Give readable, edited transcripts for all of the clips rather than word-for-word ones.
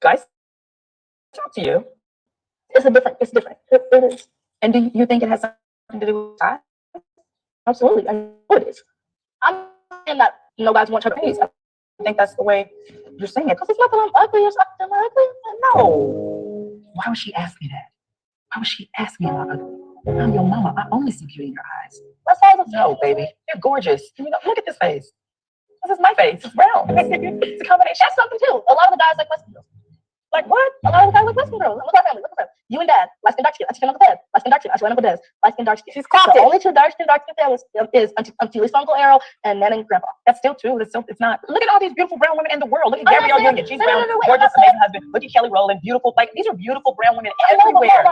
I talk to you, it's different. It is. And do you think it has something to do with size? Absolutely. I know it is. I'm saying that no guys want your face. I think that's the way you're saying it. Because it's not that I'm ugly or something ugly. No. Why would she ask me that? Why would she ask me about ugly? I'm your mama. I only see beauty in your eyes. That's all. No, baby. You're gorgeous. Look at this face. This is my face. It's brown. It's a combination. That's something too. A lot of the guys like Western girls. Like what? A lot of the guys like Western girls. Look at our family. Look at them. You and Dad, light skin, dark skin. I see Uncle Dad, light skin, dark skin. I see Uncle Dad, light skin, dark skin. She's caught the only two dark skin families is Uncle Uncle Errol and Nana and Grandpa. That's still true. It's not. Look at all these beautiful brown women in the world. Look at Gabrielle Union. She's brown, gorgeous, amazing husband. Look at Kelly Rowland, beautiful. Like these are beautiful brown women everywhere.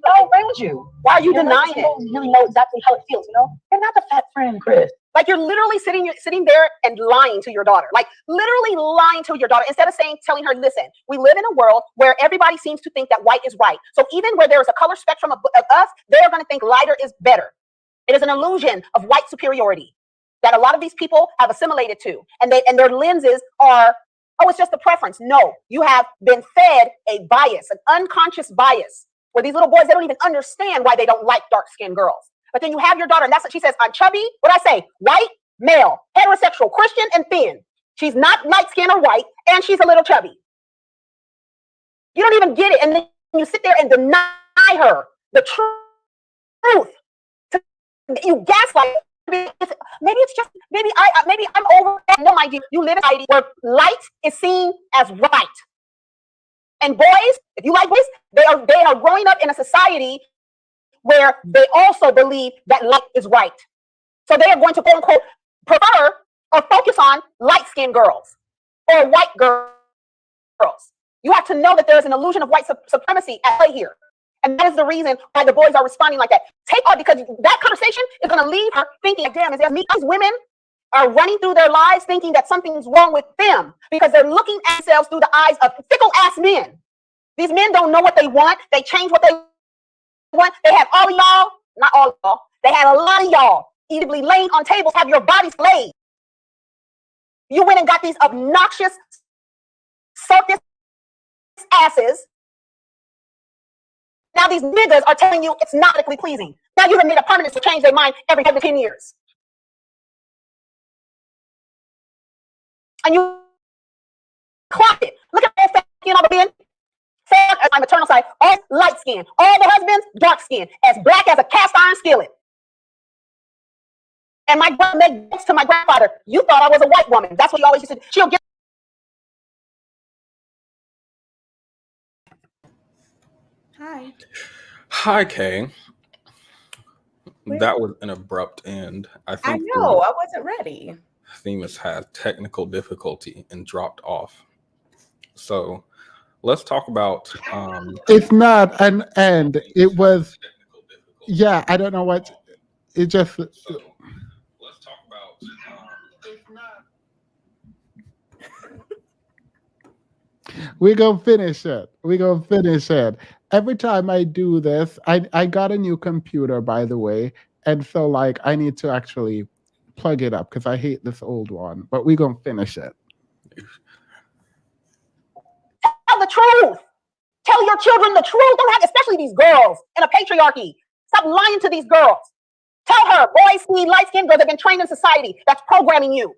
How around you? Why are you denying it? You don't really know exactly how it feels. You're not the fat friend, Chris. Like you're literally sitting there and lying to your daughter. Like literally lying to your daughter instead of telling her, listen, we live in a world where everybody seems to think that white is right. So even where there is a color spectrum of us, they're going to think lighter is better. It is an illusion of white superiority that a lot of these people have assimilated to. And their lenses are, oh, it's just a preference. No, you have been fed a bias, an unconscious bias, where these little boys, they don't even understand why they don't like dark-skinned girls. But then you have your daughter, and that's what she says. I'm chubby. What I say? White, male, heterosexual, Christian, and thin. She's not light skinned or white, and she's a little chubby. You don't even get it, and then you sit there and deny her the truth. You gaslight. Maybe I'm over. No, my dear, you live in a society where light is seen as right, and boys, if you like boys, they are growing up in a society where they also believe that light is right. So they are going to, quote unquote, prefer or focus on light-skinned girls or white girls. You have to know that there is an illusion of white supremacy at play here. And that is the reason why the boys are responding like that. Take off, because that conversation is going to leave her thinking, damn, is there me? These women are running through their lives thinking that something's wrong with them because they're looking at themselves through the eyes of fickle-ass men. These men don't know what they want. They change what they want. They have all of y'all, not all of y'all, they had a lot of y'all easily laying on tables, have your bodies laid. You went and got these obnoxious circus asses. Now these niggas are telling you it's not aesthetically pleasing. Now you have made a permanent to change their mind every 10 years. And you clock it. Look at that skin on the bin. As my maternal side, all light skin, all the husbands dark skin, as black as a cast iron skillet. And my grandma made jokes to my grandfather. You thought I was a white woman. That's what you always used to do. She'll get. Hi, Kay. That was an abrupt end. I know. I wasn't ready. Themis had technical difficulty and dropped off. So let's talk about it's not an end. It was I don't know what it just let's talk about it's not. We're gonna finish it. Every time I do this, I got a new computer, by the way, and so like I need to actually plug it up because I hate this old one, but we're gonna finish it. Tell the truth. Tell your children the truth. Don't have, especially these girls in a patriarchy. Stop lying to these girls. Tell her, boys need light-skinned girls. They've been trained in society. That's programming you.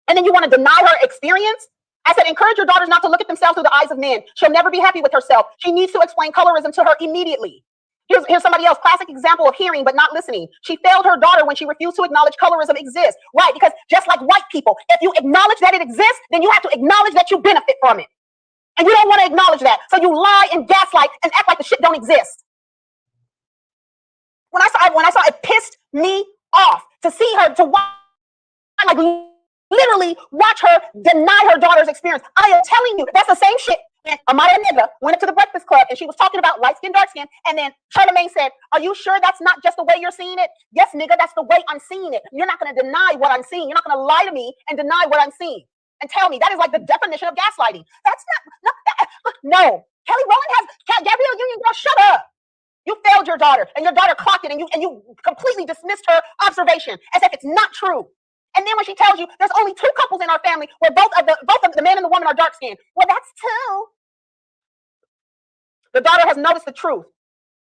And then you want to deny her experience? I said, encourage your daughters not to look at themselves through the eyes of men. She'll never be happy with herself. She needs to explain colorism to her immediately. Here's somebody else, classic example of hearing but not listening. She failed her daughter when she refused to acknowledge colorism exists. Right, because just like white people, if you acknowledge that it exists, then you have to acknowledge that you benefit from it. And you don't want to acknowledge that. So you lie and gaslight and act like the shit don't exist. When I saw it, pissed me off to see her, to watch, like literally watch her deny her daughter's experience. I am telling you, that's the same shit. Amaya Nigga went up to the Breakfast Club and she was talking about light skin, dark skin. And then Charlamagne said, are you sure that's not just the way you're seeing it? Yes, nigga, that's the way I'm seeing it. You're not going to deny what I'm seeing. You're not going to lie to me and deny what I'm seeing. And tell me that is like the definition of gaslighting. That's no. Kelly Rowland has Gabrielle Union, girl, shut up. You failed your daughter, and your daughter clocked it, and you completely dismissed her observation as if it's not true. And then when she tells you there's only 2 couples in our family where both of the man and the woman are dark skinned. Well, that's 2. The daughter has noticed the truth.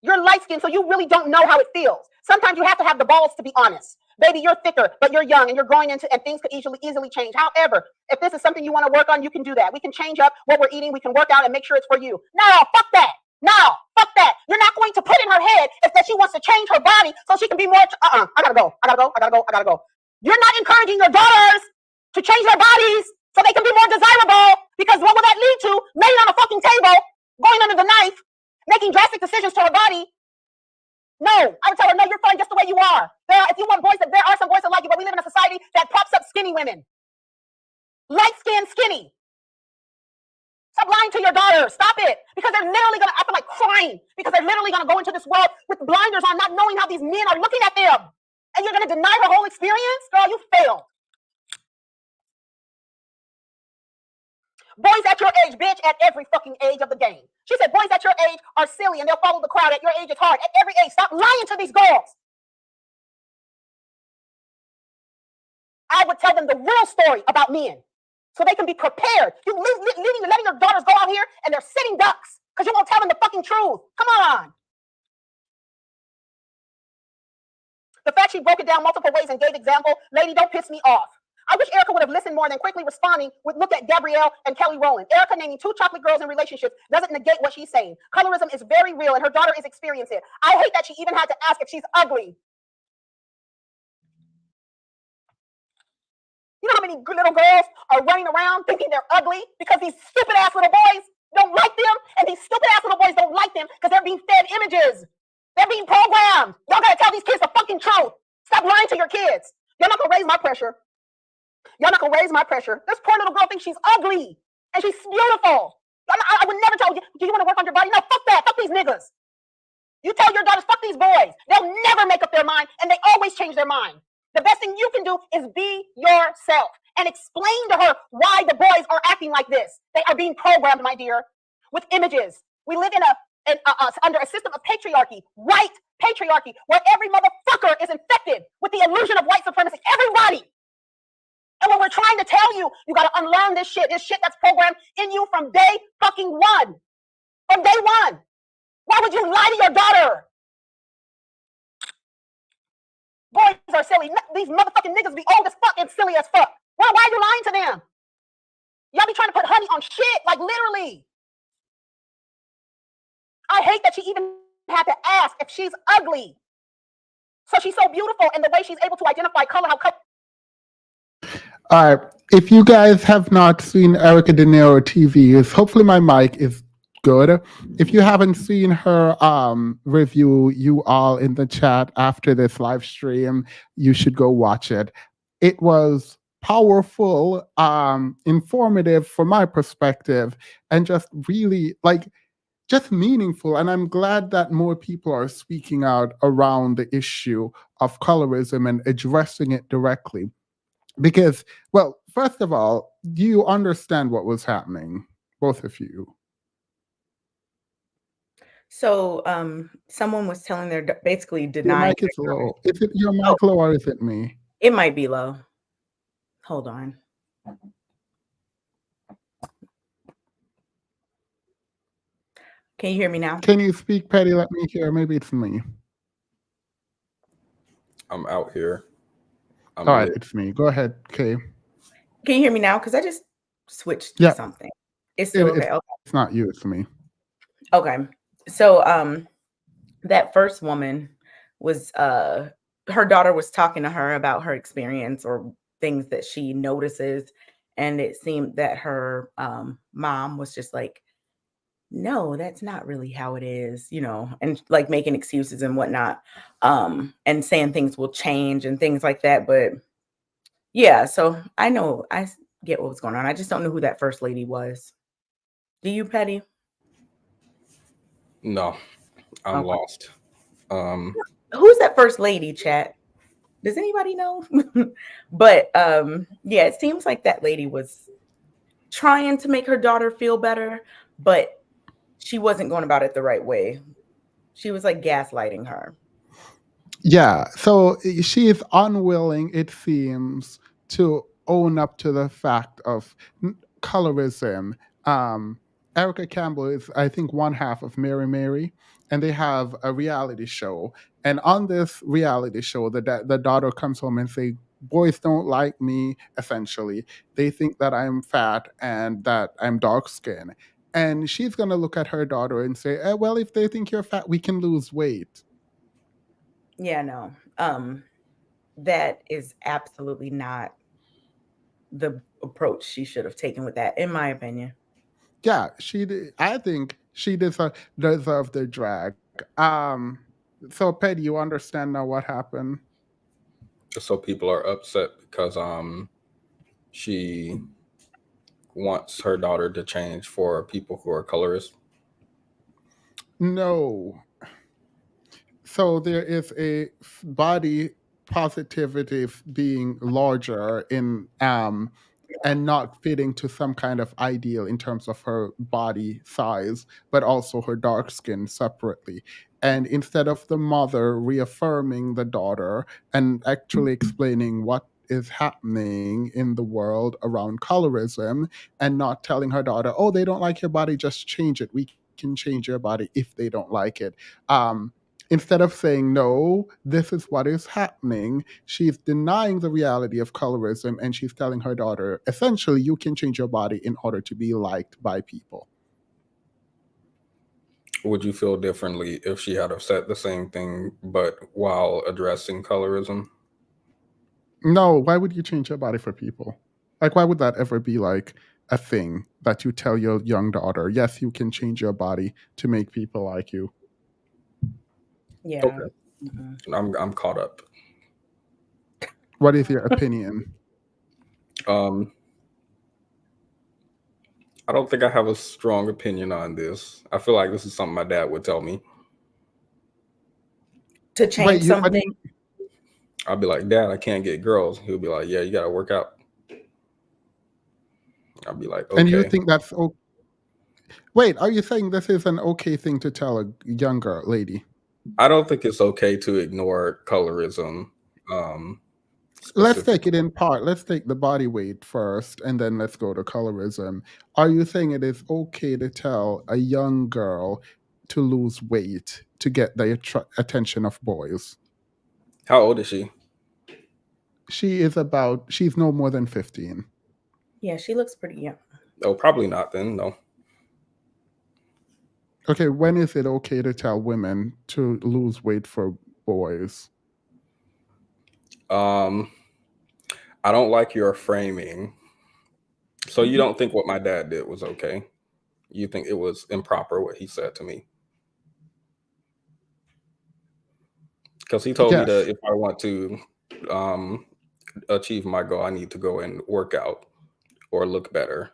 You're light skinned, so you really don't know how it feels. Sometimes you have to have the balls to be honest. Baby, you're thicker, but you're young and you're growing into, and things could easily change. However, if this is something you want to work on, you can do that. We can change up what we're eating. We can work out and make sure it's for you. No, fuck that. No, fuck that. You're not going to put in her head if that she wants to change her body so she can be more. I gotta go. You're not encouraging your daughters to change their bodies so they can be more desirable, because what will that lead to? Laying on a fucking table, going under the knife, making drastic decisions to her body. No, I would tell her, no, you're fine just the way you are. If you want boys, there are some boys that like you, but we live in a society that props up skinny women. Light-skinned, skinny. Stop lying to your daughters. Stop it. Because they're literally going to, I feel like crying, because they're literally going to go into this world with blinders on, not knowing how these men are looking at them. And you're going to deny her whole experience? Girl, you failed. Boys at your age, bitch, at every fucking age of the game. She said boys at your age are silly and they'll follow the crowd. At your age, it's hard. At every age, stop lying to these girls. I would tell them the real story about men so they can be prepared. You letting your daughters go out here and they're sitting ducks because you won't tell them the fucking truth. Come on. The fact she broke it down multiple ways and gave example, lady, don't piss me off. I wish Erica would have listened more than quickly responding with look at Gabrielle and Kelly Rowland. Erica naming 2 chocolate girls in relationships doesn't negate what she's saying. Colorism is very real and her daughter is experiencing it. I hate that she even had to ask if she's ugly. You know how many little girls are running around thinking they're ugly because these stupid ass little boys don't like them, and these stupid ass little boys don't like them because they're being fed images. They're being programmed. Y'all gotta tell these kids the fucking truth. Stop lying to your kids. You're not gonna raise my pressure. Y'all not gonna raise my pressure. This poor little girl thinks she's ugly and she's beautiful. I would never tell you, do you want to work on your body? No, fuck that. Fuck these niggas. You tell your daughters, fuck these boys. They'll never make up their mind and they always change their mind. The best thing you can do is be yourself and explain to her why the boys are acting like this. They are being programmed, my dear, with images. We live under a system of patriarchy, white patriarchy, where every motherfucker is infected with the illusion of white supremacy. Everybody. And when we're trying to tell you, you got to unlearn this shit that's programmed in you from day fucking one. From day one. Why would you lie to your daughter? Boys are silly. These motherfucking niggas be old as fuck and silly as fuck. Why are you lying to them? Y'all be trying to put honey on shit, like literally. I hate that she even had to ask if she's ugly. So she's so beautiful, and the way she's able to identify color, All right. If you guys have not seen Erica De Niro TV, hopefully my mic is good. If you haven't seen her review, you all in the chat after this live stream, you should go watch it. It was powerful, informative from my perspective, and just really just meaningful. And I'm glad that more people are speaking out around the issue of colorism and addressing it directly. Because, well, first of all, do you understand what was happening, both of you? So someone was telling their basically Your denying. mic is low. Is it your mic low or is it me? It might be low. Hold on. Can you hear me now? Can you speak, Patty? Let me hear. Maybe it's me. I'm out here. All right, it's me. Go ahead, Kay. Can you hear me now? Because I just switched to something. It's still okay. Okay. It's not you, it's me. Okay. So that first woman was her daughter was talking to her about her experience or things that she notices, and it seemed that her mom was just like, no, that's not really how it is, and like making excuses and whatnot, and saying things will change and things like that. But yeah, so I get what was going on. I just don't know who that first lady was. Do you, Patty? No, I'm lost. Who's that first lady, chat? Does anybody know? But yeah, it seems like that lady was trying to make her daughter feel better, but she wasn't going about it the right way. She was like gaslighting her. Yeah, so she is unwilling, it seems, to own up to the fact of colorism. Um, Erica Campbell is, I think, one half of Mary Mary, and they have a reality show. And on this reality show, the daughter comes home and say, "Boys don't like me." Essentially, they think that I'm fat and that I'm dark skinned. And she's gonna look at her daughter and say, "Well, if they think you're fat, we can lose weight." Yeah, no. That is absolutely not the approach she should have taken with that, in my opinion. Yeah, I think she deserved the drag. So Petty, you understand now what happened? So people are upset because she wants her daughter to change for people who are colorist. No. So there is a body positivity being larger in and not fitting to some kind of ideal in terms of her body size, but also her dark skin separately. And instead of the mother reaffirming the daughter and actually explaining what is happening in the world around colorism and not telling her daughter, "Oh, they don't like your body, just change it. We can change your body if they don't like it." Instead of saying, "No, this is what is happening," she's denying the reality of colorism, and she's telling her daughter, essentially, "You can change your body in order to be liked by people." Would you feel differently if she had have said the same thing, but while addressing colorism? No, why would you change your body for people? Like, why would that ever be like a thing that you tell your young daughter, "Yes, you can change your body to make people like you"? Yeah. Okay, I'm caught up. What is your opinion? Um, I don't think I have a strong opinion on this. I feel like this is something my dad would tell me. To Wait, change you, what do something. you, I'd be like, "Dad, I can't get girls." He'll be like, "Yeah, you gotta work out." I'd be like, and you "Okay." think that's okay? Wait, are you saying this is an okay thing to tell a younger lady? I don't think it's okay to ignore colorism, Let's take specifically. it in part. Let's take the body weight first, and then let's go to colorism. Are you saying it is okay to tell a young girl to lose weight to get the attention of boys? How old is she? She's no more than 15. Yeah, she looks pretty young. Oh, probably not then. No. Okay, when is it okay to tell women to lose weight for boys? Um, I don't like your framing. So you don't think what my dad did was okay? You think it was improper what he said to me? Because he told me Yes. that if I want to um, achieve my goal, I need to go and work out or look better.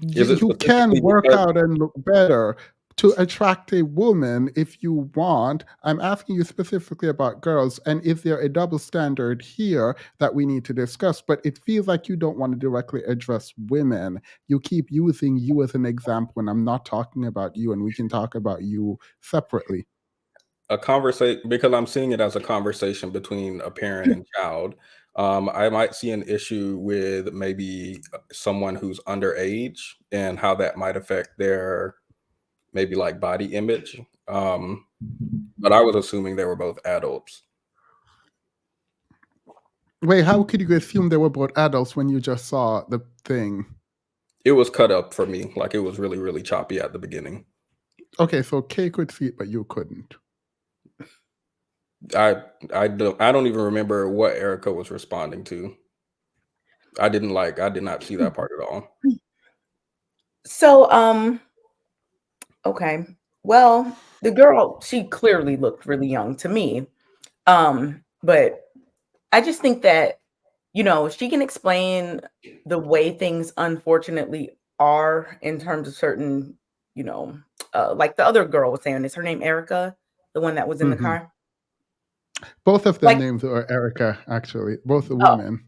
Is it You can specifically work because out and look better to attract a woman if you want. I'm asking you specifically about girls, and is there a double standard here that we need to discuss? But it feels like you don't want to directly address women. You keep using you as an example when I'm not talking about you, and we can talk about you separately. a conversation, because I'm seeing it as a conversation between a parent and child. I might see an issue with maybe someone who's underage and how that might affect their maybe like body image. But I was assuming they were both adults. Wait, how could you assume they were both adults when you just saw the thing? It was cut up for me, like it was really, really choppy at the beginning. Okay, so Kay could see it, but you couldn't. I don't even remember what Erica was responding to. I did not see that part at all. So, okay. Well, the girl, she clearly looked really young to me. But I just think that, she can explain the way things unfortunately are in terms of certain, like the other girl was saying, is her name Erica, the one that was in the Hmm. car? Both of them Like, names are Erica, actually. Both the oh, women.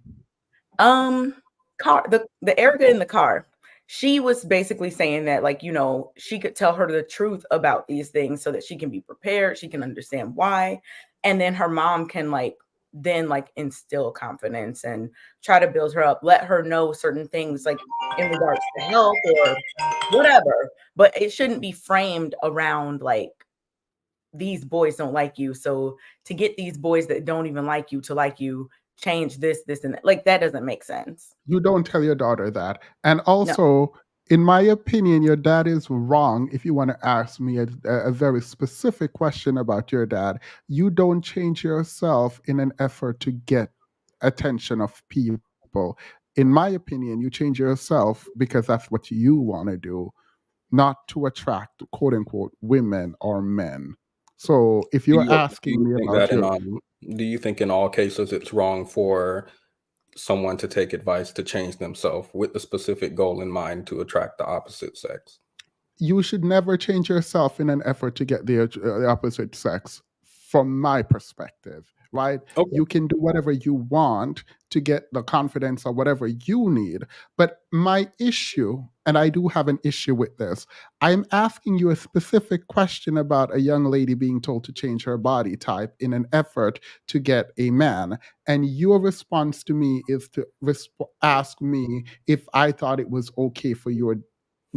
car, the Erica in the car, she was basically saying that, like, she could tell her the truth about these things so that she can be prepared, she can understand why, and then her mom can, like, then like instill confidence and try to build her up, let her know certain things like in regards to health or whatever. But it shouldn't be framed around like these boys don't like you. So to get these boys that don't even like you to like you, change this, and that. Like that doesn't make sense. You don't tell your daughter that. And No. also, in my opinion, your dad is wrong. If you want to ask me a very specific question about your dad, you don't change yourself in an effort to get attention of people. In my opinion, you change yourself because that's what you want to do, not to attract quote unquote women or men. So if Do you're you asking me think about that your, do you think in all cases it's wrong for someone to take advice to change themselves with the specific goal in mind to attract the opposite sex? you should never change yourself in an effort to get the opposite sex, from my perspective, right? Okay. You can do whatever you want to get the confidence or whatever you need. But my issue, and I do have an issue with this, I'm asking you a specific question about a young lady being told to change her body type in an effort to get a man. And your response to me is to ask me if I thought it was okay for your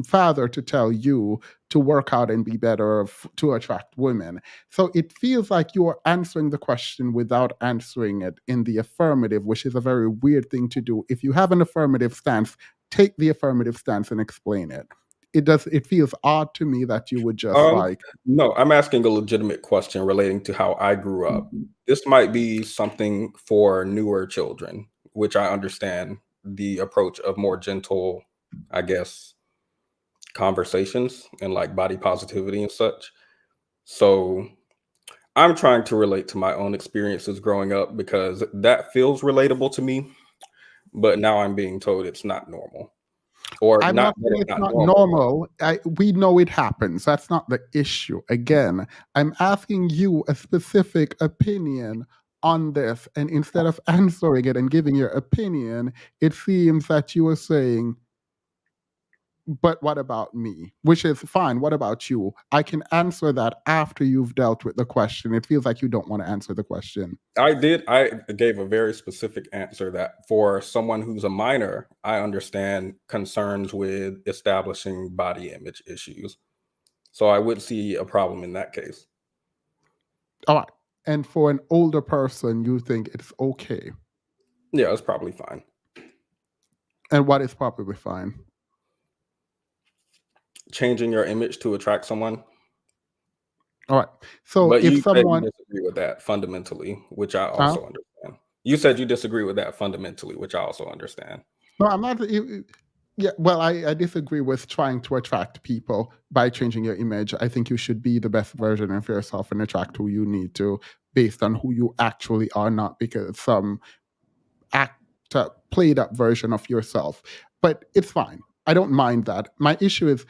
father to tell you to work out and be better to attract women. So it feels like you're answering the question without answering it in the affirmative, which is a very weird thing to do. If you have an affirmative stance, take the affirmative stance and explain it. It feels odd to me that you would just like, No, I'm asking a legitimate question relating to how I grew up. This might be something for newer children, which I understand the approach of more gentle, I guess, conversations and like body positivity and such. So I'm trying to relate to my own experiences growing up because that feels relatable to me, but now I'm being told it's not normal. Or I'm not not that saying it's it's not not normal. normal. We know it happens. That's not the issue. Again, I'm asking you a specific opinion on this. And instead of answering it and giving your opinion, it seems that you are saying, but what about me? Which is fine. What about you? I can answer that after you've dealt with the question. It feels like you don't want to answer the question. I did. I gave a very specific answer that for someone who's a minor, I understand concerns with establishing body image issues. So I would see a problem in that case. All right. And for an older person, you think it's okay. Yeah, it's probably fine. And what is probably fine? Changing your image to attract someone. All right. So But if you said you someone, disagree with that fundamentally, which I huh? also understand. You said you disagree with that fundamentally, which I also understand. No, I'm not. Yeah, well, I disagree with trying to attract people by changing your image. I think you should be the best version of yourself and attract who you need to based on who you actually are, not because some act played up version of yourself. But it's fine. I don't mind that. My issue is,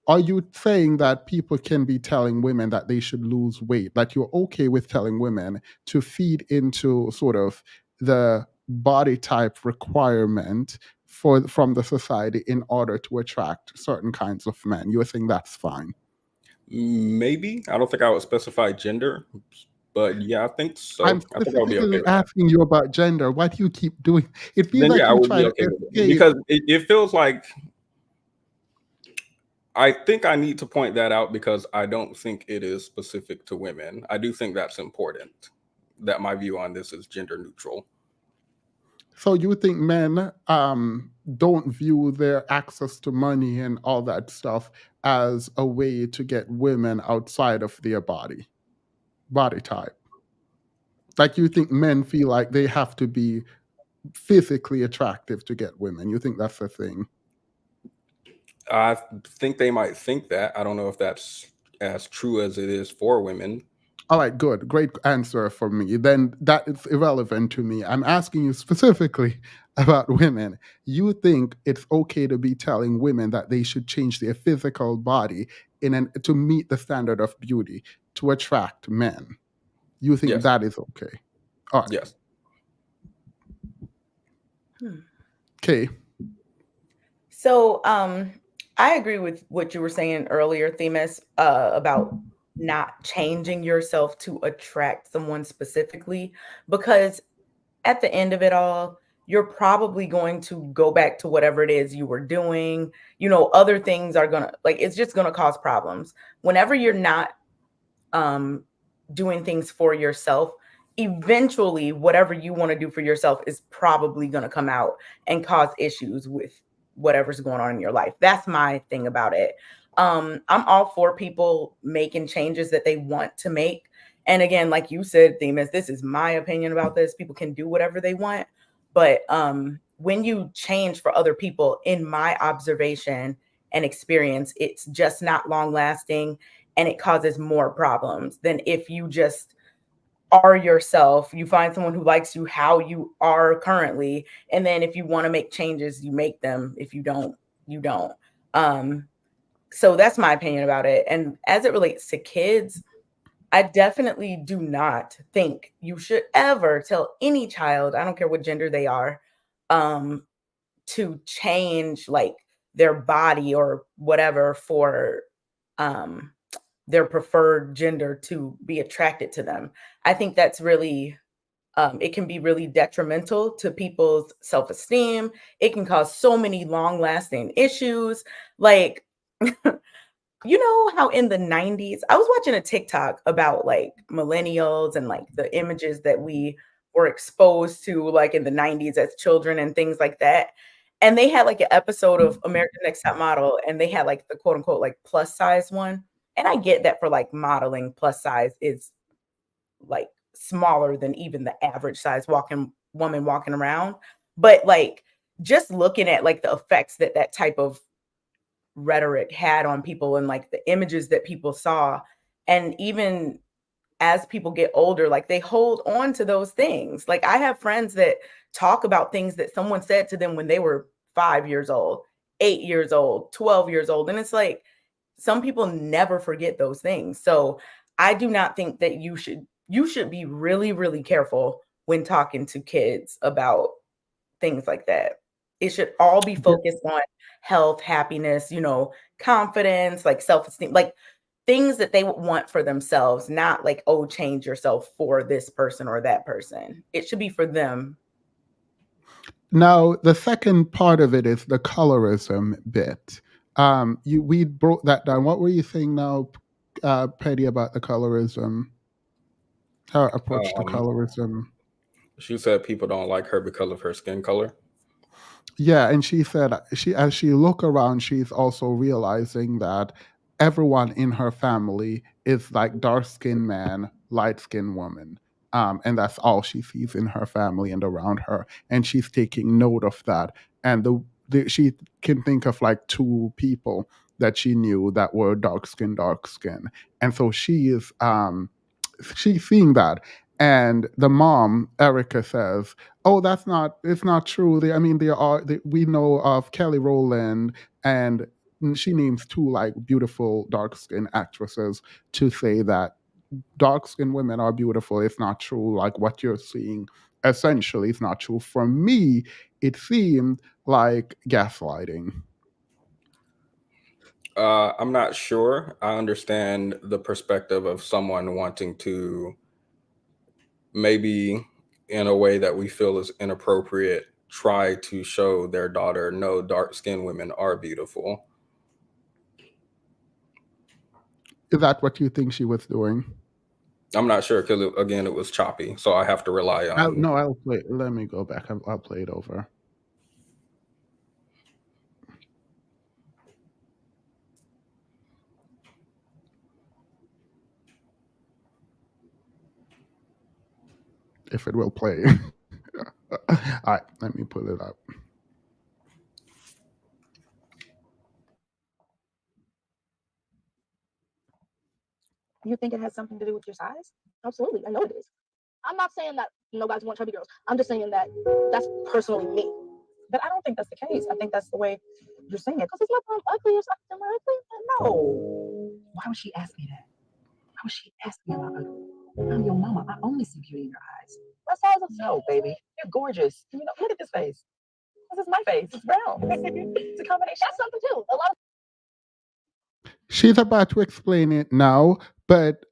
are you saying that people can be telling women that they should lose weight? That you're okay with telling women to feed into sort of the body type requirement from the society in order to attract certain kinds of men? You're saying that's fine. Maybe. I don't think I would specify gender, but yeah, I think I'm so. I think I would be okay specifically with that. asking you about gender. Why do you keep doing? It feels Then like yeah, I you would try be to okay with it escape. because it feels like I think I need to point that out because I don't think it is specific to women. I do think that's important, that my view on this is gender neutral. So you think men don't view their access to money and all that stuff as a way to get women outside of their body type? Like you think men feel like they have to be physically attractive to get women. You think that's the thing? I think they might think that. I don't know if that's as true as it is for women. All right, good. Great answer for me. Then that is irrelevant to me. I'm asking you specifically about women. You think it's okay to be telling women that they should change their physical body to meet the standard of beauty to attract men. You think Yes. that is okay? All right. Yes. Okay. So I agree with what you were saying earlier, Themis, about not changing yourself to attract someone specifically, because at the end of it all, you're probably going to go back to whatever it is you were doing. Other things are gonna, like, it's just gonna cause problems. Whenever you're not doing things for yourself, eventually whatever you want to do for yourself is probably going to come out and cause issues with whatever's going on in your life. That's my thing about it. I'm all for people making changes that they want to make. And again, like you said, Themis, this is my opinion about this. People can do whatever they want. But when you change for other people, in my observation and experience, it's just not long lasting, and it causes more problems than if you just are yourself. You find someone who likes you how you are currently, and then if you want to make changes, you make them. If you don't, you don't. So that's my opinion about it. And as it relates to kids, I definitely do not think you should ever tell any child, I don't care what gender they are, to change like their body or whatever for their preferred gender to be attracted to them. I think that's really, it can be really detrimental to people's self-esteem. It can cause so many long-lasting issues. Like, you know how in the 90s, I was watching a TikTok about like millennials and like the images that we were exposed to like in the 90s as children and things like that. And they had like an episode of American Next Top Model, and they had like the quote unquote like plus size one. And I get that for like modeling, plus size is like smaller than even the average size woman walking around. But like just looking at like the effects that that type of rhetoric had on people and like the images that people saw, and even as people get older, like they hold on to those things. Like I have friends that talk about things that someone said to them when they were 5 years old, 8 years old, 12 years old. And it's like, some people never forget those things. So I do not think that you should be really, really careful when talking to kids about things like that. It should all be focused on health, happiness, confidence, like self-esteem, like things that they would want for themselves, not like, oh, change yourself for this person or that person. It should be for them. Now, the second part of it is the colorism bit. We broke that down. What were you saying now, Petty, about the colorism? Her approach to colorism. She said people don't like her because of her skin color. Yeah, and she said as she look around, she's also realizing that everyone in her family is like dark-skinned man, light-skinned woman. And that's all she sees in her family and around her. And she's taking note of that. And she can think of like 2 people that she knew that were dark skin. And so she is she's seeing that. And the mom, Erica, says, "Oh, it's not true. We know of Kelly Rowland, and she names 2 like beautiful dark skinned actresses to say that dark skinned women are beautiful. It's not true. Like what you're seeing, essentially, it's not true." For me, it seemed like gaslighting. I'm not sure. I understand the perspective of someone wanting to, maybe in a way that we feel is inappropriate, try to show their daughter, no, dark-skinned women are beautiful. Is that what you think she was doing? I'm not sure because, again, it was choppy. So I have to rely on... No, I'll play. Let me go back. I'll play it over. If it will play. All right, let me pull it up. You think it has something to do with your size? Absolutely, I know it is. I'm not saying that no guys want chubby girls. I'm just saying that that's personally me. But I don't think that's the case. I think that's the way you're saying it. Because it's not that I'm ugly or something. I'm ugly. No. Why would she ask me that? Why would she ask me about ugly? I'm your mama. I only see beauty in your eyes. What size of no, baby? You're gorgeous. Look at this face. This is my face. It's brown. It's a combination. That's something too. A lot of She's about to explain it now, But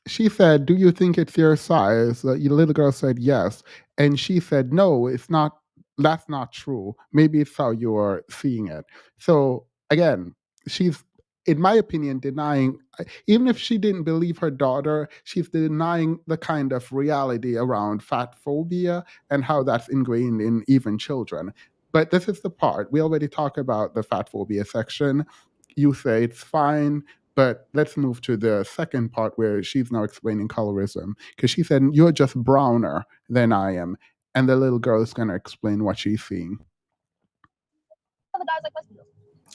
she said, "Do you think it's your size?" The little girl said yes, and she said, "No, it's not. That's not true. Maybe it's how you're seeing it." So again, she's, in my opinion, denying. Even if she didn't believe her daughter, she's denying the kind of reality around fat phobia and how that's ingrained in even children. But this is the part we already talked about, the fat phobia section. You say it's fine, but let's move to the second part where she's now explaining colorism, because she said, "You're just browner than I am." And the little girl is going to explain what she's seeing. Other guys like West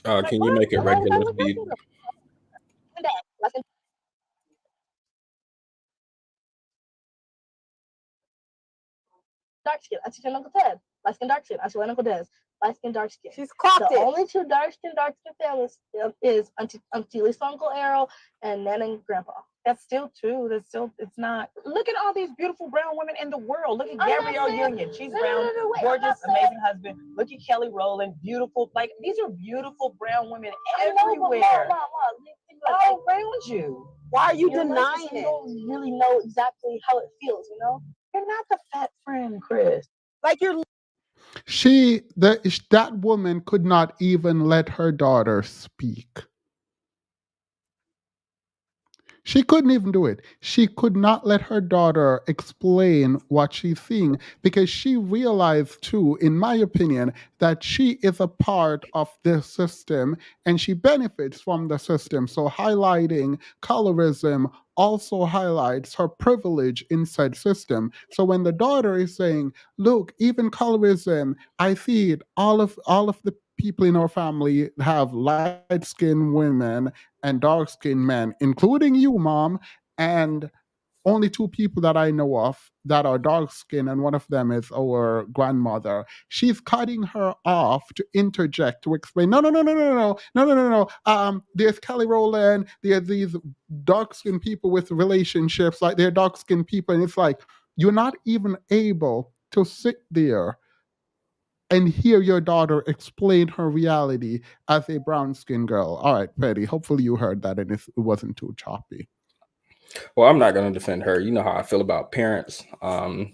Like, Can you what? make it A lot of guys regular like West speed? And that. Light skin, dark skin. I see Uncle Ted. Light skin, dark skin. I see Uncle Des. Light skin, dark skin. She's clocked The it. only two dark skin families is Auntie Lisa, Uncle Errol, and Nana and Grandpa. That's still true. That's still, it's not. Look at all these beautiful brown women in the world. Look at I'm not Gabrielle saying- Union. She's No, brown, wait, I'm gorgeous, not saying- amazing husband. Look at Kelly Rowland, beautiful. Like, these are beautiful brown women I know, but everywhere. Mom, All around you. Why are you you're denying racist, you it? don't really know exactly how it feels, you know? You're not the fat friend, Chris. Like you're That woman could not even let her daughter speak. She couldn't even do it. She could not let her daughter explain what she's seeing, because she realized, too, in my opinion, that she is a part of this system and she benefits from the system. So highlighting colorism also highlights her privilege in said system. So when the daughter is saying, "Look, even colorism, I see it. All of the people in our family have light-skinned women and dark-skinned men, including you, Mom, and only two people that I know of that are dark skinned, and one of them is our grandmother." She's cutting her off to interject, to explain, "No, no, no, no, no, no, no, no, no, no. There's Kelly Rowland, there's these dark skinned people with relationships, like they're dark skinned people." And it's like, you're not even able to sit there and hear your daughter explain her reality as a brown skinned girl. All right, Petty, hopefully you heard that and it wasn't too choppy. Well, I'm not going to defend her. You know how I feel about parents. A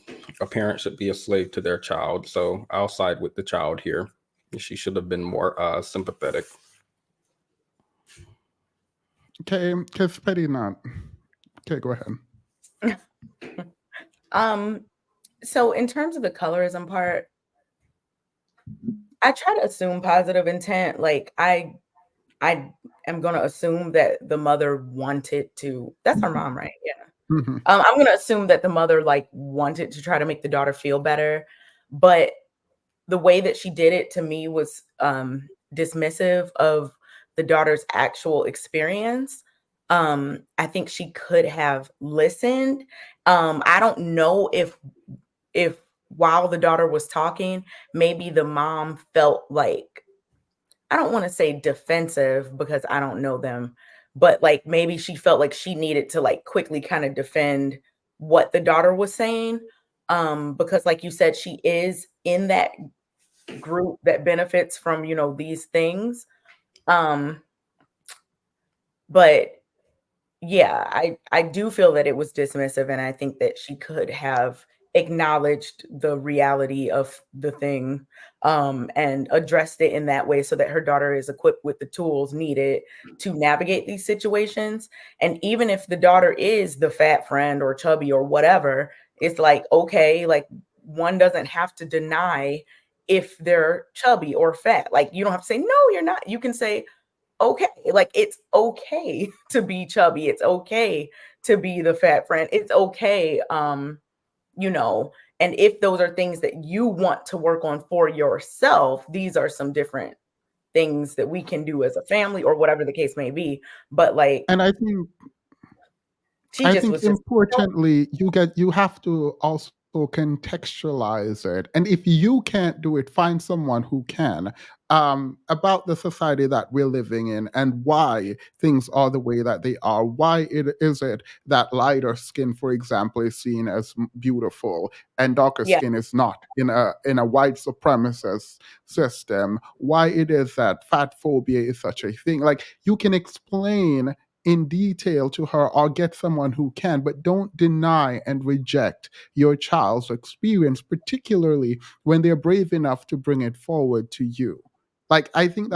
parent should be a slave to their child. So I'll side with the child here. She should have been more sympathetic. Okay, because Petty not. Okay, go ahead. So in terms of the colorism part, I try to assume positive intent. Like I am gonna assume that the mother wanted to. That's her mom, right? Yeah. Mhm. I'm gonna assume that the mother like wanted to try to make the daughter feel better, but the way that she did it to me was dismissive of the daughter's actual experience. I think she could have listened. I don't know if while the daughter was talking, maybe the mom felt like, I don't want to say defensive because I don't know them, but like maybe she felt like she needed to like quickly kind of defend what the daughter was saying. Because like you said, she is in that group that benefits from, you know, these things. But yeah, I do feel that it was dismissive, and I think that she could have acknowledged the reality of the thing, and addressed it in that way so that her daughter is equipped with the tools needed to navigate these situations. And even if the daughter is the fat friend or chubby or whatever, it's like, okay, like one doesn't have to deny if they're chubby or fat. Like you don't have to say, no, you're not. You can say, okay, like it's okay to be chubby, it's okay to be the fat friend, it's okay, you know. And if those are things that you want to work on for yourself, these are some different things that we can do as a family or whatever the case may be. But like And I think she just was just importantly, you have to also contextualize it. And if you can't do it, find someone who can. About the society that we're living in and why things are the way that they are. Why is it that lighter skin, for example, is seen as beautiful and darker yeah, skin is not in a white supremacist system? Why it is that fat phobia is such a thing? Like you can explain in detail to her or get someone who can, but don't deny and reject your child's experience, particularly when they're brave enough to bring it forward to you. Like, I think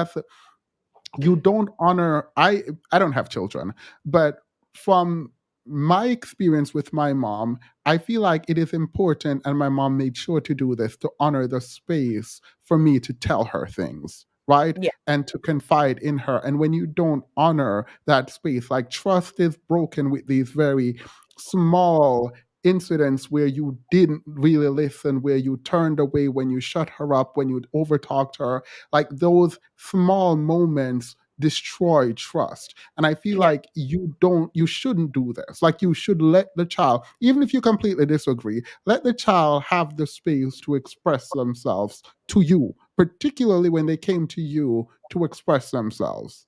you don't honor. I don't have children, but from my experience with my mom, I feel like it is important, and my mom made sure to do this, to honor the space for me to tell her things, right? Yeah. And to confide in her. And when you don't honor that space, like, trust is broken with these very small incidents where you didn't really listen, where you turned away, when you shut her up, when you overtalked her. Like, those small moments destroy trust. And I feel Yeah. like you shouldn't do this. Like, you should let the child, even if you completely disagree, let the child have the space to express themselves to you, particularly when they came to you to express themselves.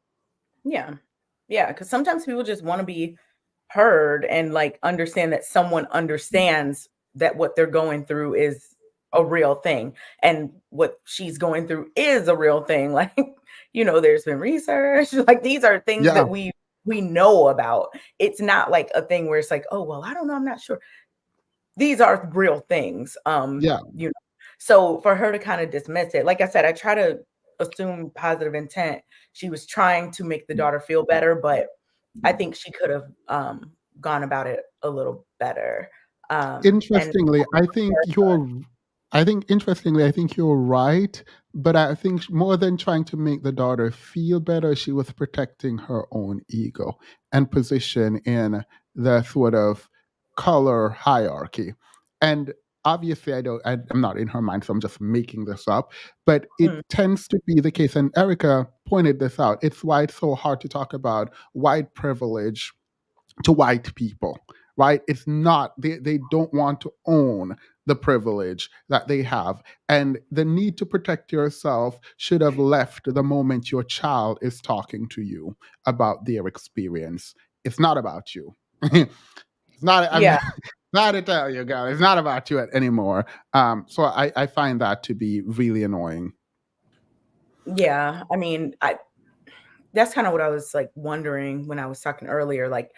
Yeah. Yeah. Because sometimes people just want to be heard and like understand that someone understands that what they're going through is a real thing. And what she's going through is a real thing. Like, there's been research. Like, these are things Yeah. that we know about. It's not like a thing where it's like, oh, well, I don't know, I'm not sure. These are real things. Yeah. So for her to kind of dismiss it, like I said, I try to assume positive intent. She was trying to make the daughter feel better, but I think she could have gone about it a little better. And Interestingly, I think you're right, but I think more than trying to make the daughter feel better, she was protecting her own ego and position in the sort of color hierarchy. And obviously, I'm not in her mind, so I'm just making this up, but it tends to be the case. And Erica pointed this out. It's why it's so hard to talk about white privilege to white people, right? It's not, they don't want to own the privilege that they have. And the need to protect yourself should have left the moment your child is talking to you about their experience. It's not about you. It's not, I'm yeah, not to tell you guys, it's not about you anymore. So I find that to be really annoying. yeah. I mean, that's kind of what I was like wondering when I was talking earlier, like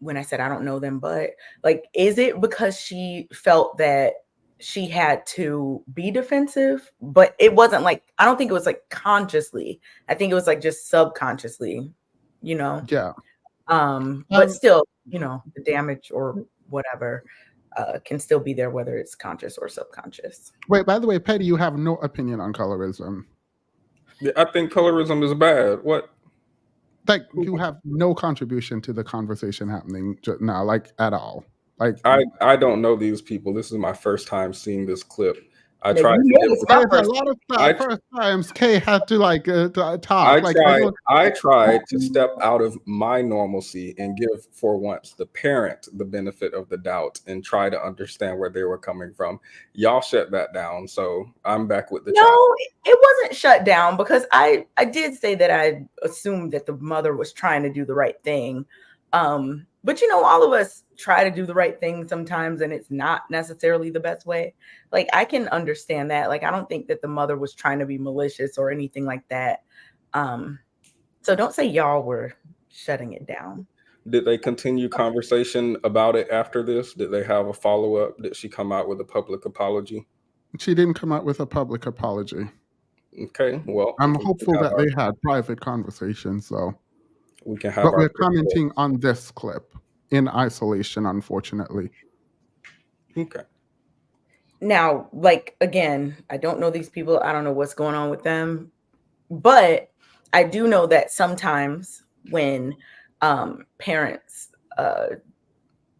when I said I don't know them, but like, is it because she felt that she had to be defensive? But it wasn't like, I don't think it was like consciously. I think it was like just subconsciously, Yeah. but still, the damage or whatever can still be there, whether it's conscious or subconscious. Wait, by the way, Petty, you have no opinion on colorism. Yeah, I think colorism is bad. What? Like, you have no contribution to the conversation happening now, like, at all. Like, I don't know these people. This is my first time seeing this clip. I Yeah, tried you to know give it's my there's a first. lot of I- first times Kay had to to talk. I Like, tried I tried to step out of my normalcy and give, for once, the parent the benefit of the doubt and try to understand where they were coming from. Y'all shut that down, so I'm back with the child. No, it wasn't shut down because I did say that I assumed that the mother was trying to do the right thing. But all of us try to do the right thing sometimes, and it's not necessarily the best way. Like, I can understand that. Like, I don't think that the mother was trying to be malicious or anything like that. So don't say y'all were shutting it down. Did they continue conversation about it after this? Did they have a follow-up? Did she come out with a public apology? she didn't come out with a public apology. Okay, well, I'm hopeful that they had private conversations, though. we can have But our we're commenting on this clip in isolation, unfortunately. Okay. Now, like, again, I don't know these people. I don't know what's going on with them. But I do know that sometimes when parents, I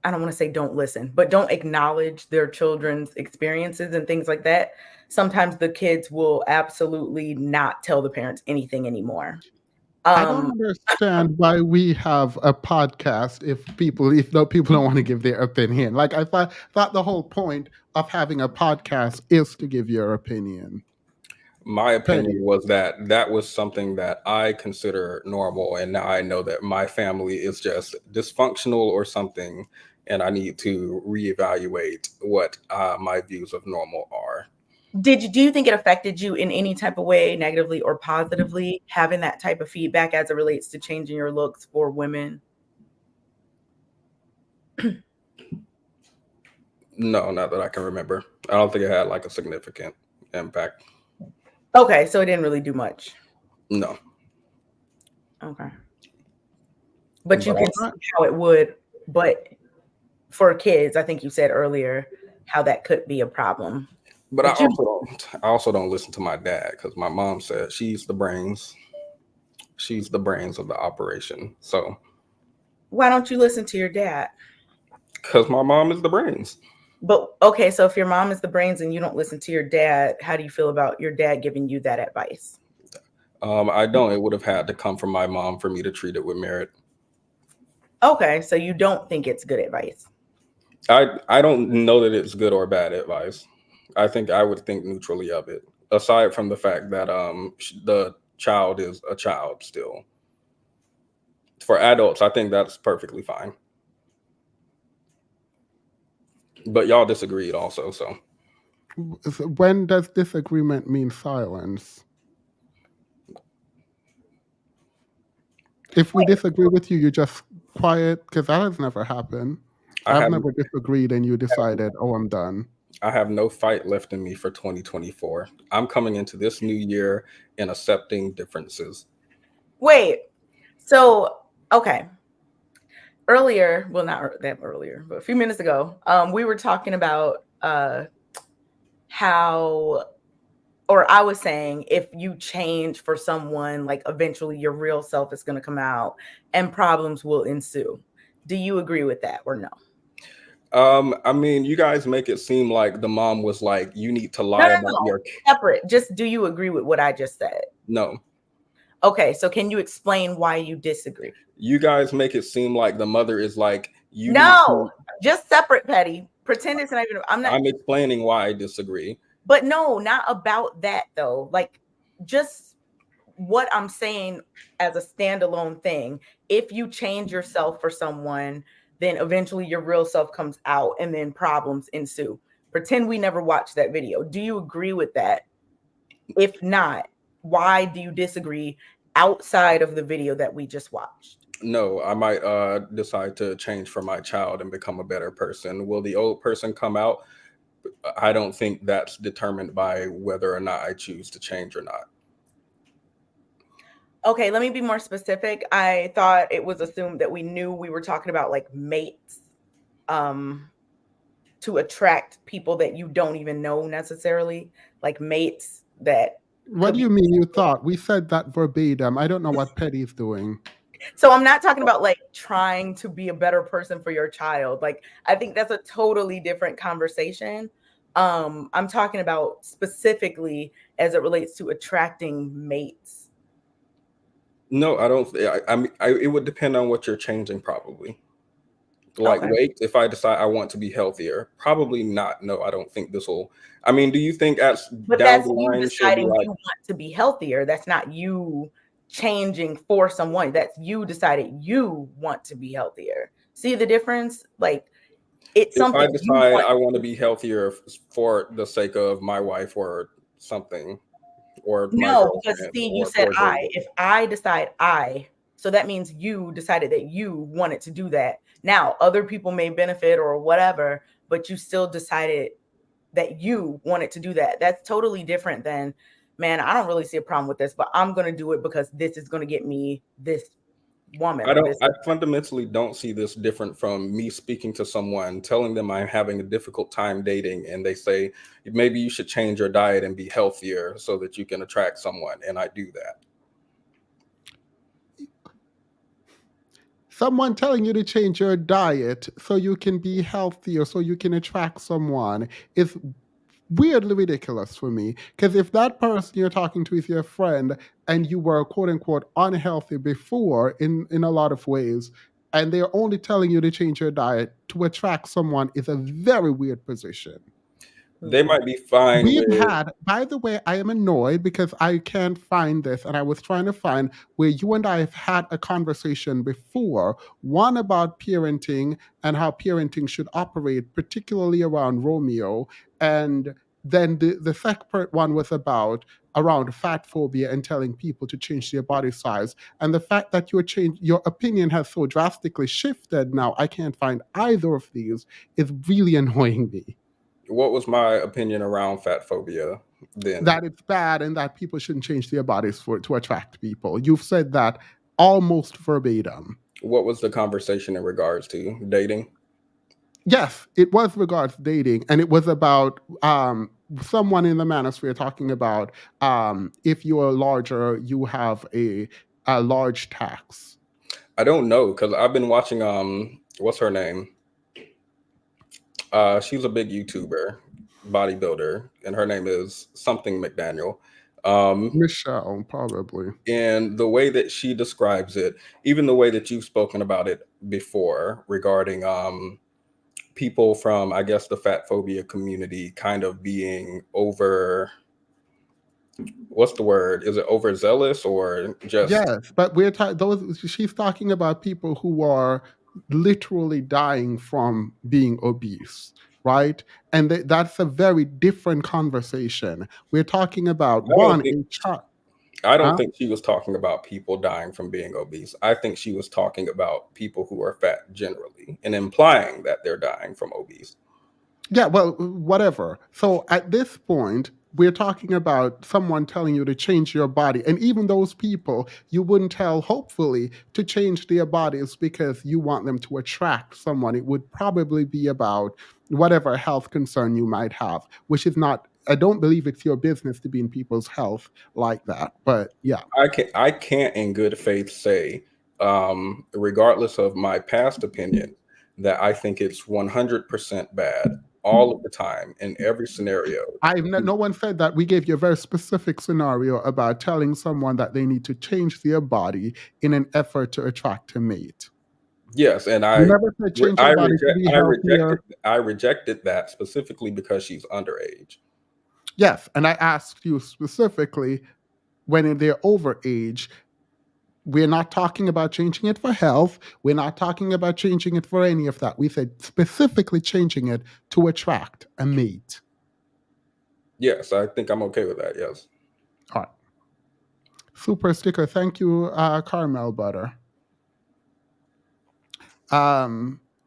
don't want to say don't listen, but don't acknowledge their children's experiences and things like that, sometimes the kids will absolutely not tell the parents anything anymore. I don't understand why we have a podcast if people don't want to give their opinion. Like, I thought the whole point of having a podcast is to give your opinion. My opinion was that was something that I consider normal, and now I know that my family is just dysfunctional or something, and I need to reevaluate what my views of normal are. Do you think it affected you in any type of way, negatively or positively, having that type of feedback as it relates to changing your looks for women? No, not that I can remember. I don't think it had like a significant impact. Okay, so it didn't really do much. No. Okay. But you But can see how it would, but for kids, I think you said earlier how that could be a problem. But But I also don't listen to my dad because my mom said she's the brains. She's the brains of the operation. So why don't you listen to your dad? because my mom is the brains. But okay, so if your mom is the brains and you don't listen to your dad, how do you feel about your dad giving you that advice? I don't. It would have had to come from my mom for me to treat it with merit. Okay, so you don't think it's good advice. I don't know that it's good or bad advice. I think I would think neutrally of it, aside from the fact that the child is a child still. For adults, I think that's perfectly fine. But y'all disagreed also, so. When does disagreement mean silence? If we disagree with you, you just quiet, because that has never happened. I've never disagreed and you decided, oh, I'm done. I have no fight left in me for 2024. I'm coming into this new year and accepting differences. Wait, so, okay. Earlier, well, not that earlier, but a few minutes ago, we were talking about how, or I was saying, if you change for someone, like eventually your real self is going to come out and problems will ensue. Do you agree with that or no? I mean, you guys make it seem like the mom was like, you need to lie about your separate. Just do you agree with what I just said? No. Okay, so can you explain why you disagree? You guys make it seem like the mother is like, you no, just separate, Petty. Pretend it's not even. I'm explaining why I disagree. But no, not about that though. Like, just what I'm saying as a standalone thing. If you change yourself for someone, then eventually your real self comes out and then problems ensue. Pretend we never watched that video. Do you agree with that? If not, why do you disagree outside of the video that we just watched? No, I might decide to change for my child and become a better person. Will the old person come out? I don't think that's determined by whether or not I choose to change or not. Okay, let me be more specific. I thought it was assumed that we knew we were talking about like mates to attract people that you don't even know necessarily, like mates that. What do you mean you thought? We said that verbatim. I don't know what Petty's doing. So I'm not talking about like trying to be a better person for your child. Like, I think that's a totally different conversation. I'm talking about specifically as it relates to attracting mates. No, I don't. I mean, it would depend on what you're changing, probably. Like weight, if I decide I want to be healthier, probably not. No, I don't think this will. I mean, do you think but down that's the line you deciding you want to be healthier? That's not you changing for someone. That's you decided you want to be healthier. See the difference? Like, it's something. If I decide I want to be healthier for the sake of my wife or something, or no, because see, you said if I decide so that means you decided that you wanted to do that. Now, other people may benefit or whatever, but you still decided that you wanted to do that. That's totally different than, man, I don't really see a problem with this, but I'm going to do it because this is going to get me this woman. I fundamentally don't see this different from me speaking to someone, telling them I'm having a difficult time dating, and they say, maybe you should change your diet and be healthier so that you can attract someone. And I do that. Someone telling you to change your diet so you can be healthier, so you can attract someone is weirdly ridiculous for me. Because if that person you're talking to is your friend and you were quote unquote unhealthy before in a lot of ways, and they're only telling you to change your diet to attract someone is a very weird position. They might be fine. By the way, I am annoyed because I can't find this, and I was trying to find where you and I have had a conversation before, one about parenting and how parenting should operate, particularly around Romeo, and then the separate one was about around fat phobia and telling people to change their body size. And the fact that your opinion has so drastically shifted now, I can't find either of these, is really annoying me. What was my opinion around fat phobia then? That it's bad and that people shouldn't change their bodies to attract people. You've said that almost verbatim. What was the conversation in regards to dating? Yes, it was regards dating, and it was about someone in the manosphere talking about if you are larger, you have a large tax. I don't know, because I've been watching what's her name? She's a big YouTuber, bodybuilder, and her name is something McDaniel. Michelle, probably. And the way that she describes it, even the way that you've spoken about it before regarding people from, I guess, the fat phobia community kind of being over, what's the word? Is it overzealous or just? Yes, but she's talking about people who are literally dying from being obese, right? And that's a very different conversation. We're talking about I don't think she was talking about people dying from being obese. I think she was talking about people who are fat generally and implying that they're dying from obese. Yeah, well, whatever. So at this point, we're talking about someone telling you to change your body. And even those people, you wouldn't tell, hopefully, to change their bodies because you want them to attract someone. It would probably be about whatever health concern you might have, which is not, I don't believe it's your business to be in people's health like that. But yeah. I can't in good faith say, regardless of my past opinion, that I think it's 100% bad all of the time in every scenario. No one said that. We gave you a very specific scenario about telling someone that they need to change their body in an effort to attract a mate. Yes, and I never said change your body to be healthier. I rejected that specifically because she's underage. Yes, and I asked you specifically when they're overage. We're not talking about changing it for health. We're not talking about changing it for any of that. We said specifically changing it to attract a mate. Yes, I think I'm okay with that. Yes. All right. Super sticker. Thank you, Carmel Butter.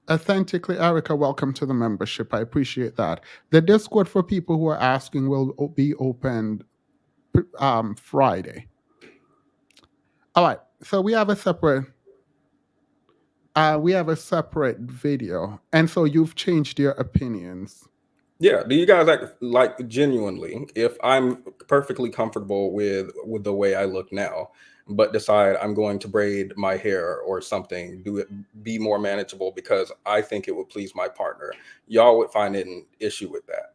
Authentically Erica, welcome to the membership. I appreciate that. The Discord for people who are asking will be opened Friday. All right. So we have a separate video, and so you've changed your opinions. Yeah. Do you guys like genuinely, if I'm perfectly comfortable with the way I look now, but decide I'm going to braid my hair or something, do it be more manageable because I think it would please my partner, y'all would find an issue with that?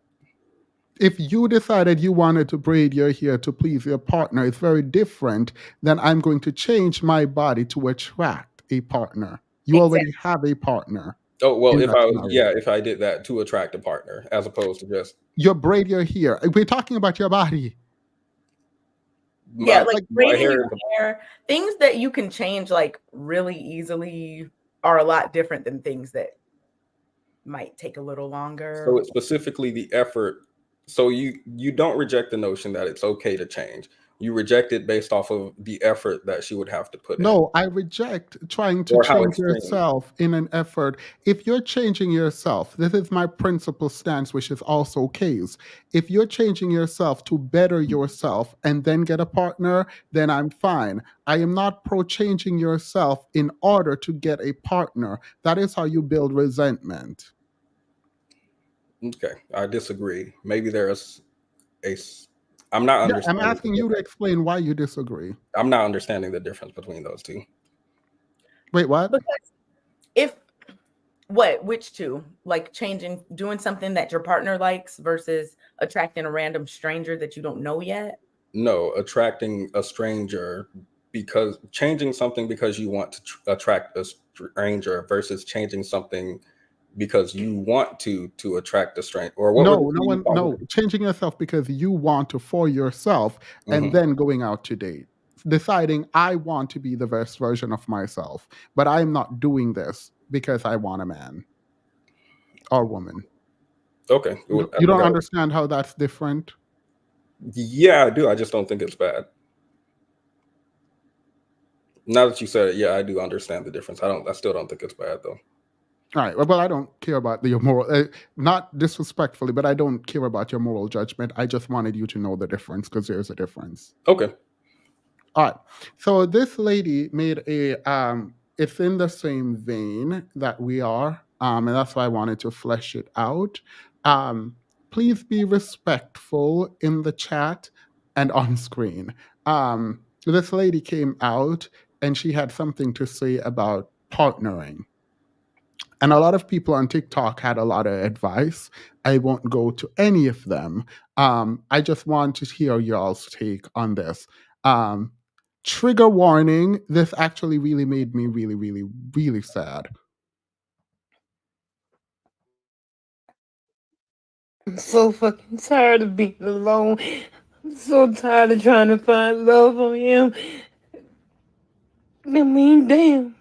If you decided you wanted to braid your hair to please your partner, it's very different than I'm going to change my body to attract a partner. You already have a partner. Oh, well, if I did that to attract a partner, as opposed to just you braid your hair. We're talking about your body. Yeah, like braiding your hair, things that you can change like really easily are a lot different than things that might take a little longer. So it's specifically the effort. So you don't reject the notion that it's okay to change. You reject it based off of the effort that she would have to put in. No, I reject trying to change yourself in an effort. If you're changing yourself, this is my principal stance, which is also Kay's. If you're changing yourself to better yourself and then get a partner, then I'm fine. I am not pro changing yourself in order to get a partner. That is how you build resentment. Okay, I disagree. Maybe there's I'm not understanding. I'm asking you to explain why you disagree. I'm not understanding the difference between those two. Wait, what? Because which two? Like doing something that your partner likes versus attracting a random stranger that you don't know yet? No, attracting a stranger because changing something because you want to attract a stranger versus changing something because you want to attract a stranger, or what? No, changing yourself because you want to for yourself, and then going out to date, deciding I want to be the best version of myself, but I'm not doing this because I want a man or woman. Okay. You don't understand how that's different? Yeah, I do. I just don't think it's bad. Now that you said it, yeah, I do understand the difference. I still don't think it's bad though. All right. Well, I don't care about your moral, not disrespectfully, but I don't care about your moral judgment. I just wanted you to know the difference because there's a difference. Okay. All right. So this lady made a, it's in the same vein that we are, and that's why I wanted to flesh it out. Please be respectful in the chat and on screen. This lady came out and she had something to say about partnering. And a lot of people on TikTok had a lot of advice. I won't go to any of them. I just want to hear y'all's take on this. Trigger warning, this actually really made me really, really, really sad. I'm so fucking tired of being alone. I'm so tired of trying to find love on him. I mean, damn.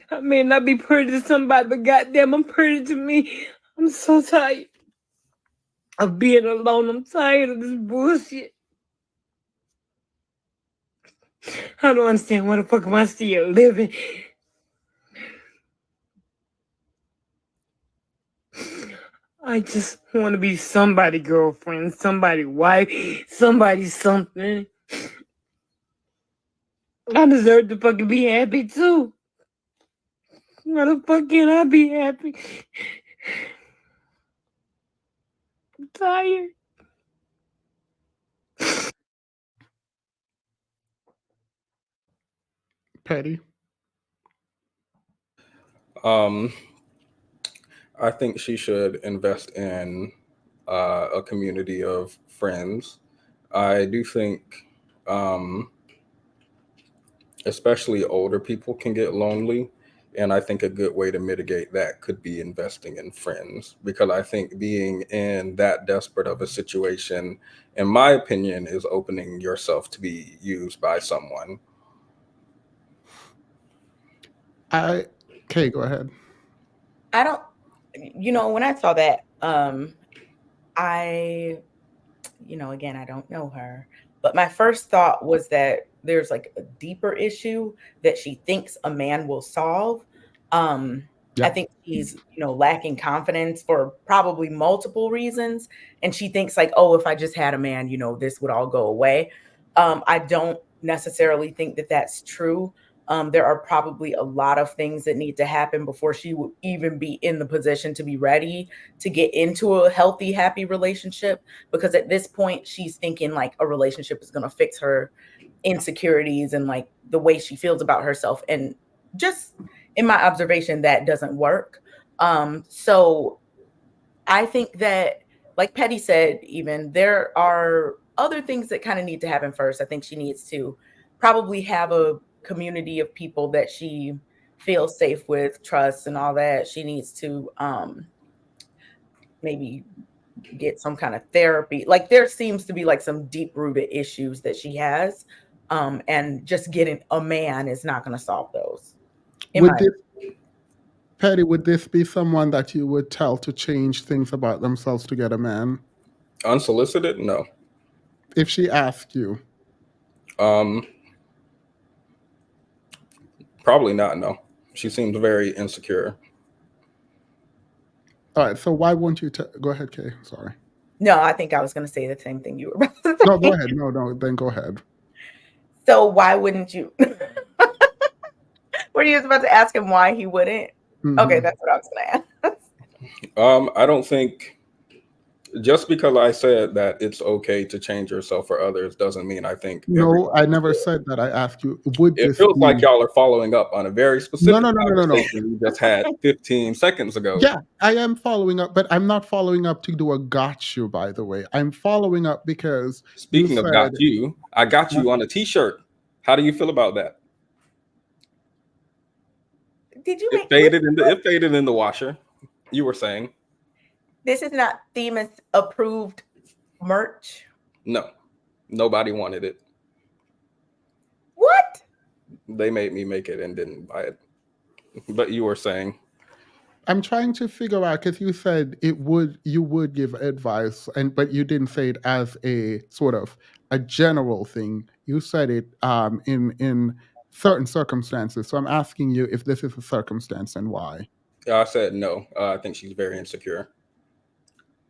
I may not be pretty to somebody, but goddamn, I'm pretty to me. I'm so tired of being alone. I'm tired of this bullshit. I don't understand why the fuck am I still living. I just want to be somebody girlfriend, somebody wife, somebody something. I deserve to fucking be happy too. Why the fuck can't I be happy? I'm tired. Petty. I think she should invest in a community of friends. I do think, especially older people can get lonely. And I think a good way to mitigate that could be investing in friends, because I think being in that desperate of a situation, in my opinion, is opening yourself to be used by someone. Okay, go ahead. I don't, when I saw that, I, again, I don't know her, but my first thought was that there's like a deeper issue that she thinks a man will solve. I think she's, lacking confidence for probably multiple reasons. And she thinks like, oh, if I just had a man, this would all go away. I don't necessarily think that that's true. There are probably a lot of things that need to happen before she would even be in the position to be ready to get into a healthy, happy relationship. Because at this point, she's thinking like a relationship is going to fix her insecurities and like the way she feels about herself. And just in my observation, that doesn't work. So I think that, like Petty said, even there are other things that kind of need to happen first. I think she needs to probably have a community of people that she feels safe with, trusts, and all that. She needs to maybe get some kind of therapy. Like there seems to be like some deep rooted issues that she has. And just getting a man is not going to solve those. Petty, would this be someone that you would tell to change things about themselves to get a man? Unsolicited? No. If she asked you? Probably not, no. She seems very insecure. All right, so why won't you go ahead, Kay? Sorry. No, I think I was going to say the same thing you were about to say. No, go ahead. No, then go ahead. So why wouldn't you? Were you about to ask him why he wouldn't? Mm-hmm. Okay, that's what I was going to ask. I don't think just because I said that it's okay to change yourself for others doesn't mean I think. No, I never said that. I asked you, would it this feels be... like y'all are following up on a very specific conversation you just had 15 seconds ago. Yeah, I am following up, but I'm not following up to do a got you, by the way. I'm following up because speaking of got you, I got you on a t-shirt. How do you feel about that? Did you it faded in the washer? You were saying this is not Themis approved merch? No, nobody wanted it. What? They made me make it and didn't buy it. But you were saying, I'm trying to figure out because you said you would give advice, but you didn't say it as a sort of a general thing. You said it in certain circumstances. So I'm asking you if this is a circumstance and why. I said no. I think she's very insecure.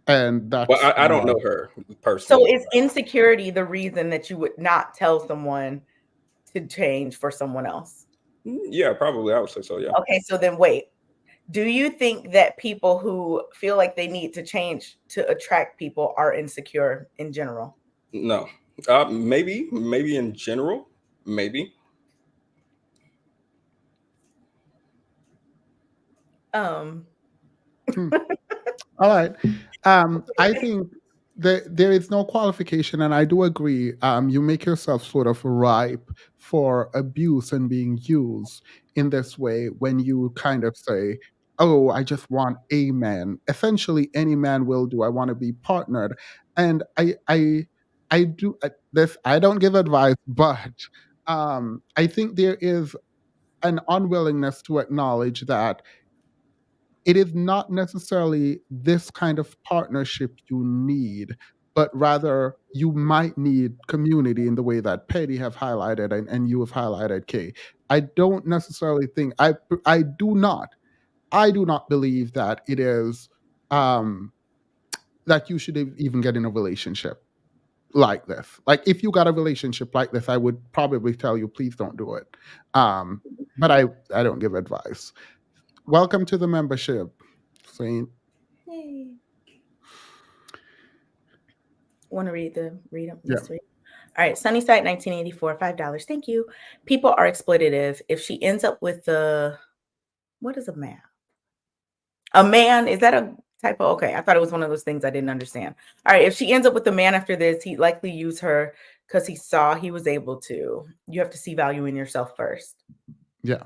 And Well, that's I don't why. know her So personally. is insecurity the reason that you would not tell someone to change for someone else? Yeah, probably. I would say so. Yeah. Okay, so then wait. Do you think that people who feel like they need to change to attract people are insecure in general? No. Maybe in general, maybe. Um, Hmm. All right. I think that there is no qualification, and I do agree. You make yourself sort of ripe for abuse and being used in this way when you kind of say, "Oh, I just want a man." Essentially, any man will do. I want to be partnered, and I do this. I don't give advice, but I think there is an unwillingness to acknowledge that it is not necessarily this kind of partnership you need, but rather you might need community in the way that Petty have highlighted and you have highlighted, Kay. I don't necessarily think I do not believe that it is um that you should even get in a relationship like this. Like if you got a relationship like this, I would probably tell you please don't do it. But I don't give advice. Welcome to the membership, Saint. Yay. Want to read them? Yeah. Let's read. All right, Sunnyside 1984, $5. Thank you. People are exploitative. If she ends up with what is a man? A man, is that a typo? Okay, I thought it was one of those things I didn't understand. All right, if she ends up with a man after this, he'd likely use her because he saw he was able to. You have to see value in yourself first. Yeah.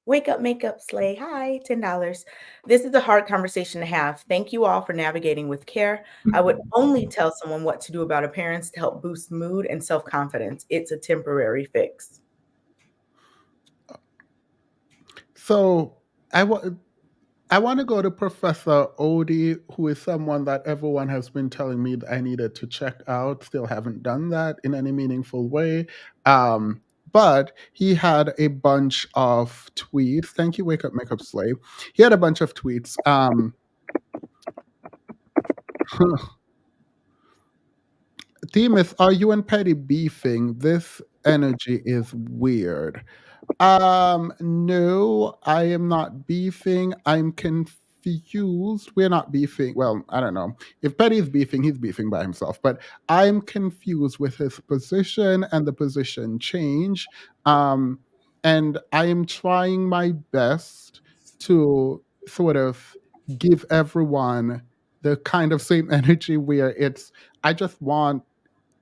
Wake up, makeup, slay. Hi, $10. This is a hard conversation to have. Thank you all for navigating with care. I would only tell someone what to do about appearance to help boost mood and self-confidence. It's a temporary fix. So I want to go to Professor Odie, who is someone that everyone has been telling me that I needed to check out. Still haven't done that in any meaningful way. But he had a bunch of tweets. Thank you, Wake Up Makeup Slave. He had a bunch of tweets. Themis, are you and Petty beefing? This energy is weird. No, I am not beefing. I'm confused. We're not beefing. Well, I don't know. If Petty's beefing, he's beefing by himself. But I'm confused with his position and the position change. And I am trying my best to sort of give everyone the kind of same energy where I just want,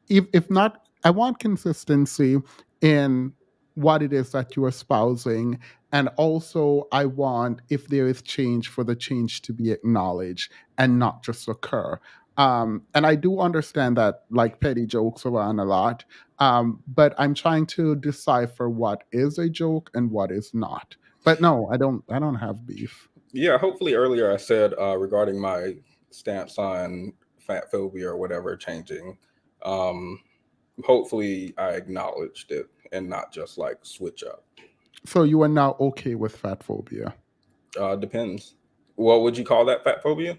if not, I want consistency in what it is that you're espousing. And also, I want, if there is change, for the change to be acknowledged and not just occur. And I do understand that, like, Petty jokes around a lot, but I'm trying to decipher what is a joke and what is not. But no, I don't have beef. Yeah. Hopefully, earlier I said regarding my stance on fat phobia or whatever changing. Hopefully, I acknowledged it and not just like switch up. So you are now okay with fat phobia? Depends. What would you call that, fat phobia?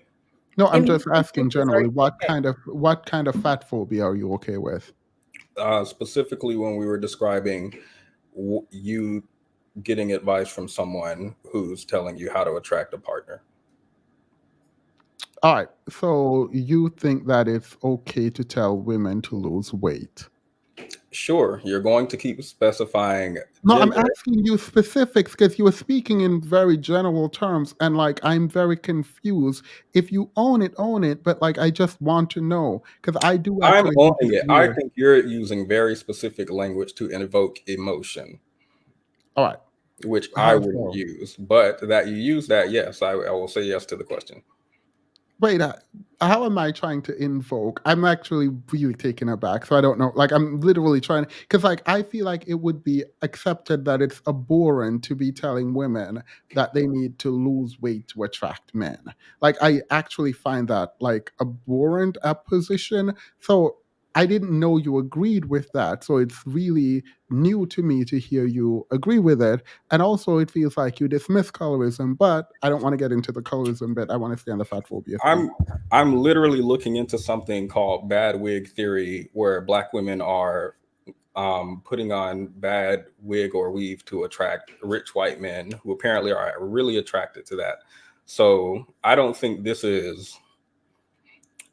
No, I'm And just asking is are generally, you okay? what kind of fat phobia are you okay with? Specifically, when we were describing you getting advice from someone who's telling you how to attract a partner. All right. So you think that it's okay to tell women to lose weight? Sure, you're going to keep specifying No, I'm gender. asking you specifics because you were speaking in very general terms, and like I'm very confused. If you own it, but like I just want to know because I do I'm actually think owning it's it. I weird. think you're using very specific language to invoke emotion, All right. which I How wouldn't so? use. But that you use that, yes, I will say yes to the question. Wait, how am I trying to invoke? I'm actually really taken aback. So I don't know. Like, I'm literally trying, because, like, I feel like it would be accepted that it's abhorrent to be telling women that they need to lose weight to attract men. Like, I actually find that, like, abhorrent a position. So I didn't know you agreed with that. So it's really new to me to hear you agree with it. And also, it feels like you dismiss colorism, but I don't want to get into the colorism bit. I want to stay on the fat phobia thing. I'm literally looking into something called bad wig theory, where Black women are putting on bad wig or weave to attract rich white men who apparently are really attracted to that. So I don't think this is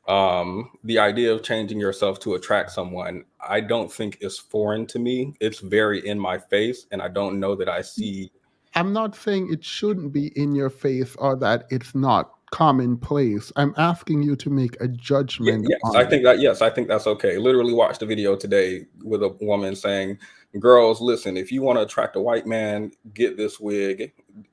the idea of changing yourself to attract someone. I don't think is foreign to me. It's very in my face, and I don't know that I see. I'm not saying it shouldn't be in your face or that it's not commonplace. I'm asking you to make a judgment Yes, on I it. think that. Yes, I think that's okay. Literally watched a video today with a woman saying, "Girls, listen. If you want to attract a white man, get this wig.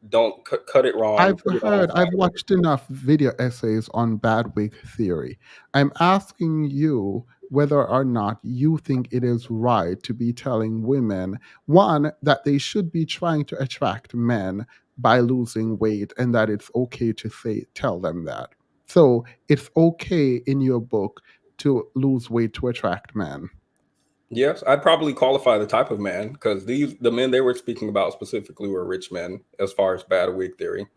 Don't cut it wrong. Put it on I've sideways." watched enough video essays on bad wig theory. I'm asking you whether or not you think it is right to be telling women, one, that they should be trying to attract men by losing weight and that it's okay to tell them that. So it's okay in your book to lose weight to attract men. Yes, I'd probably qualify the type of man, because the men they were speaking about specifically were rich men as far as bad wig theory.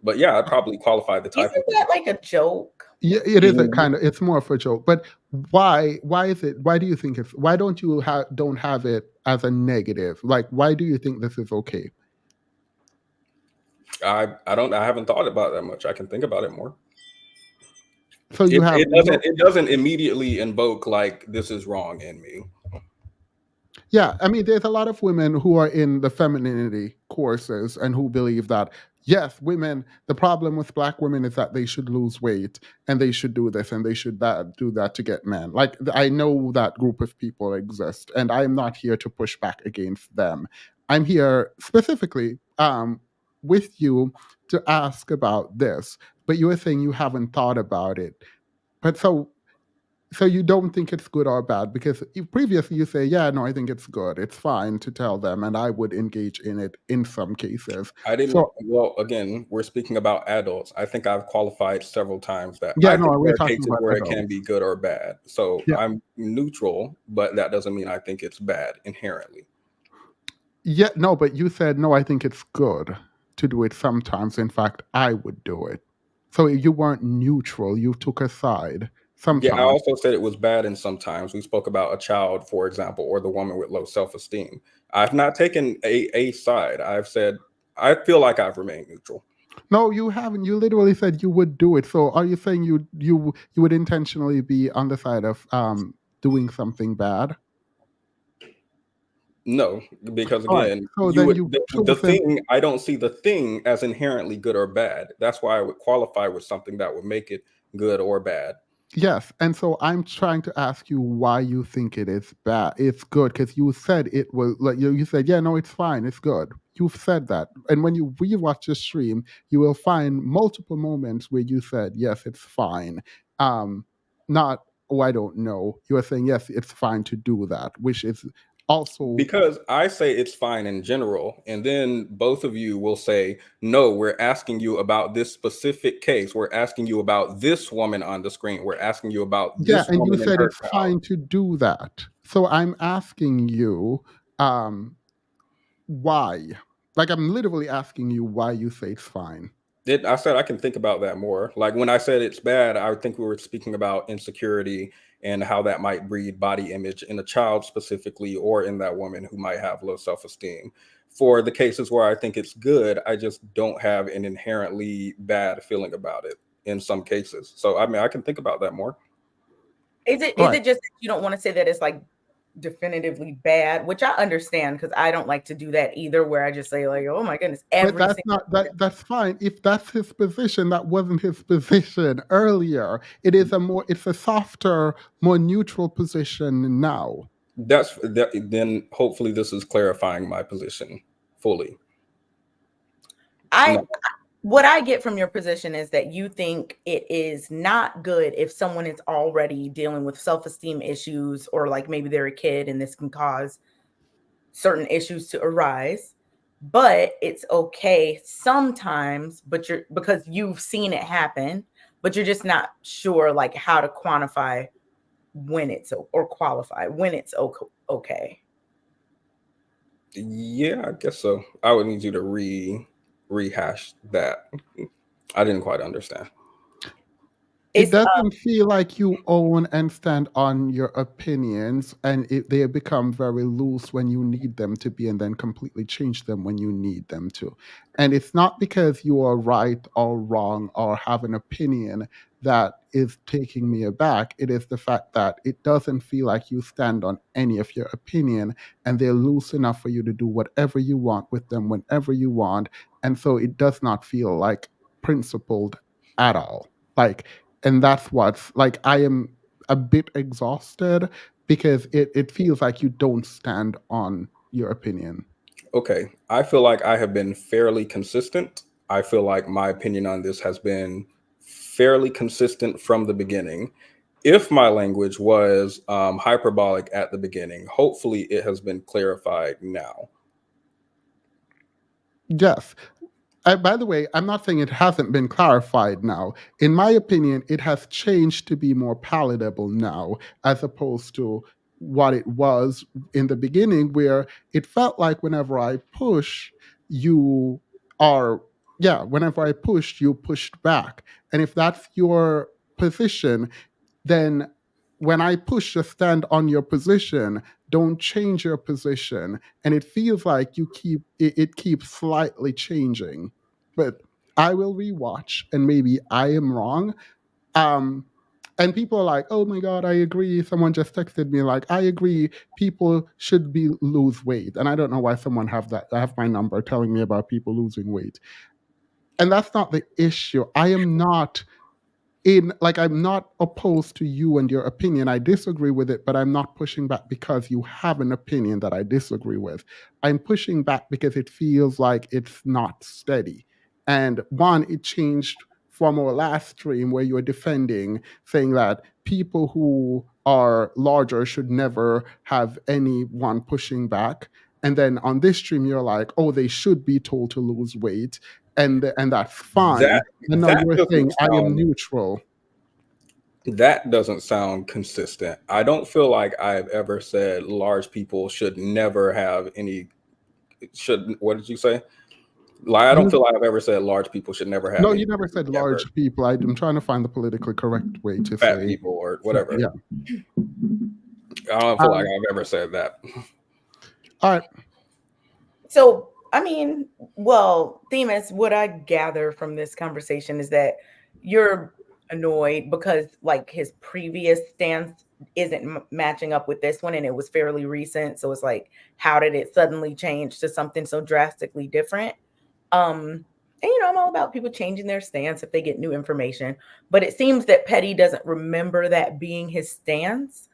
But yeah, I'd probably qualify the type of Isn't that like a joke? Yeah, it is a man. kind of, it's more of a joke. But why is it, why do you think it's, why don't you don't have it as a negative? Like, why do you think this is okay? I haven't thought about it that much. I can think about it more. So you have no, It doesn't immediately invoke like this is wrong in me. yeah, I mean, there's a lot of women who are in the femininity courses and who believe that, yes, women, the problem with Black women is that they should lose weight and they should do this and they should do that to get men. Like, I know that group of people exist, and I'm not here to push back against them. I'm here specifically with you to ask about this, but you were saying you haven't thought about it. But so you don't think it's good or bad, because previously you say, yeah, no, I think it's good. It's fine to tell them, and I would engage in it in some cases. I didn't. So Well, again, we're speaking about adults. I think I've qualified several times that yeah, I no, think we're there are talking cases about where it adults. can be good or bad. So Yeah. I'm neutral, but that doesn't mean I think it's bad inherently. Yeah, no, but you said, no, I think it's good to do it sometimes. In fact, I would do it. So you weren't neutral. You took a side Yeah, I sometimes. also said it was bad, and sometimes we spoke about a child, for example, or the woman with low self-esteem. I've not taken a side. I've said I feel like I've remained neutral. No, you haven't. You literally said you would do it. So are you saying you would intentionally be on the side of doing something bad? No, because All right. again, So you then would you've the chosen. thing. I don't see the thing as inherently good or bad. That's why I would qualify with something that would make it good or bad. Yes, and so I'm trying to ask you why you think it is bad. It's good because you said it was like you said, yeah, no, it's fine, it's good. You've said that, and when you rewatch the stream, you will find multiple moments where you said, yes, it's fine. Not, oh, I don't know. You are saying, yes, it's fine to do that, which is also. Because I say it's fine in general, and then both of you will say, no, we're asking you about this specific case. We're asking you about this woman on the screen. We're asking you about Yeah, this and you woman and said her it's child. fine to do that. So I'm asking you, um, why? Like, I'm literally asking you why you say it's fine. I said I can think about that more. Like when I said it's bad, I think we were speaking about insecurity and how that might breed body image in a child specifically, or in that woman who might have low self-esteem. For the cases where I think it's good, I just don't have an inherently bad feeling about it in some cases. So I mean, I can think about that more. Is it Right. just that you don't want to say that it's like definitively bad, which I understand because I don't like to do that either, where I just say like, oh my goodness, But that's not that's fine. If that's his position, that wasn't his position earlier. It's a softer, more neutral position now. Then hopefully this is clarifying my position fully. I No. what I get from your position is that you think it is not good if someone is already dealing with self-esteem issues, or like maybe they're a kid and this can cause certain issues to arise, but it's okay sometimes, but because you've seen it happen, but you're just not sure like how to quantify when it's or qualify when it's okay. Yeah, I guess so. I would need you to rehash that. I didn't quite understand. It doesn't feel like you own and stand on your opinions, and they become very loose when you need them to be, and then completely change them when you need them to. And it's not because you are right or wrong or have an opinion that is taking me aback. It is the fact that it doesn't feel like you stand on any of your opinion, and they're loose enough for you to do whatever you want with them whenever you want. And so it does not feel like principled at all. Like, and that's what's like, I am a bit exhausted because it feels like you don't stand on your opinion. Okay, I feel like I have been fairly consistent. I feel like my opinion on this has been fairly consistent from the beginning. If my language was hyperbolic at the beginning, hopefully it has been clarified now. Yes. By the way, I'm not saying it hasn't been clarified now. In my opinion, it has changed to be more palatable now, as opposed to what it was in the beginning, where it felt like whenever I push, you are, yeah, whenever I pushed, you pushed back. And if that's your position, then when I push to stand on your position, don't change your position. And it feels like it keeps slightly changing. But I will rewatch, and maybe I am wrong. Um, and people are like, "Oh my God, I agree." Someone just texted me like, "I agree. People should lose weight." And I don't know why someone have my number telling me about people losing weight. And that's not the issue. I'm not opposed to you and your opinion. I disagree with it, but I'm not pushing back because you have an opinion that I disagree with. I'm pushing back because it feels like it's not steady. And one, it changed from our last stream where you were defending, saying that people who are larger should never have anyone pushing back. And then on this stream, you're like, oh, they should be told to lose weight. And that's fine. And now you're saying I am neutral. That doesn't sound consistent. I don't feel like I've ever said large people should never have any. What did you say? Like, I don't feel like I've ever said large people should never have. No, you never said large people. I'm trying to find the politically correct way to fat say people or whatever. Yeah. I don't feel like I've ever said that. All right. So, I mean, well, Themis, what I gather from this conversation is that you're annoyed because like his previous stance isn't matching up with this one, and it was fairly recent. So it's like, how did it suddenly change to something so drastically different? And I'm all about people changing their stance if they get new information, but it seems that Petty doesn't remember that being his stance.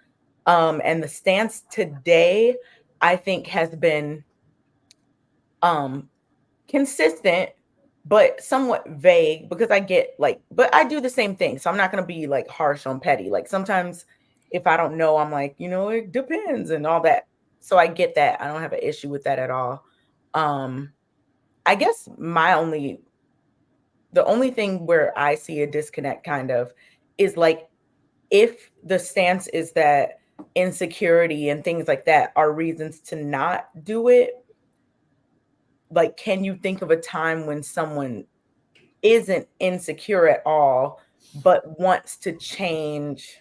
And the stance today, I think, has been consistent, but somewhat vague, because I get but I do the same thing. So I'm not going to be like harsh on Petty. Like sometimes if I don't know, I'm like, it depends and all that. So I get that. I don't have an issue with that at all. I guess the only thing where I see a disconnect kind of is like, if the stance is that insecurity and things like that are reasons to not do it, like, can you think of a time when someone isn't insecure at all, but wants to change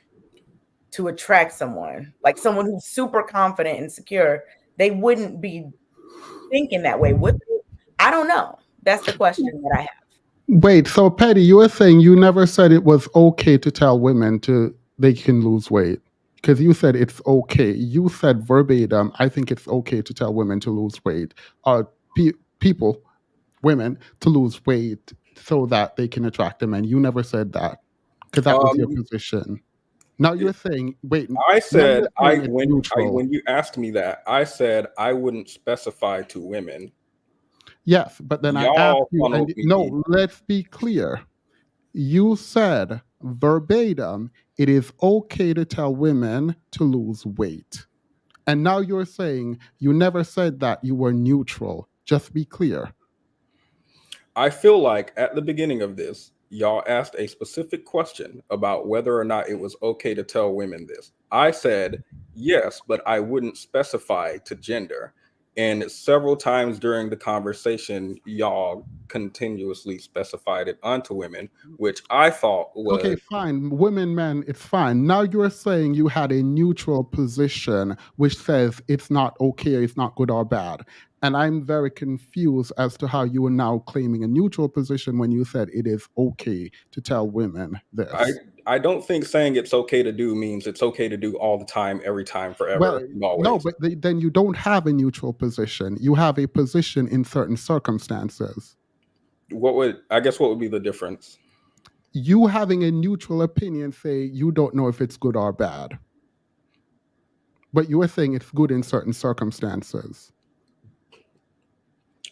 to attract someone, like someone who's super confident and secure? They wouldn't be thinking that way, would they? I don't know. That's the question that I have. Wait, so Petty, you were saying you never said it was okay to tell women they can lose weight, because you said it's okay. You said verbatim, I think it's okay to tell women to lose weight, or women to lose weight so that they can attract them. And you never said that, because that was your position. Now you're saying, wait. I said when you asked me that, I said I wouldn't specify to women. Yes, but then I asked Y'all you, funneled and me. no, let's be clear. You said verbatim, it is okay to tell women to lose weight. And now you're saying you never said that you were neutral. Just be clear. I feel like at the beginning of this, y'all asked a specific question about whether or not it was okay to tell women this. I said yes, but I wouldn't specify to gender. And several times during the conversation, y'all continuously specified it onto women, which I thought Okay, was fine. Women, men, it's fine. Now you're saying you had a neutral position which says it's not okay, it's not good or bad. And I'm very confused as to how you are now claiming a neutral position when you said it is okay to tell women this. I don't think saying it's okay to do means it's okay to do all the time, every time, Well, forever, and no, always. but then you don't have a neutral position. You have a position in certain circumstances. What would be the difference? You having a neutral opinion say you don't know if it's good or bad. But you are saying it's good in certain circumstances.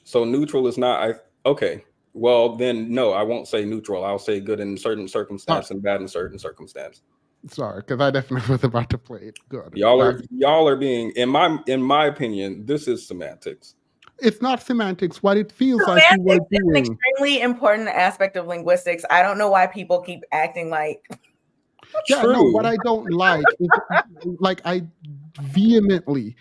So neutral is not okay. Well, then no, I won't say neutral. I'll say good in certain circumstance and bad in certain circumstance. Sorry, because I definitely was about to play it good. Y'all are being in my opinion, this is semantics. It's not semantics. What it feels like you were Semantics is an doing. extremely important aspect of linguistics. I don't know why people keep acting like Yeah, no, what I don't like is like I vehemently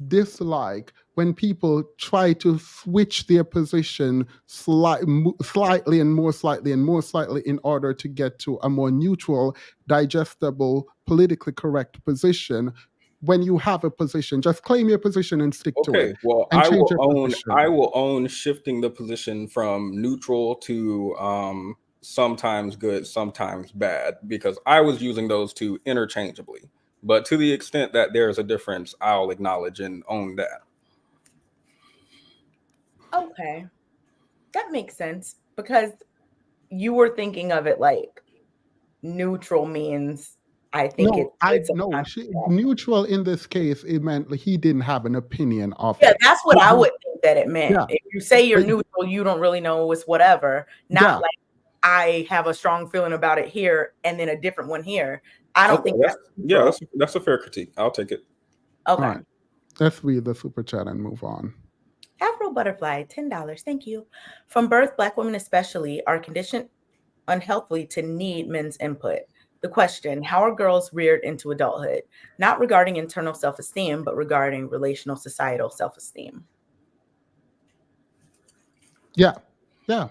dislike when people try to switch their position slightly and more slightly and more slightly in order to get to a more neutral, digestible, politically correct position. When you have a position, just claim your position and stick to it. Okay, well, And I change will your own position. I will own shifting the position from neutral to sometimes good, sometimes bad, because I was using those two interchangeably. But to the extent that there's a difference, I'll acknowledge and own that. okay, that makes sense because you were thinking of it like neutral means I think No, it's good sometimes. neutral in this case, it meant like he didn't have an opinion of Yeah, it. that's what I would think that it meant. Yeah. If you say you're But- neutral, you don't really know it's whatever. Not Yeah. like I have a strong feeling about it here and then a different one here. I don't think that's a fair critique. I'll take it. Okay. All right. Let's read the super chat and move on. Afro Butterfly, $10. Thank you. From birth, Black women especially are conditioned unhealthily to need men's input. The question, how are girls reared into adulthood? Not regarding internal self-esteem, but regarding relational societal self-esteem. Yeah. Yeah.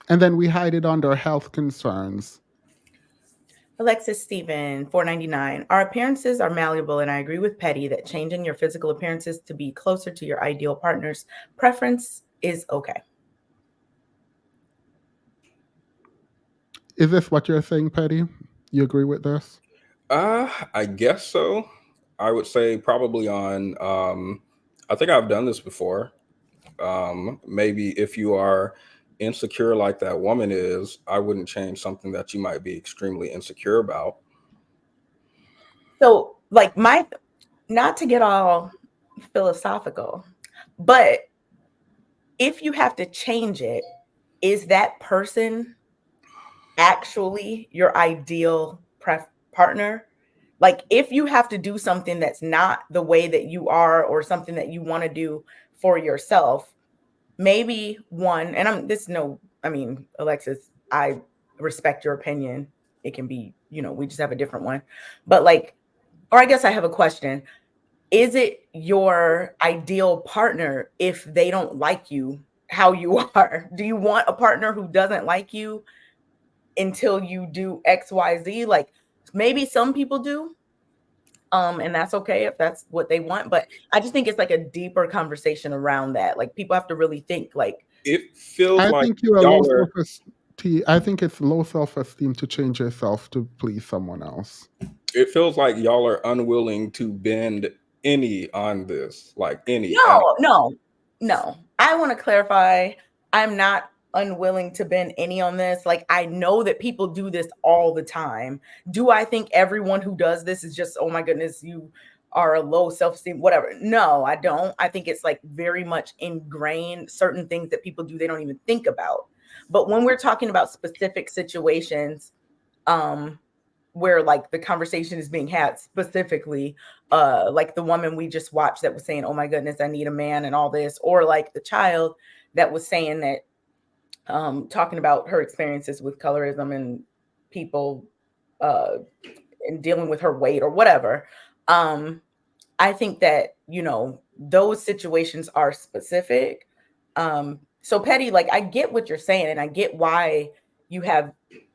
And then we hide it under health concerns. Alexis Stephen, $4.99. Our appearances are malleable, and I agree with Petty that changing your physical appearances to be closer to your ideal partner's preference is okay. Is this what you're saying, Petty? You agree with this? I guess so. I would say probably on I think I've done this before. Maybe if you are insecure like that woman is, I wouldn't change something that you might be extremely insecure about. So, like, not to get all philosophical, but if you have to change it, is that person actually your ideal partner? Like, if you have to do something that's not the way that you are or something that you want to do for yourself, maybe one, and Alexis, I respect your opinion. It can be, we just have a different one. But like, or I guess I have a question. Is it your ideal partner if they don't like you how you are? Do you want a partner who doesn't like you until you do XYZ? Like, maybe some people do. And that's okay if that's what they want. But I just think it's like a deeper conversation around that. Like, people have to really think, like, it feels I like think you're a y'all low are, self-esteem. I think it's low self-esteem to change yourself to please someone else. it feels like y'all are unwilling to bend any on this, like any. No. I want to clarify. I'm not unwilling to bend any on this. Like, I know that people do this all the time. Do I think everyone who does this is just, oh my goodness, you are a low self-esteem, whatever. No, I don't. I think it's like very much ingrained, certain things that people do they don't even think about. But when we're talking about specific situations, where like the conversation is being had specifically, like the woman we just watched that was saying, oh my goodness, I need a man and all this, or like the child that was saying that, talking about her experiences with colorism and people and dealing with her weight or whatever. I think that, you know, those situations are specific. So Petty, like I get what you're saying, and I get why you have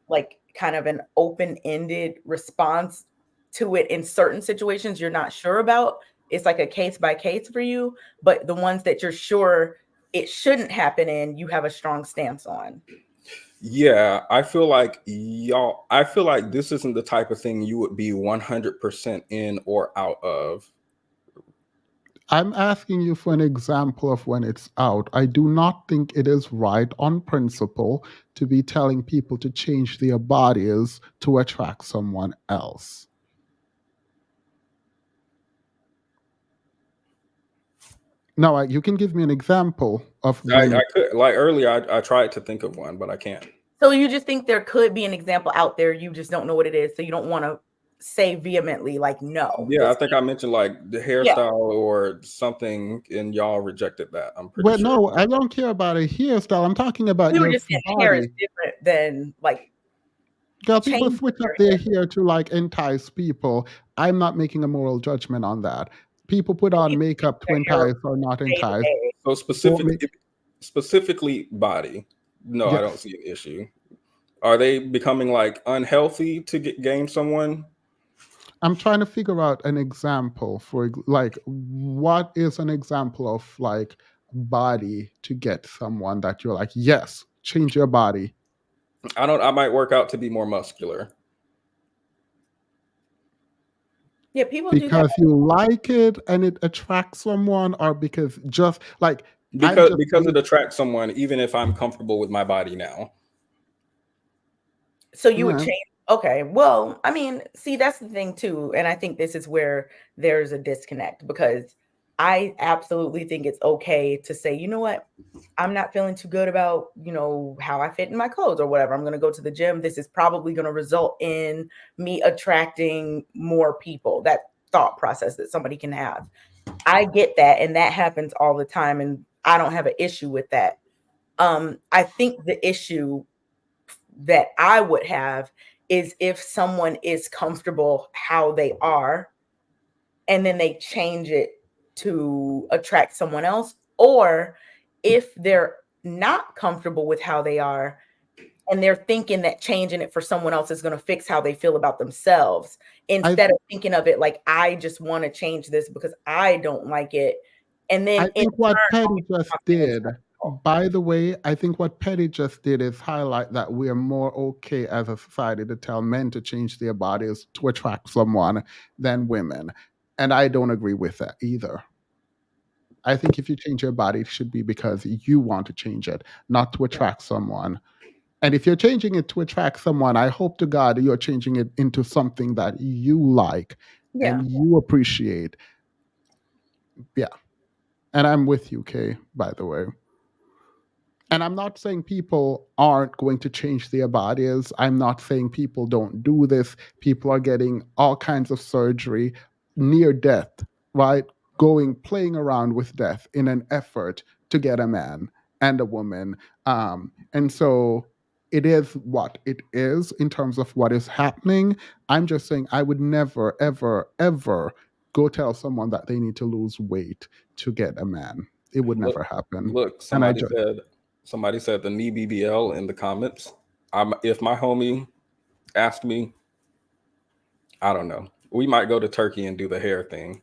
like kind of an open-ended response to it in certain situations you're not sure about. It's like a case by case for you, but the ones that you're sure it shouldn't happen in, you have a strong stance on. Yeah, I feel like I feel like this isn't the type of thing you would be 100% in or out of. I'm asking you for an example of when it's out. I do not think it is right on principle to be telling people to change their bodies to attract someone else. No, you can give me an example of when I could, like earlier, I tried to think of one, but I can't. So you just think there could be an example out there, you just don't know what it is, so you don't want to say vehemently like no. Yeah, I think I mentioned like the hairstyle or something, and y'all rejected that. I'm pretty well, sure. no, I don't care about a hairstyle. I'm talking about We were your just saying hair is body. different than like Girl, people changing switch up your their hair. hair to like entice people. I'm not making a moral judgment on that. People put on makeup to Their hair entice or not day to entice. day. So Won't make- specifically body. No, I Yes. don't see an issue. Are they becoming like unhealthy to gain someone? I'm trying to figure out an example for like what is an example of like body to get someone that you're like, yes, change your body. I might work out to be more muscular. Yeah, people do that. Because you like it and it attracts someone, or because just like Because it attracts someone, even if I'm comfortable with my body now. So you would Yeah. change. Okay. Well, I mean, see, that's the thing too. And I think this is where there's a disconnect, because I absolutely think it's okay to say, you know what, I'm not feeling too good about, you know, how I fit in my clothes or whatever. I'm going to go to the gym. This is probably going to result in me attracting more people. That thought process that somebody can have. I get that. And that happens all the time. And I don't have an issue with that. I think the issue that I would have is if someone is comfortable how they are and then they change it to attract someone else, or if they're not comfortable with how they are and they're thinking that changing it for someone else is going to fix how they feel about themselves, instead of thinking of it like, I just want to change this because I don't like it. And then I think what Petty just did, by the way, I think what Petty just did is highlight that we're more okay as a society to tell men to change their bodies to attract someone than women. And I don't agree with that either. I think if you change your body, it should be because you want to change it, not to attract someone. And if you're changing it to attract someone, I hope to God you're changing it into something that you like and you appreciate. Yeah. And I'm with you, Kay, by the way. And I'm not saying people aren't going to change their bodies. I'm not saying people don't do this. People are getting all kinds of surgery near death, right? Playing around with death in an effort to get a man and a woman. And so it is what it is in terms of what is happening. I'm just saying I would never, ever, ever go tell someone that they need to lose weight to get a man. It would never happen. Look, somebody said the knee BBL in the comments. If my homie asked me, I don't know. We might go to Turkey and do the hair thing.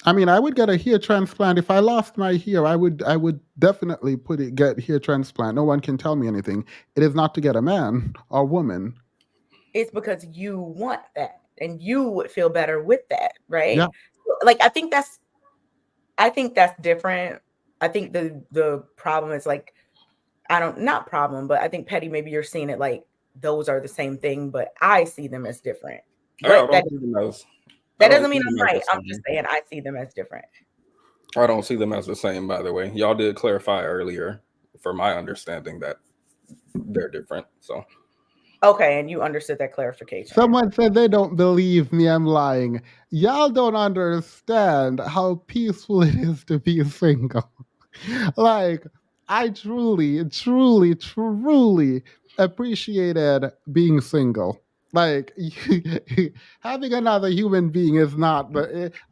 I mean, I would get a hair transplant. If I lost my hair, I would definitely get hair transplant. No one can tell me anything. It is not to get a man or woman. It's because you want that and you would feel better with that, right? Yeah. Like I think that's different. I think the problem is like, not problem, but I think Petty, maybe you're seeing it like those are the same thing, but I see them as different. But that see them as, doesn't mean I'm the right. I'm same. just saying I see them as different. I don't see them as the same, by the way. Y'all did clarify earlier, for my understanding, that they're different. So Okay, and you understood that clarification. Someone said they don't believe me. I'm lying. Y'all don't understand how peaceful it is to be single. Like, I truly, truly, truly appreciated being single. Like, having another human being is not,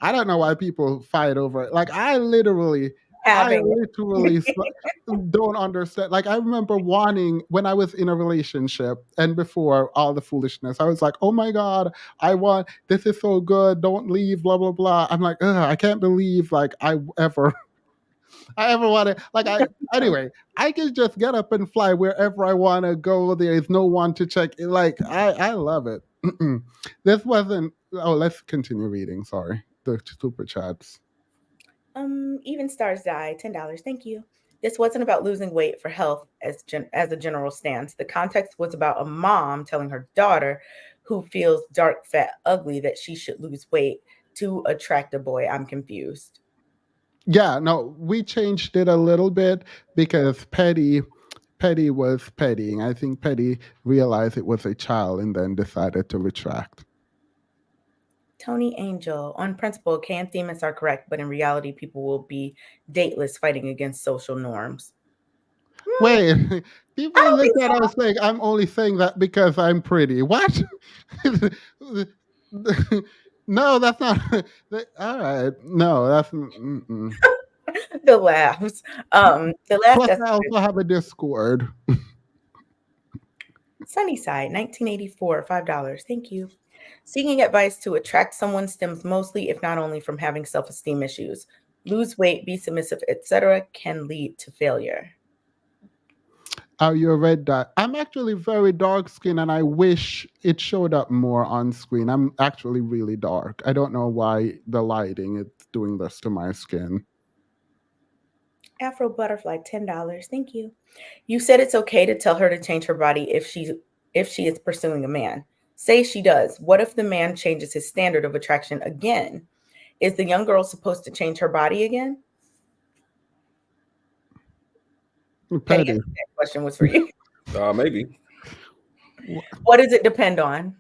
I don't know why people fight over it. Like, I literally don't understand. Like, I remember wanting, when I was in a relationship and before all the foolishness, I was like, oh my God, this is so good. Don't leave, blah, blah, blah. I'm like, ugh, I can't believe like I ever wanted, anyway, I can just get up and fly wherever I want to go. There is no one to check. Like, I love it. This wasn't, let's continue reading. Sorry. The super chats. Even stars die. $10. Thank you. This wasn't about losing weight for health as a general stance. The context was about a mom telling her daughter, who feels dark, fat, ugly, that she should lose weight to attract a boy. I'm confused. Yeah, no, we changed it a little bit because Petty was pettying. I think Petty realized it was a child and then decided to retract. Tony Angel, on principle, can themis are correct, but in reality, people will be dateless fighting against social norms. Wait, people don't look think at us saying I'm only saying that because I'm pretty. What? No, that's not. All right, no, that's. The laughs. The last Plus, I estimate, also have a Discord. Sunnyside, 1984, $5. Thank you. Seeking advice to attract someone stems mostly, if not only, from having self-esteem issues. Lose weight, be submissive, etc., can lead to failure. Oh, you're a red dot. I'm actually very dark skinned and I wish it showed up more on screen. I'm actually really dark. I don't know why the lighting is doing this to my skin. Afro Butterfly, $10. Thank you. You said it's okay to tell her to change her body if she is pursuing a man. Say she does. What if the man changes his standard of attraction again? Is the young girl supposed to change her body again? Petty. That question was for you. maybe. What does it depend on?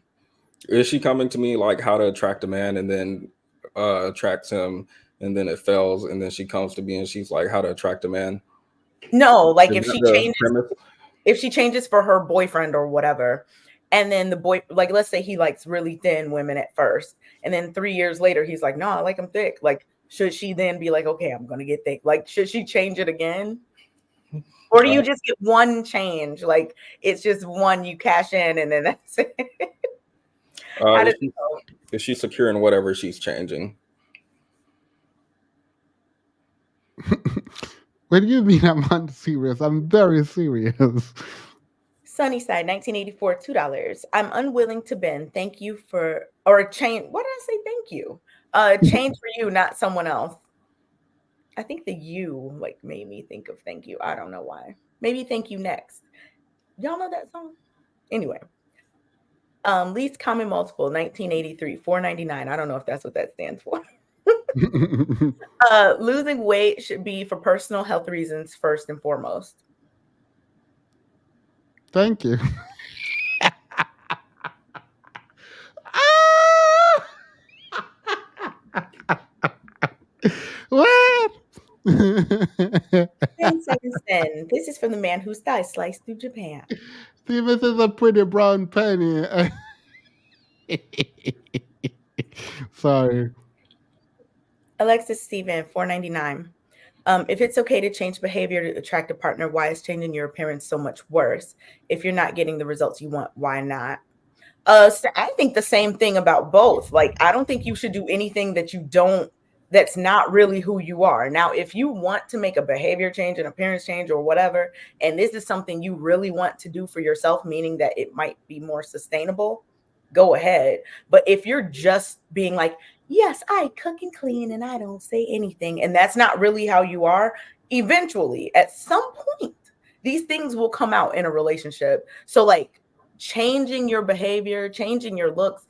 Is she coming to me like how to attract a man and then attracts him and then it fails and then she comes to me and she's like how to attract a man? No, like Is if that she the changes, premise? if she changes for her boyfriend or whatever, and then the boy, like let's say he likes really thin women at first, and then 3 years later he's like, no, I like them thick. Like, should she then be like, okay, I'm gonna get thick? Like, should she change it again? Or do you just get one change? Like, it's just one, you cash in and then that's it. Is she secure in whatever she's changing? What do you mean I'm unserious? I'm very serious. Sunnyside, 1984, $2. I'm unwilling to bend. Thank you for, or change. What did I say? Thank you. Change for you, not someone else. I think the you like made me think of thank you. I don't know why. Maybe thank you next. Y'all know that song? Anyway. Least common multiple, 1983, $4.99. I don't know if that's what that stands for. Losing weight should be for personal health reasons first and foremost. Thank you. What? 10 seconds in. This is from the man whose thigh sliced through Japan. See, this is a pretty brown penny. Sorry. Alexis Steven, $4.99. If it's okay to change behavior to attract a partner, why is changing your appearance so much worse? If you're not getting the results you want, why not? So I think the same thing about both. Like, I don't think you should do anything that's not really who you are. Now, if you want to make a behavior change, an appearance change or whatever, and this is something you really want to do for yourself, meaning that it might be more sustainable, go ahead. But if you're just being like, yes, I cook and clean and I don't say anything, and that's not really how you are, eventually, at some point, these things will come out in a relationship. So like changing your behavior, changing your looks,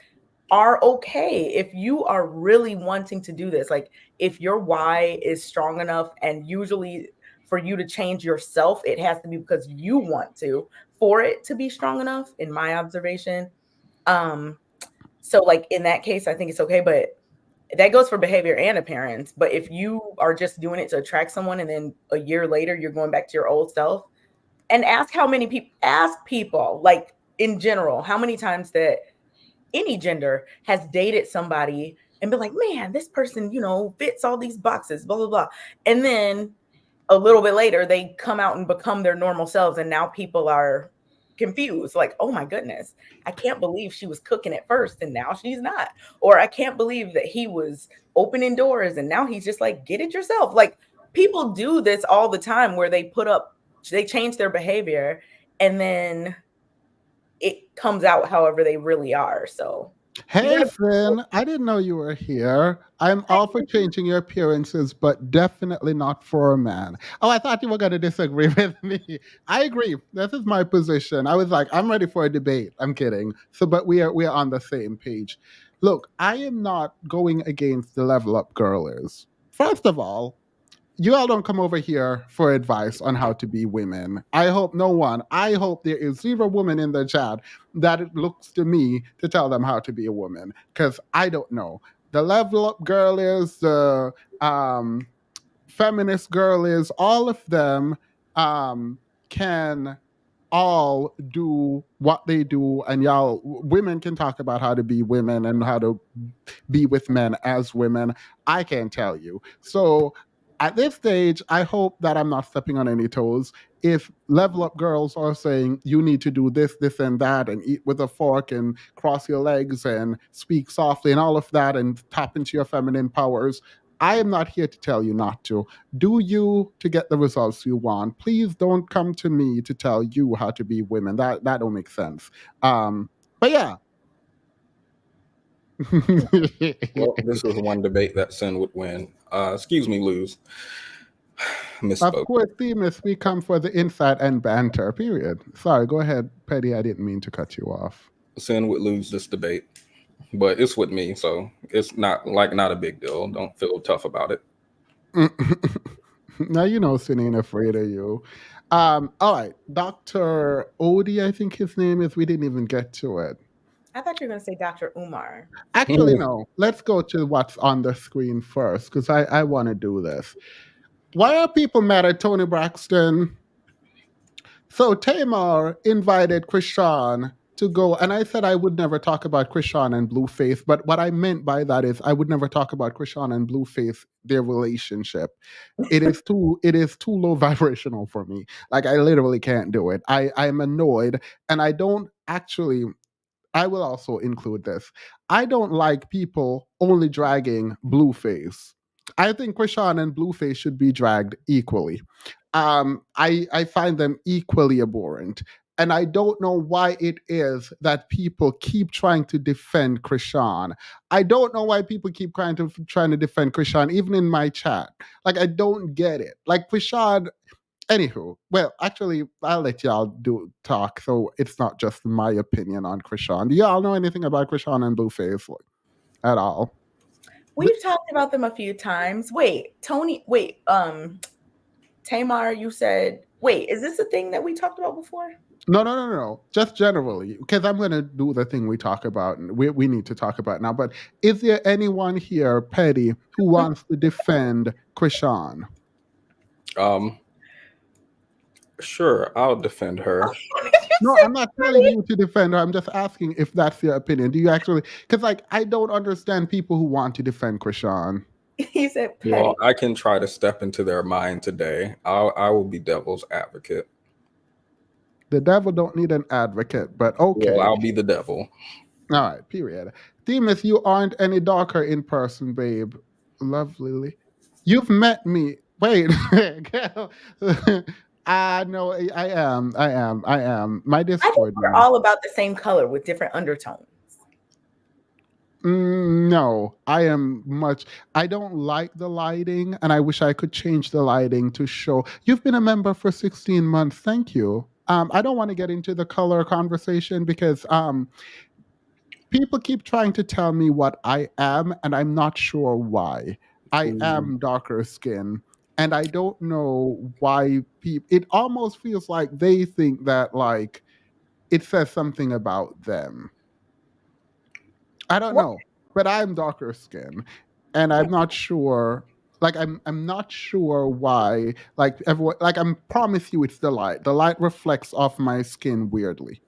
are okay. If you are really wanting to do this, like if your why is strong enough, and usually for you to change yourself, it has to be because you want to, for it to be strong enough, in my observation. So like in that case, I think it's okay, but that goes for behavior and appearance. But if you are just doing it to attract someone and then a year later you're going back to your old self, and ask how many people, ask people, like in general, how many times that any gender has dated somebody and been like, man, this person, fits all these boxes, blah, blah, blah. And then a little bit later, they come out and become their normal selves. And now people are confused. Like, oh my goodness, I can't believe she was cooking at first and now she's not. Or I can't believe that he was opening doors and now he's just like, get it yourself. Like people do this all the time where they change their behavior and then it comes out however they really are. So Hey, Finn, I didn't know you were here. I'm all for changing your appearances, but definitely not for a man. Oh, I thought you were going to disagree with me. I agree. This is my position. I was like, I'm ready for a debate. I'm kidding. So, but we are on the same page. Look, I am not going against the level up girlers. First of all, you all don't come over here for advice on how to be women. I hope there is zero woman in the chat that it looks to me to tell them how to be a woman, because I don't know. The level up girl is the feminist girl is, all of them can all do what they do, and y'all women can talk about how to be women and how to be with men as women. I can't tell you. So at this stage, I hope that I'm not stepping on any toes. If level up girls are saying you need to do this, this, and that, and eat with a fork, and cross your legs, and speak softly, and all of that, and tap into your feminine powers, I am not here to tell you not to. Do you to get the results you want. Please don't come to me to tell you how to be women. That don't make sense. But yeah. Well, this is one debate that Sin would win. Excuse me, lose. Of Misspoke. course, Themis, we come for the insight and banter, period. Sorry, go ahead, Petty. I didn't mean to cut you off. Sin would lose this debate, but it's with me, so it's not a big deal. Don't feel tough about it. Now you know Sin ain't afraid of you. All right, Dr. Odie, I think his name is. We didn't even get to it. I thought you were going to say Dr. Umar. Actually, no. Let's go to what's on the screen first, because I want to do this. Why are people mad at Tony Braxton? So Tamar invited Chrisean to go, and I said I would never talk about Chrisean and Blueface, but what I meant by that is I would never talk about Chrisean and Blueface, their relationship. It is too low vibrational for me. Like I literally can't do it. I'm annoyed, and I don't actually. I will also include this. I don't like people only dragging Blueface. I think Chrisean and Blueface should be dragged equally. I find them equally abhorrent. And I don't know why it is that people keep trying to defend Chrisean. I don't know why people keep trying to defend Chrisean, even in my chat. Like, I don't get it. Like, Chrisean, anywho, well, actually, I'll let y'all talk, so it's not just my opinion on Chrisean. Do y'all know anything about Chrisean and Blueface at all? We've talked about them a few times. Tamar, you said, is this a thing that we talked about before? No. Just generally, because I'm going to do the thing we talk about, and we need to talk about now. But is there anyone here, Petty, who wants to defend Chrisean? Sure, I'll defend her. No, I'm not telling you to defend her. I'm just asking if that's your opinion. Do you actually? Because like I don't understand people who want to defend Chrisean. He said, Petty. Well, I can try to step into their mind today. I will be devil's advocate. The devil don't need an advocate, but okay. Well, I'll be the devil. All right, period. Demas, you aren't any darker in person, babe. Lovely. You've met me. Wait. No, I am. My Discord. I think we're all about the same color with different undertones. No, I don't like the lighting, and I wish I could change the lighting to show. You've been a member for 16 months. Thank you. I don't want to get into the color conversation because people keep trying to tell me what I am, and I'm not sure why. I am darker skin, and I don't know why people. It almost feels like they think that like it says something about them. I don't Well, know, but I'm darker skin, and I'm not sure. Like I'm not sure why. Like everyone, like I promise you, it's the light. The light reflects off my skin weirdly.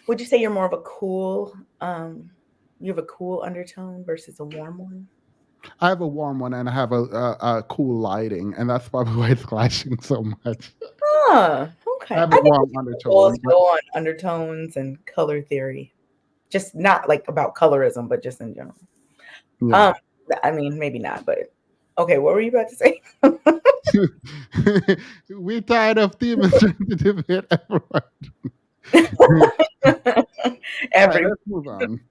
would you say you're more of a cool, you have a cool undertone versus a warm one? I have a warm one and I have a cool lighting, and that's probably why it's clashing so much. Huh. Okay. I have I a think warm we'll undertone. go on undertones and color theory. Just not like about colorism, but just in general. Yeah. I mean, maybe not, but okay, what were you about to say? We're tired of demons trying to debate everyone. All right, let's move on.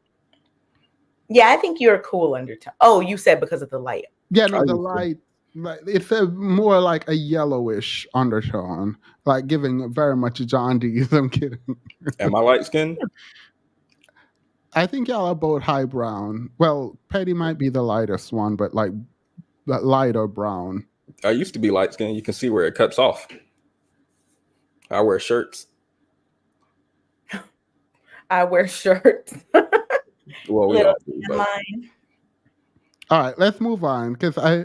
Yeah, I think you're a cool undertone. Oh, you said because of the light. Yeah, no, the light, it's a more like a yellowish undertone, like giving very much John Dee's. I'm kidding. Am I light skinned? I think y'all are both high brown. Well, Petty might be the lightest one, but like lighter brown. I used to be light skinned. You can see where it cuts off. I wear shirts. I wear shirts. Well, we Little all do, but line. All right, let's move on because I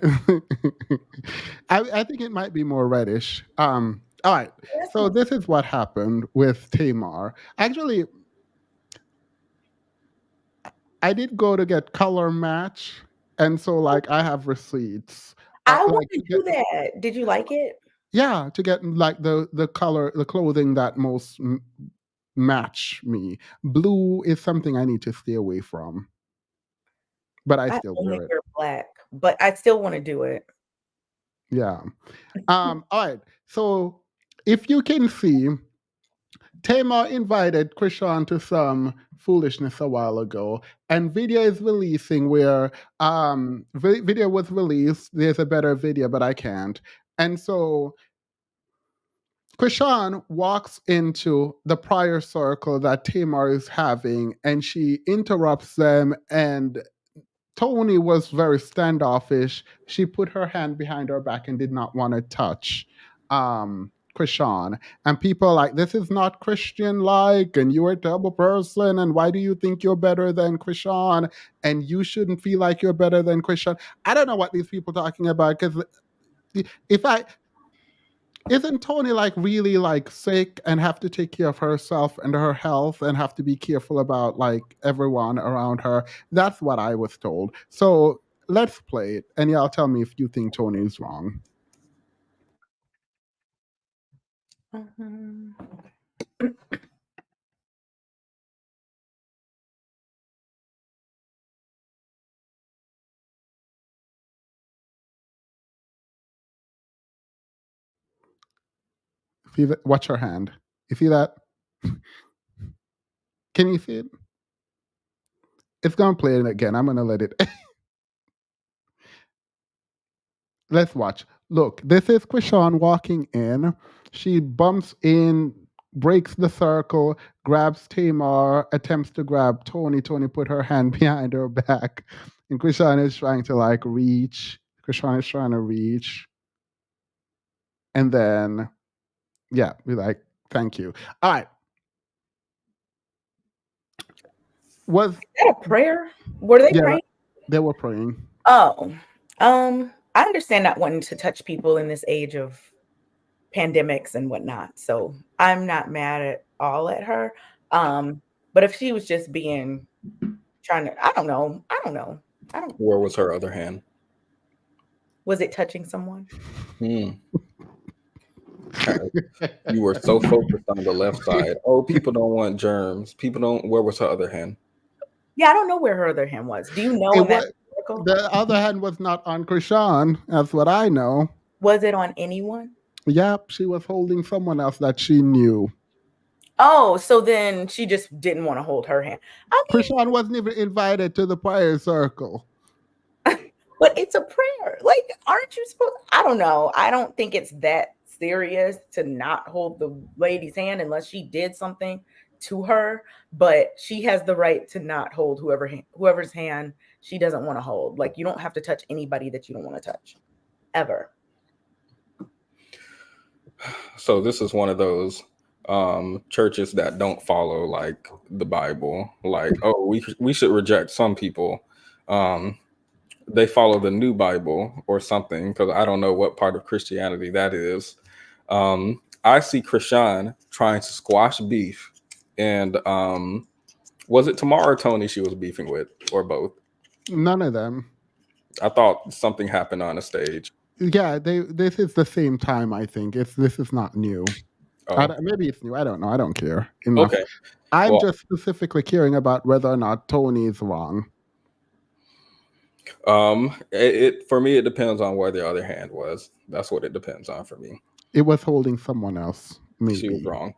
think it might be more reddish. All right, so this is what happened with Tamar. Actually, I did go to get color match, and so like I have receipts. I want Like to do that. Did you like it? yeah, to get like the color, the clothing that most match me. Blue is something I need to stay away from, but I still only wear it. wear black, but I still want to do it. Yeah. All right. So if you can see, Tamar invited Chrisean to some foolishness a while ago, and video is releasing where video was released. There's a better video, but I can't. And so Chrisean walks into the prior circle that Tamar is having, and she interrupts them. And Tony was very standoffish. She put her hand behind her back and did not want to touch Chrisean. And people are like, this is not Christian like, and you're a terrible person. And why do you think you're better than Chrisean? And you shouldn't feel like you're better than Chrisean. I don't know what these people are talking about, because isn't Tony like really like sick and have to take care of herself and her health and have to be careful about like everyone around her? That's what I was told. So let's play it, and y'all tell me if you think Tony is wrong. See that? Watch her hand. You see that? Can you see it? It's gonna play it again. I'm gonna let it. Let's watch. Look, this is Chrisean walking in. She bumps in, breaks the circle, grabs Tamar, attempts to grab Tony. Tony put her hand behind her back. And Chrisean is trying to like reach. Chrisean is trying to reach. And then, yeah, be like, thank you. All right. Was that a prayer? Were they praying? They were praying. Oh, I understand not wanting to touch people in this age of pandemics and whatnot. So I'm not mad at all at her. But if she was just being trying to, I don't know. Where was her other hand? Was it touching someone? You were so focused on the left side. Oh, people don't want germs. People don't. Where was her other hand? Yeah, I don't know where her other hand was. Do you know that? The other hand was not on Chrisean. That's what I know. Was it on anyone? Yep, she was holding someone else that she knew. Oh, so then she just didn't want to hold her hand. Chrisean wasn't even invited to the prayer circle. But it's a prayer. Like, aren't you supposed? I don't know. I don't think it's that serious to not hold the lady's hand unless she did something to her, but she has the right to not hold whoever's hand she doesn't want to hold. Like, you don't have to touch anybody that you don't want to touch, ever. So this is one of those churches that don't follow like the Bible. Like, oh, we should reject some people. They follow the New Bible or something, because I don't know what part of Christianity that is. I see Chrisean trying to squash beef, and was it Tamar or Tony she was beefing with, or both? None of them. I thought something happened on a stage. Yeah, this is the same time. I think this is not new. Oh, Maybe it's new. I don't know. I don't care enough. okay. I'm Well, just specifically caring about whether or not Tony is wrong. it for me, it depends on where the other hand was. That's what it depends on for me. It was holding someone else. Maybe. She was wrong.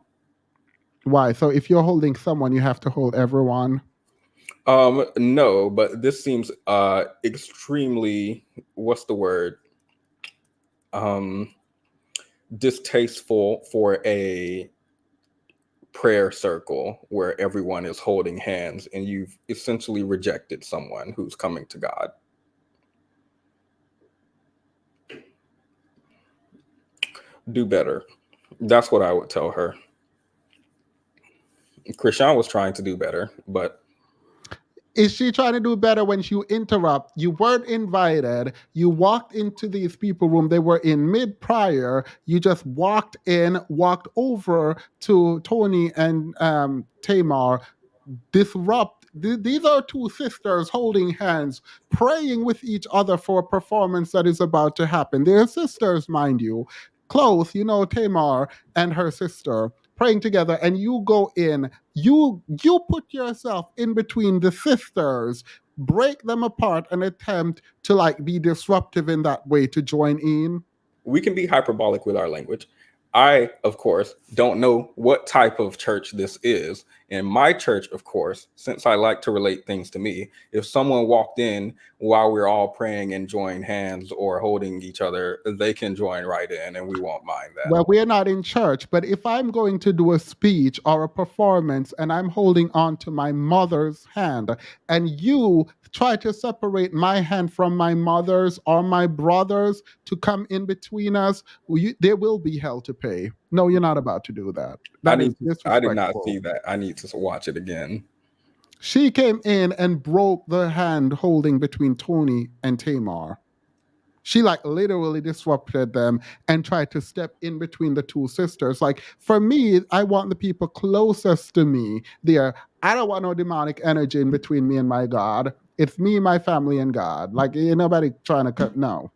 Why? So if you're holding someone, you have to hold everyone. No, but this seems extremely, what's the word? Distasteful for a prayer circle where everyone is holding hands and you've essentially rejected someone who's coming to God. Do better. That's what I would tell her. Chrisean was trying to do better, but is she trying to do better when you interrupt? You weren't invited. You walked into these people room. They were in mid prayer. You just walked in, walked over to Tony and Tamar. Disrupt. These are two sisters holding hands, praying with each other for a performance that is about to happen. They're sisters, mind you. Close, Tamar and her sister praying together, and you go in, you put yourself in between the sisters, break them apart, and attempt to like be disruptive in that way to join in. We can be hyperbolic with our language. I, of course, don't know what type of church this is. In my church, of course, since I like to relate things to me, if someone walked in while we're all praying and joined hands or holding each other, they can join right in and we won't mind that. Well, we're not in church, but if I'm going to do a speech or a performance and I'm holding on to my mother's hand and you try to separate my hand from my mother's or my brother's to come in between us, there will be hell to pay. No, you're not about to do that. That is disrespectful. I did not see that. I need to watch it again. She came in and broke the hand holding between Tony and Tamar. She like literally disrupted them and tried to step in between the two sisters. Like for me, I want the people closest to me there. I don't want no demonic energy in between me and my God. It's me, my family, and God. Like ain't nobody trying to cut. No.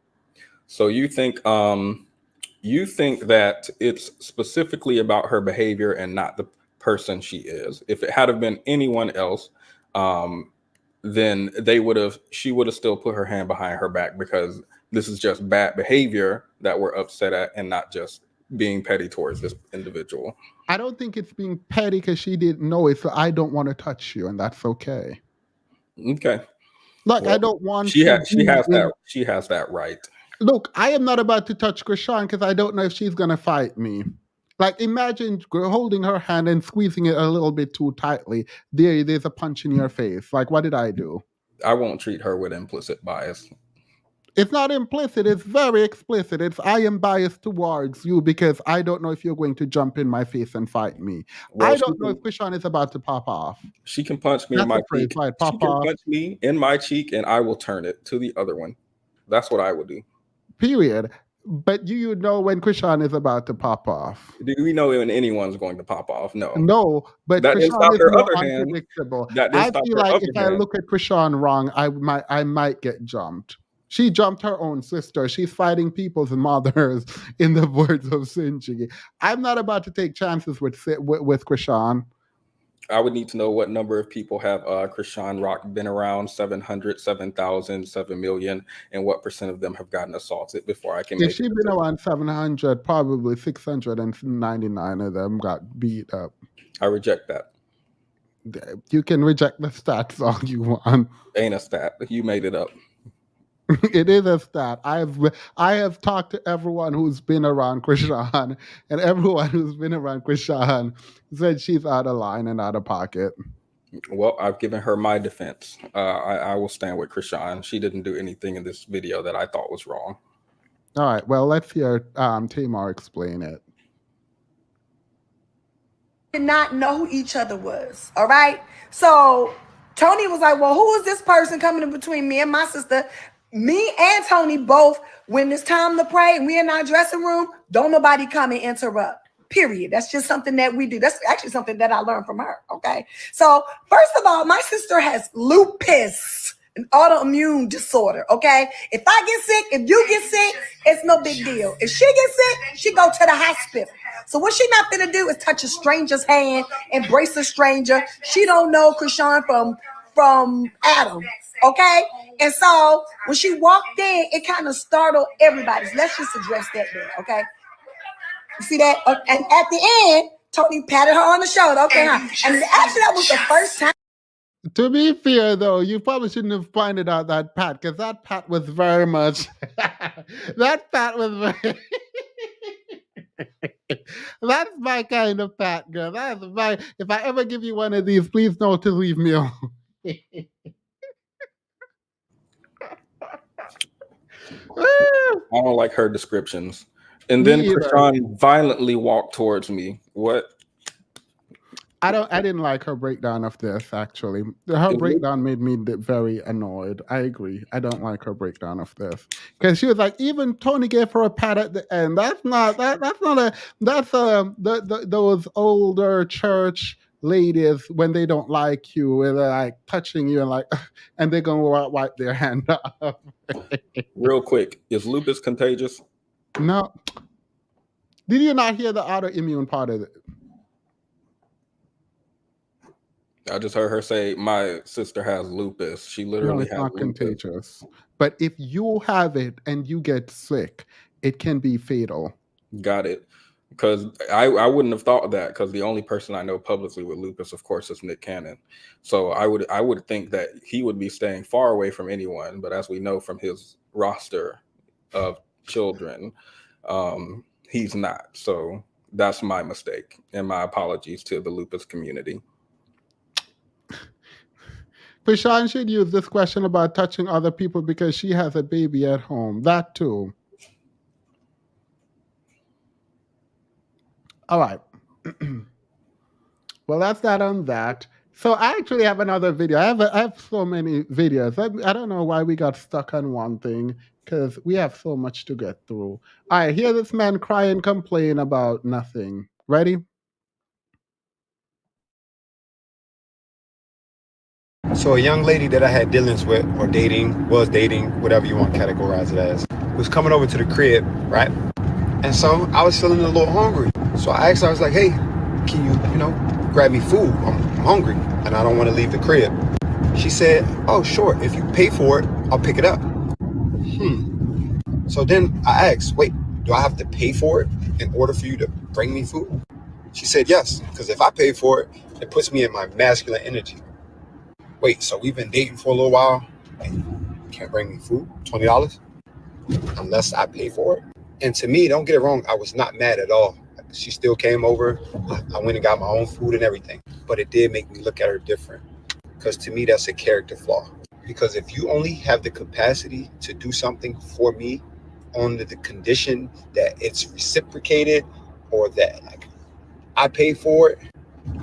So you think that it's specifically about her behavior and not the person she is. If it had have been anyone else, then she would have still put her hand behind her back, because this is just bad behavior that we're upset at and not just being petty towards this individual. I don't think it's being petty because she didn't know it, so I don't want to touch you, and that's okay. Okay. Like I don't want she has that right. Look, I am not about to touch Chrisean because I don't know if she's gonna fight me. Like imagine holding her hand and squeezing it a little bit too tightly. There's a punch in your face. Like what did I do? I won't treat her with implicit bias. It's not implicit, it's very explicit. I am biased towards you because I don't know if you're going to jump in my face and fight me. Well, I don't know if Chrisean is about to pop off. She can punch me in my cheek. She can punch me in my cheek and I will turn it to the other one. That's what I would do. Period. But do you know when Chrisean is about to pop off? Do we know when anyone's going to pop off? No. No, but that Chrisean is more unpredictable. I feel like if I look at Chrisean wrong, I might get jumped. She jumped her own sister. She's fighting people's mothers, in the words of Sinji. I'm not about to take chances with Chrisean. I would need to know what number of people have Chrisean Rock been around, 700, 7,000, 7 million, and what % of them have gotten assaulted before I can make it. If she's been around 700, probably 699 of them got beat up. I reject that. You can reject the stats all you want. Ain't a stat. You made it up. It is a stat. I have talked to everyone who's been around Chrisean, and everyone who's been around Chrisean said she's out of line and out of pocket. Well, I've given her my defense. I will stand with Chrisean. She didn't do anything in this video that I thought was wrong. All right. Well, let's hear Tamar explain it. Did not know who each other was. All right. So Tony was like, well, who is this person coming in between me and my sister? Me and Tony both, when it's time to pray and we in our dressing room, don't nobody come and interrupt. Period. That's just something that we do. That's actually something that I learned from her. Okay. So first of all, my sister has lupus, an autoimmune disorder. Okay. If I get sick, if you get sick, it's no big deal. If she gets sick, she go to the hospital. So what she not gonna do is touch a stranger's hand, embrace a stranger. She don't know Chrisean from Adam. Okay. And so when she walked in, it kind of startled everybody. So let's just address that there. Okay. You see that? And at the end, Tony patted her on the shoulder. Okay, huh? And actually, that was the first time. To be fair, though, you probably shouldn't have pointed out that pat, because that pat was very much. That pat was very. That's my kind of pat, girl. That's my. If I ever give you one of these, please know to leave me alone. I don't like her descriptions. And then Chrisean violently walked towards me. What? I didn't like her breakdown of this, actually. Her breakdown made me very annoyed. I agree. I don't like her breakdown of this. Because she was like, even Tony gave her a pat at the end. Those older church ladies when they don't like you and they're like touching you and like and they're gonna wipe their hand off. Real quick, is lupus contagious? No. Did you not hear the autoimmune part of it? I just heard her say my sister has lupus. She literally has not lupus. Contagious. But if you have it and you get sick, it can be fatal. Got it. Because I wouldn't have thought of that, because the only person I know publicly with lupus, of course, is Nick Cannon. So I would think that he would be staying far away from anyone. But as we know from his roster of children, he's not. So that's my mistake, and my apologies to the lupus community. Chrisean should use this question about touching other people because she has a baby at home. That too. All right. Well, that's that on that. So I actually have another video. I have so many videos. I don't know why we got stuck on one thing, because we have so much to get through. All right, hear this man cry and complain about nothing. Ready? So a young lady that I had dealings with, or was dating, whatever you want to categorize it as, was coming over to the crib, right? And so I was feeling a little hungry. So I asked her, I was like, hey, can you, grab me food? I'm hungry and I don't want to leave the crib. She said, oh, sure. If you pay for it, I'll pick it up. So then I asked, wait, do I have to pay for it in order for you to bring me food? She said, yes, because if I pay for it, it puts me in my masculine energy. Wait, so we've been dating for a little while and you can't bring me food? $20? Unless I pay for it? And to me, don't get it wrong, I was not mad at all. She still came over. I went and got my own food and everything. But it did make me look at her different. Because to me, that's a character flaw. Because if you only have the capacity to do something for me on the condition that it's reciprocated or that like I pay for it,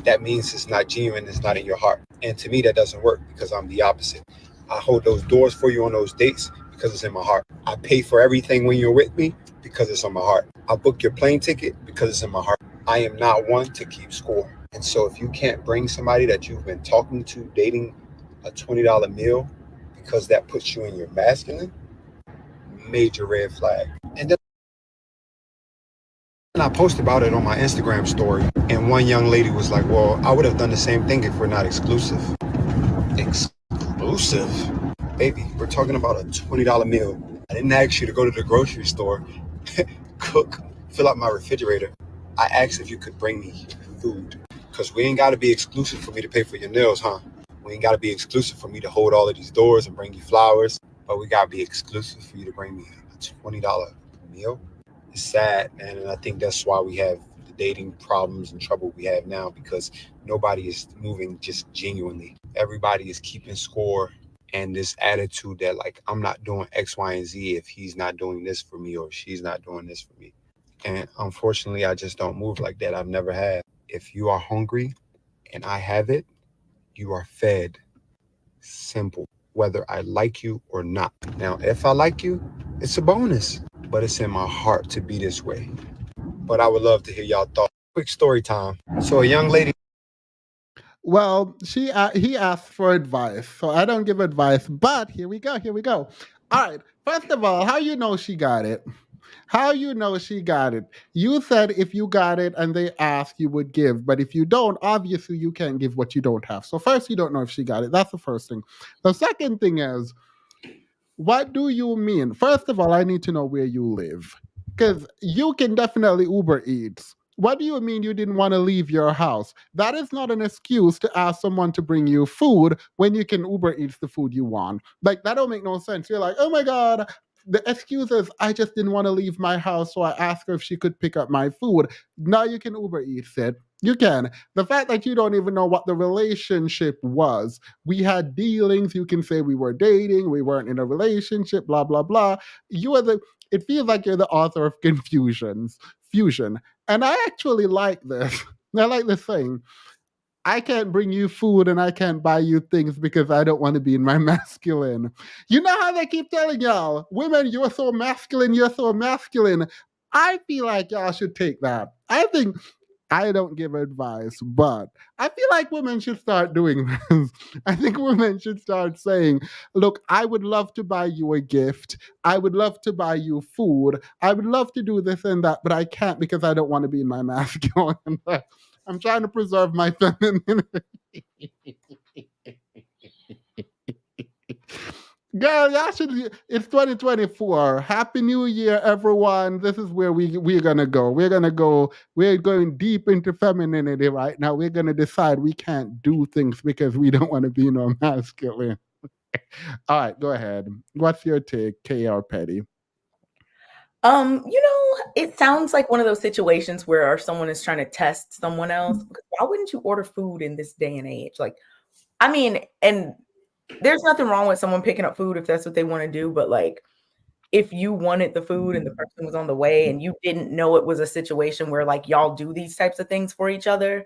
that means it's not genuine, it's not in your heart. And to me, that doesn't work because I'm the opposite. I hold those doors for you on those dates because it's in my heart. I pay for everything when you're with me because it's on my heart. I book your plane ticket because it's in my heart. I am not one to keep score. And so if you can't bring somebody that you've been talking to, dating, a $20 meal because that puts you in your masculine, major red flag. And then I posted about it on my Instagram story, and one young lady was like, well, I would have done the same thing if we're not exclusive. Exclusive? Baby, we're talking about a $20 meal. I didn't ask you to go to the grocery store, cook, fill up my refrigerator. I asked if you could bring me food. Because we ain't got to be exclusive for me to pay for your nails, huh? We ain't got to be exclusive for me to hold all of these doors and bring you flowers. but we gotta be exclusive for you to bring me a $20 meal. It's sad, man, and I think that's why we have the dating problems and trouble we have now, because nobody is moving just genuinely. Everybody is keeping score, and this attitude that like I'm not doing X, Y, and Z if he's not doing this for me or she's not doing this for me. And unfortunately, I just don't move like that. I've never had. If you are hungry and I have it, you are fed. Simple. Whether I like you or not. Now, if I like you, it's a bonus, but it's in my heart to be this way. But I would love to hear y'all thoughts. Quick story time. So a young lady. Well, he asked for advice, so I don't give advice. But here we go. Here we go. All right. First of all, how you know she got it? How you know she got it? You said if you got it and they ask, you would give. But if you don't, obviously you can't give what you don't have. So first, you don't know if she got it. That's the first thing. The second thing is, what do you mean? First of all, I need to know where you live. Because you can definitely Uber Eats. What do you mean you didn't want to leave your house? That is not an excuse to ask someone to bring you food when you can Uber Eats the food you want. Like, that don't make no sense. You're like, oh my God, the excuse is I just didn't want to leave my house, so I asked her if she could pick up my food. Now you can Uber Eats it. You can. The fact that you don't even know what the relationship was. We had dealings. You can say we were dating, we weren't in a relationship, blah, blah, blah. It feels like you're the author of Fusion. And I actually like this. I like this saying. I can't bring you food and I can't buy you things because I don't want to be in my masculine. You know how they keep telling y'all, women, you're so masculine, you're so masculine. I feel like y'all should take that. I think I don't give advice, but I feel like women should start doing this. I think women should start saying, look, I would love to buy you a gift. I would love to buy you food. I would love to do this and that, but I can't because I don't want to be in my masculine. I'm trying to preserve my femininity. Girl, y'all should. It's 2024. Happy New Year, everyone. This is where we're gonna go. We're going deep into femininity right now. We're gonna decide we can't do things because we don't want to be no masculine. All right, go ahead. What's your take, KR Petty? It sounds like one of those situations where someone is trying to test someone else. Why wouldn't you order food in this day and age? Like, I mean, and there's nothing wrong with someone picking up food if that's what they want to do. But like, if you wanted the food and the person was on the way and you didn't know it was a situation where like y'all do these types of things for each other,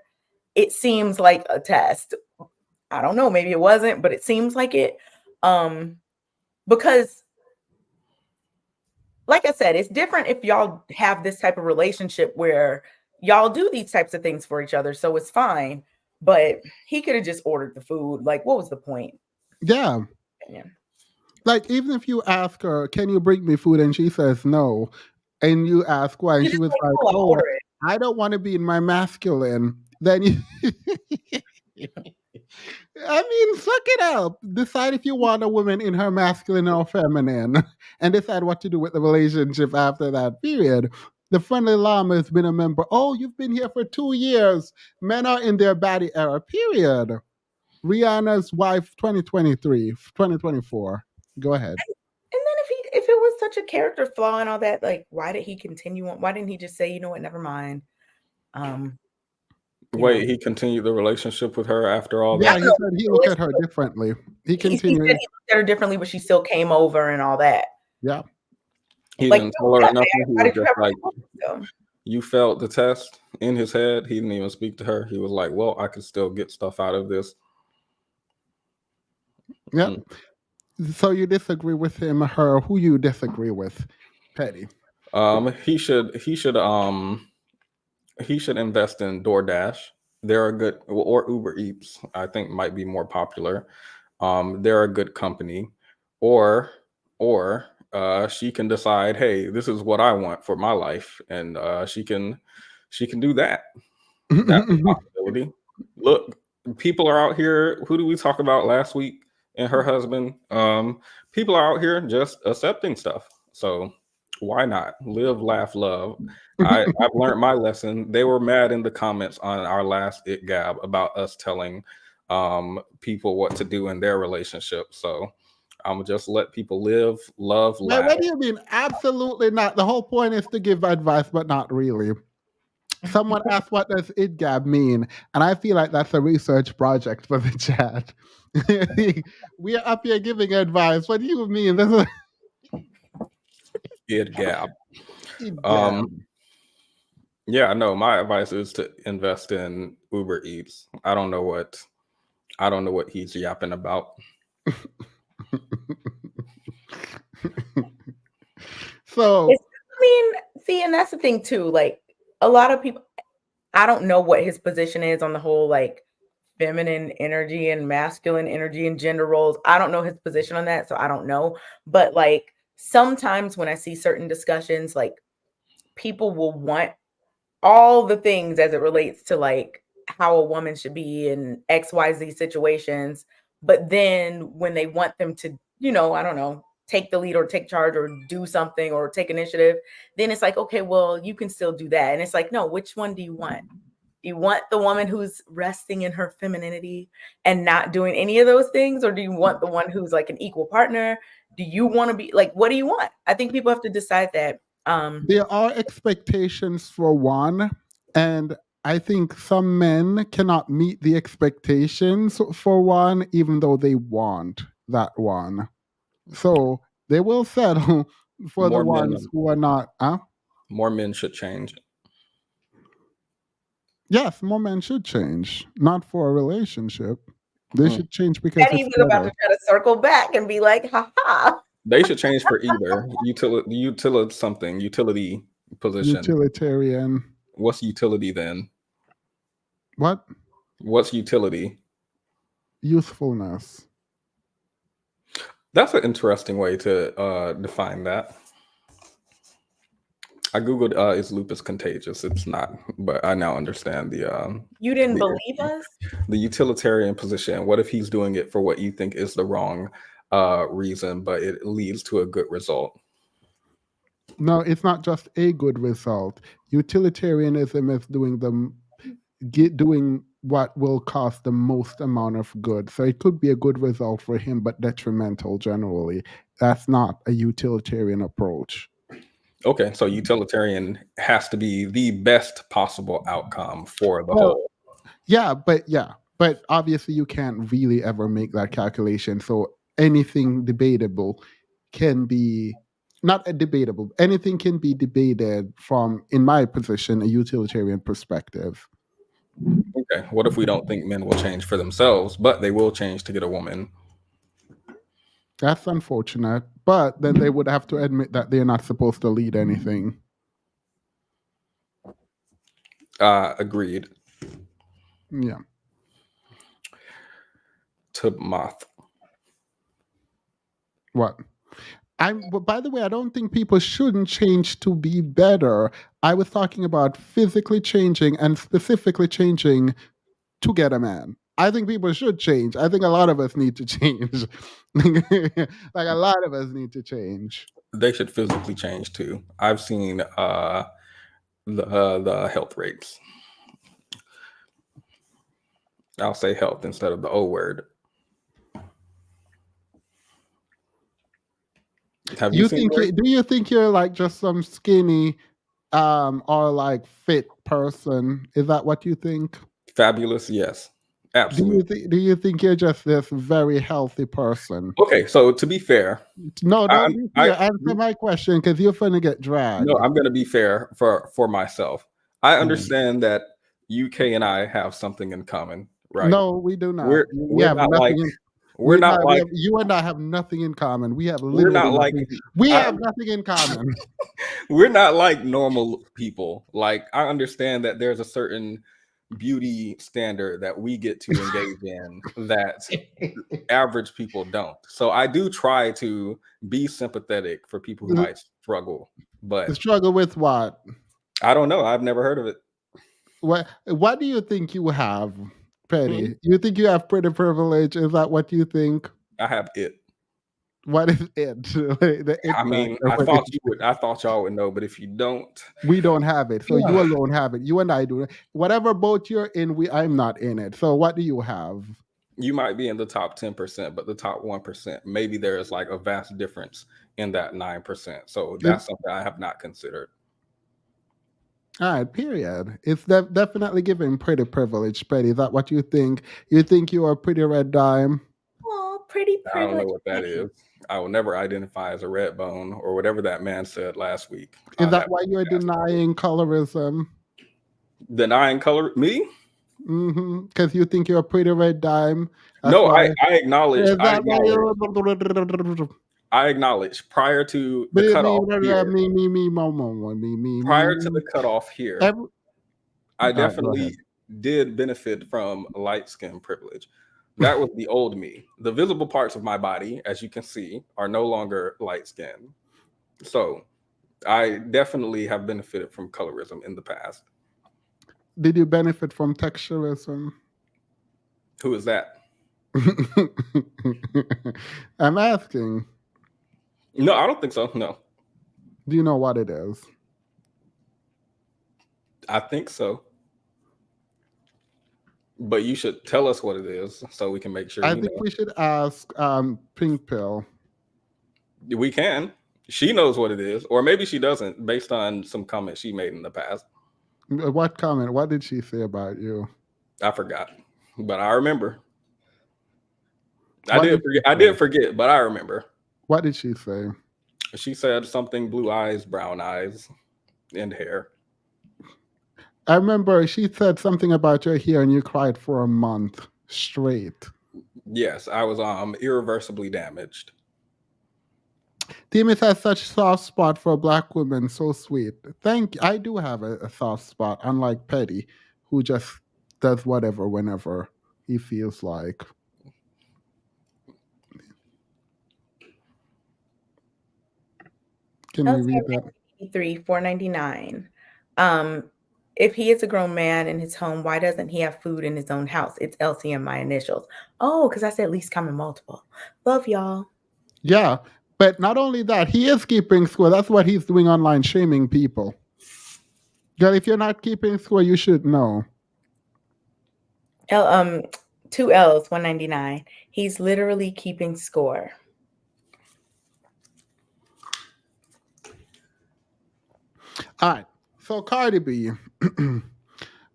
it seems like a test. I don't know, maybe it wasn't, but it seems like it. Because like I said, it's different if y'all have this type of relationship where y'all do these types of things for each other. So it's fine. But he could have just ordered the food. Like, what was the point? Yeah. Like, even if you ask her, can you bring me food? And she says no. And you ask why. And she was like, oh, I don't want to be in my masculine. Then you... I mean, suck it up. Decide if you want a woman in her masculine or feminine, and decide what to do with the relationship after that period. The Friendly Llama has been a member. Oh, you've been here for 2 years. Men are in their baddie era, period. Rihanna's wife, 2023, 2024. Go ahead. And then if it was such a character flaw and all that, like, why did he continue on? Why didn't he just say, you know what, never mind? Wait, he continued the relationship with her after all Yeah, that? he said he looked at her differently. He continued. He said he looked at her differently, but she still came over and all that. Yeah. He didn't tell her nothing. He was just like, you failed the test in his head. He didn't even speak to her. He was like, well, I can still get stuff out of this. Yeah. So you disagree with him, her? Who you disagree with, Petty? He should invest in DoorDash. They're a good, or Uber Eats, I think might be more popular. They're a good company. Or she can decide, hey, this is what I want for my life, and she can do that. That's a possibility. Look, people are out here. Who do we talk about last week? And her husband. People are out here just accepting stuff. So why not live, laugh, love? I've learned my lesson. They were mad in the comments on our last IDGAB about us telling people what to do in their relationship. So I'm gonna just let people live, love, Wait, laugh. what do you mean? Absolutely not. The whole point is to give advice, but not really. Someone asked, what does IDGAB mean? And I feel like that's a research project for the chat. We are up here giving advice. What do you mean? This is IDGAB. IDGAB. Yeah, no, my advice is to invest in Uber Eats. I don't know what he's yapping about. So I mean, see, and that's the thing too. Like a lot of people, I don't know what his position is on the whole like feminine energy and masculine energy and gender roles. I don't know his position on that, so I don't know. But like sometimes when I see certain discussions, like people will want all the things as it relates to like how a woman should be in XYZ situations. But then when they want them to, I don't know, take the lead or take charge or do something or take initiative, then it's like, okay, well, you can still do that. And it's like, no, which one do you want? Do you want the woman who's resting in her femininity and not doing any of those things? Or do you want the one who's like an equal partner? Do you want to be like, what do you want? I think people have to decide that. There are expectations for one, and I think some men cannot meet the expectations for one, even though they want that one. So they will settle for the ones who are not. More men should change. Yes, more men should change, not for a relationship. They should change because Eddie was about to try to circle back and be like, haha. They should change for either utility position. Utilitarian. What's utility then? What? What's utility? Usefulness. That's an interesting way to define that. I googled is lupus contagious? It's not, but I now understand the You didn't believe us? The utilitarian position. What if he's doing it for what you think is the wrong reason, but it leads to a good result? No, it's not just a good result. Utilitarianism is doing what will cause the most amount of good. So it could be a good result for him, but detrimental generally. That's not a utilitarian approach. Okay, so utilitarian has to be the best possible outcome for the whole. Yeah, but obviously you can't really ever make that calculation. So anything debatable can be debatable. Anything can be debated from, in my position, a utilitarian perspective. Okay, what if we don't think men will change for themselves, but they will change to get a woman? That's unfortunate, but then they would have to admit that they're not supposed to lead anything. Agreed. Yeah. Timoth. What? By the way, I don't think people shouldn't change to be better. I was talking about physically changing and specifically changing to get a man. I think people should change. I think a lot of us need to change. Like a lot of us need to change. They should physically change too. I've seen the health rates. I'll say health instead of the O word. Have you seen? Do you think you're like just some skinny or like fit person? Is that what you think? Fabulous, yes. Absolutely. Do you think you're just this very healthy person? Okay, so to be fair, no, don't be fair. Answer my question because you're finna get dragged. No, I'm gonna be fair for myself. I understand that UK and I have something in common, right? No, we do not. We're not like you and I have nothing in common. We have we're not like we have nothing in common. We're not like normal people. Like I understand that there's a certain beauty standard that we get to engage in that average people don't. So I do try to be sympathetic for people who might struggle. But struggle with what? I don't know. I've never heard of it. What do you think you have, Petty? You think you have pretty privilege? Is that what you think? I have it. What is it? I mean, I thought y'all would know, but if you don't, we don't have it. So you alone have it. You and I do. Whatever boat you're in, I'm not in it. So what do you have? You might be in the top 10%, but the top 1%, maybe there's like a vast difference in that 9%. So that's something I have not considered. All right, period. It's definitely giving pretty privilege, Petty. Is that what you think? You think you are a pretty red dime? Oh, pretty I don't know privileged. what that is. I will never identify as a red bone or whatever that man said last week. Is on that why you're podcast. denying colorism? Denying color? Me? Because you think you're a pretty red dime. That's No, why. I acknowledge. Is that why you're? I acknowledge prior to the cutoff here, prior to the cutoff here, I definitely did benefit from light skin privilege. That was the old me. The visible parts of my body, as you can see, are no longer light skin. So I definitely have benefited from colorism in the past. Did you benefit from texturism? Who is that? I'm asking. No, I don't think so. No. Do you know what it is? I think so. But you should tell us what it is so we can make sure. I think we should ask Pink Pill. We can. She knows what it is, or maybe she doesn't, based on some comments she made in the past. What comment? What did she say about you? I forgot, but I remember. I did forget, but I remember. What did she say? She said something blue eyes, brown eyes, and hair. I remember she said something about your hair and you cried for a month straight. Yes, I was irreversibly damaged. Demis has such soft spot for Black women. So sweet. Thank you. I do have a soft spot, unlike Petty, who just does whatever whenever he feels like. Can you read that? $4.99. If he is a grown man in his home, why doesn't he have food in his own house? It's LCM, my initials. Oh, because I said least common multiple. Love y'all. Yeah, but not only that, he is keeping score. That's what he's doing online, shaming people. Girl, if you're not keeping score, you should know. 2 L's, $1.99. He's literally keeping score. All right. So Cardi B.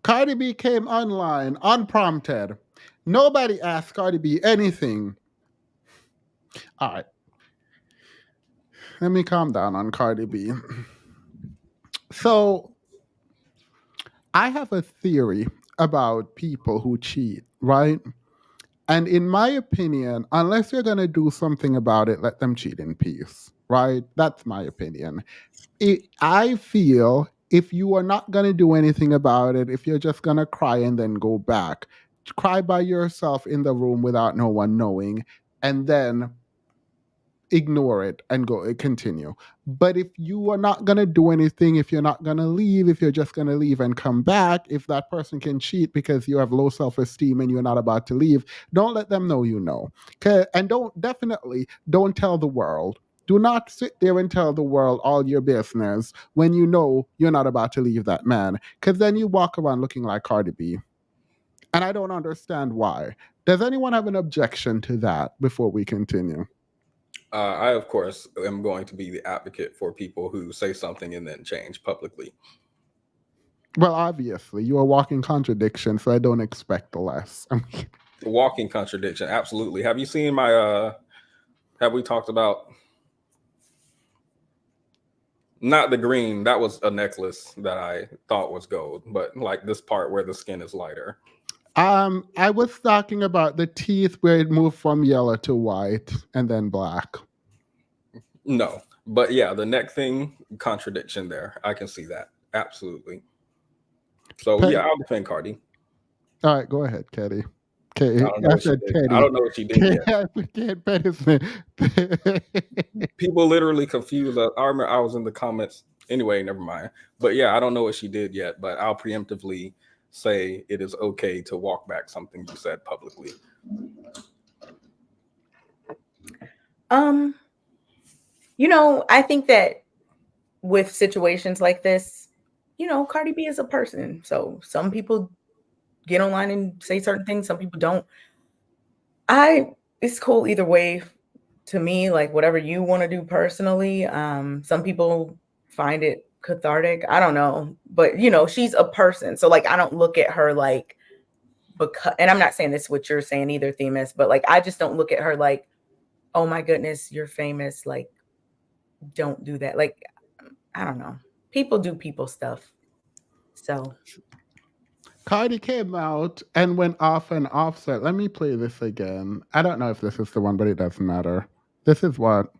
Cardi B came online unprompted. Nobody asked Cardi B anything. All right. Let me calm down on Cardi B. So I have a theory about people who cheat, right? And in my opinion, unless you're going to do something about it, let them cheat in peace, right? That's my opinion. I feel if you are not going to do anything about it, if you're just going to cry and then go back, cry by yourself in the room without no one knowing, and then ignore it and continue. But if you are not going to do anything, if you're not going to leave, if you're just going to leave and come back, if that person can cheat because you have low self-esteem and you're not about to leave, don't let them know you know. And don't tell the world. Do not sit there and tell the world all your business when you know you're not about to leave that man, because then you walk around looking like Cardi B. And I don't understand why. Does anyone have an objection to that before we continue? I, of course, am going to be the advocate for people who say something and then change publicly. Well, obviously, you're a walking contradiction, so I don't expect less. Walking contradiction, absolutely. Have you seen my, have we talked about, not the green, that was a necklace that I thought was gold, but like this part where the skin is lighter. I was talking about the teeth where it moved from yellow to white and then black. No, but yeah, the neck thing, contradiction there. I can see that. Absolutely. So yeah, I'll defend Cardi. All right, go ahead, Katie. I don't know what she did yet. People literally confuse us. I remember I was in the comments. Anyway, never mind. But yeah, I don't know what she did yet, but I'll preemptively say it is okay to walk back something you said publicly. You know, I think that with situations like this, you know, Cardi B is a person. So some people get online and say certain things, some people don't. It's cool either way to me, like whatever you want to do personally. Some people find it cathartic. I don't know. But she's a person. So like I don't look at her like because, and I'm not saying this what you're saying either, Themis, but like I just don't look at her like, oh my goodness, you're famous. Like, don't do that. Like, I don't know. People do people stuff. So Cardi came out and went off and Offset. Let me play this again. I don't know if this is the one, but it doesn't matter. This is what.